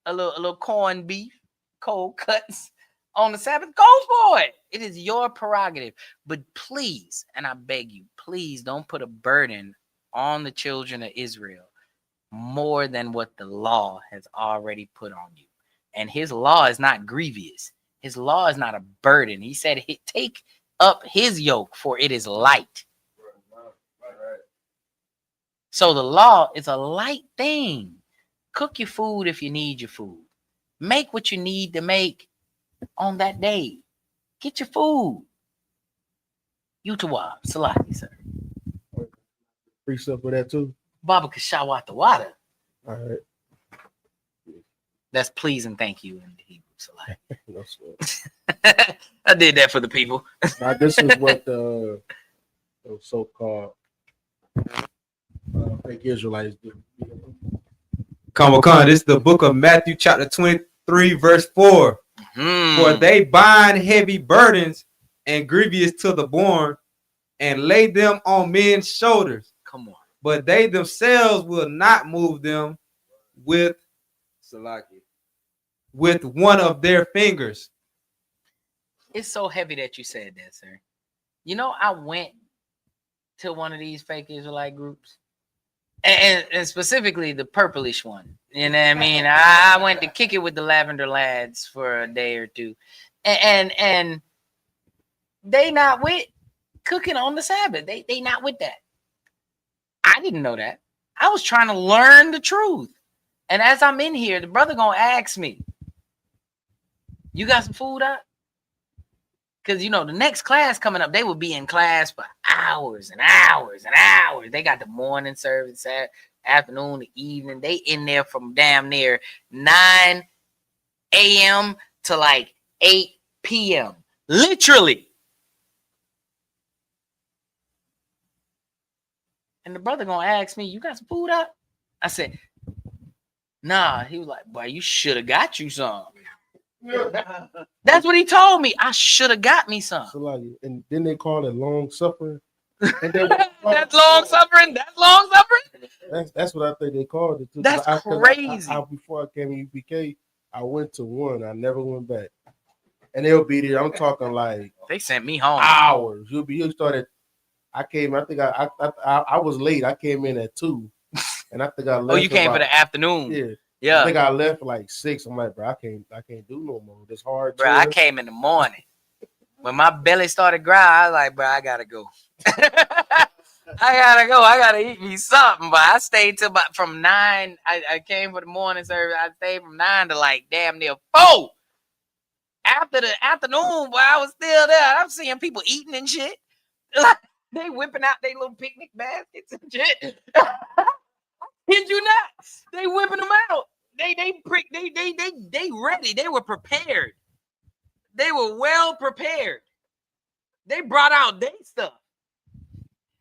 a little corned beef, cold cuts on the Sabbath, go for it. It is your prerogative. But please, and I beg you, please don't put a burden on the children of Israel more than what the law has already put on you. And his law is not grievous. His law is not a burden. He said, take up his yoke, for it is light. So the law is a light thing. Cook your food if you need your food. Make what you need to make on that day. Get your food. Utawab, Salaki, sir. Precept for that too. Baba Kashawat the water. All right. That's please and thank you in the Hebrew, Salaki. No sweat. I did that for the people. Now this is what the so-called fake Israelites do. Come, this is the book of Matthew, chapter 23, verse 4. For they bind heavy burdens and grievous to the born and lay them on men's shoulders. Come on. But they themselves will not move them with one of their fingers. It's so heavy that you said that, sir. You know, I went to one of these fake Israelite groups. And specifically the purplish one. You know what I mean? I went to kick it with the Lavender Lads for a day or two. And they not with cooking on the Sabbath. They not with that. I didn't know that. I was trying to learn the truth. And as I'm in here, the brother gonna ask me, you got some food up? Because, you know, the next class coming up, they will be in class for hours and hours and hours. They got the morning service, afternoon, the evening. They in there from damn near 9 a.m. to like 8 p.m. Literally. And the brother going to ask me, you got some food up? I said, nah. He was like, boy, you should have got you some. That's what he told me. I should have got me some. So like, and then they call it long suffering. And then, that's long suffering. That's long suffering. That's what I think they called it. Too. That's crazy. Before I came to UPK, I went to one. I never went back. And they'll be there. I'm talking like they sent me home hours. You started. I came. I think I was late. I came in at 2, and I think I left. Oh, you came for the afternoon. Yeah. Yeah. I think I left for like 6. I'm like, bro, I can't do no more. It's hard. Bro, I came in the morning. When my belly started growling, I was like, bro, I gotta go. I gotta go. I gotta eat me something. But I stayed till about from 9. I came for the morning service. I stayed from 9 to like damn near 4. After the afternoon, boy, I was still there. I'm seeing people eating and shit. Like they whipping out their little picnic baskets and shit. Did you not? They whipping them out. They ready. They were prepared. They were well prepared. They brought out their stuff.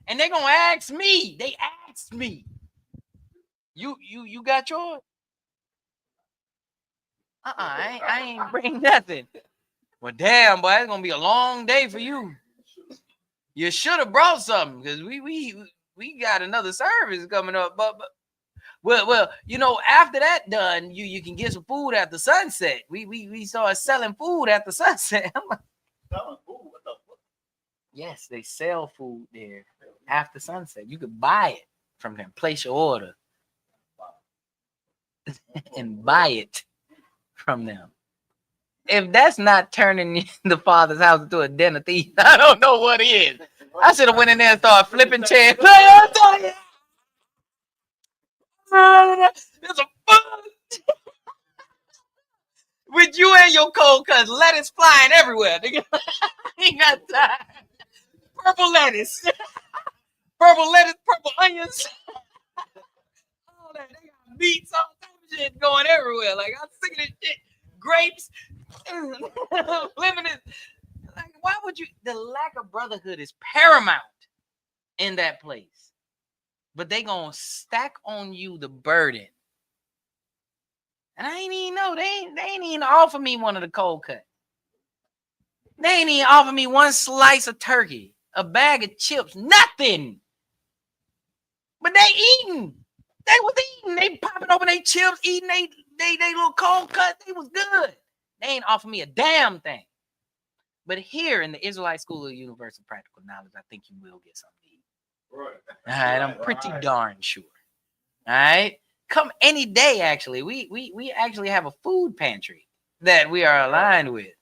And they gonna ask me. They asked me. You got yours? I ain't bring nothing. Well, damn, boy, it's gonna be a long day for you. You should have brought something because we got another service coming up. But well, you know, after that done, you can get some food after sunset. We started selling food after sunset. I'm like, Selling food? What the fuck? yes, they sell food there after sunset. You could buy it from them. Place your order and buy it from them. If that's not turning the father's house into a den of thieves, I don't know what is. I should have went in there and started flipping chairs. There's a fun with you and your cold cuts. Lettuce flying everywhere. Nigga. Ain't got time. Purple lettuce, purple onions. All that. They got meats, all type of shit going everywhere. Like, I'm sick of this shit. Grapes. Living in. Like, why would you? The lack of brotherhood is paramount in that place. But they gonna stack on you the burden. And I ain't even know. They ain't even offer me one of the cold cuts. They ain't even offer me one slice of turkey, a bag of chips, nothing. But they eating. They was eating. They popping open their chips, eating they little cold cut. They was good. They ain't offer me a damn thing. But here in the Israelite School of Universal Practical Knowledge, I think you will get something to eat. Right. All right, I'm pretty darn sure. All right. Come any day, actually. We actually have a food pantry that we are aligned with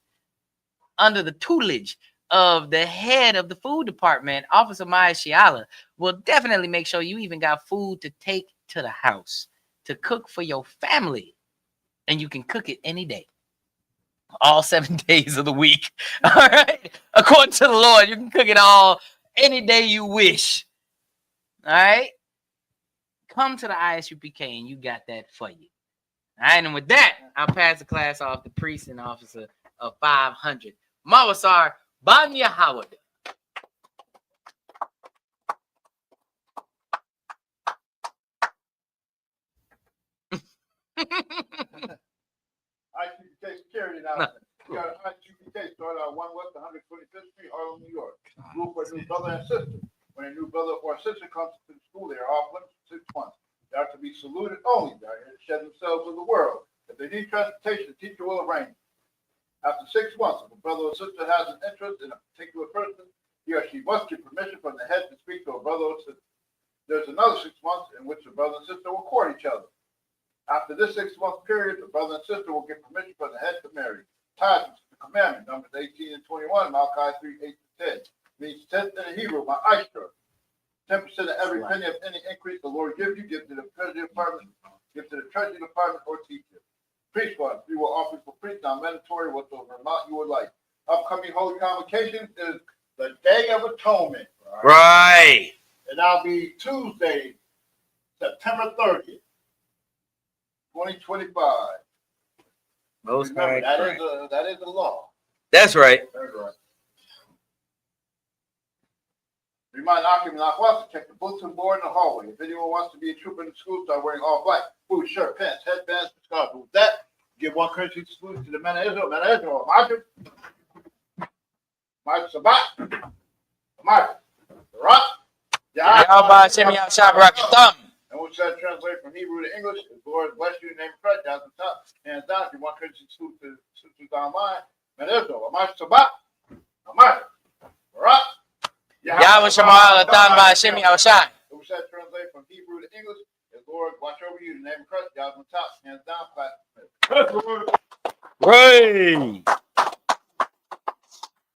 under the tutelage of the head of the food department, Officer Maya Shiala. Will definitely make sure you even got food to take to the house to cook for your family. And you can cook it any day. All 7 days of the week. All right. According to the Lord, you can cook it all any day you wish. All right. Come to the ISUPK and you got that for you. All right. And with that, I'll pass the class off to priest and officer of 500. Mawasar Banya Howard. ISUPK security announcement. We got an ISUPK started out 1 West 125th Street, Harlem, New York. Group for a new brother and sister. When a new brother or sister comes to the school, they are off limits for 6 months. They are to be saluted only. They are here to shed themselves with the world. If they need transportation, the teacher will arrange. After 6 months, if a brother or sister has an interest in a particular person, he or she must get permission from the head to speak to a brother or sister. There's another 6 months in which the brother and sister will court each other. After this 6-month period, the brother and sister will get permission from the head to marry. Ties to the commandment, Numbers 18 and 21, Malachi 3, 8 to 10. Means 10th in the Hebrew, my Ma'ashra. 10% of every penny of any increase the Lord gives you, give to the treasury department, or teacher. Priest fund, we will offer for priest, non-mandatory, whatsoever amount you would like. Upcoming holy convocation is the Day of Atonement. Right. And that'll be Tuesday, September 30th. 2025. Most Remember, high that is the law. That's right. That's right. Remind Akim and Akwasa to check the bulletin board in the hallway. If anyone wants to be a trooper in the school, start wearing all black. Food, shirt, pants, headbands, and scarves. With that, give one courtesy salute to the men of Israel. Men of Israel, Majid, Sabat, Majid, Barak, Yahweh Shemi Yahshua Barakatam. and which that translate from Hebrew to English is Lord bless you in the name of Christ. Down to the top, hands down. If you want courtesy salute to sisters online, men of Israel, Majid, Sabat, Majid, Barak. Yahweh Shema Latan by Shemi Yahshua. Which that translate from Hebrew to English is Lord watch over you in the name of Christ. Down to the top, hands down, clap. Right.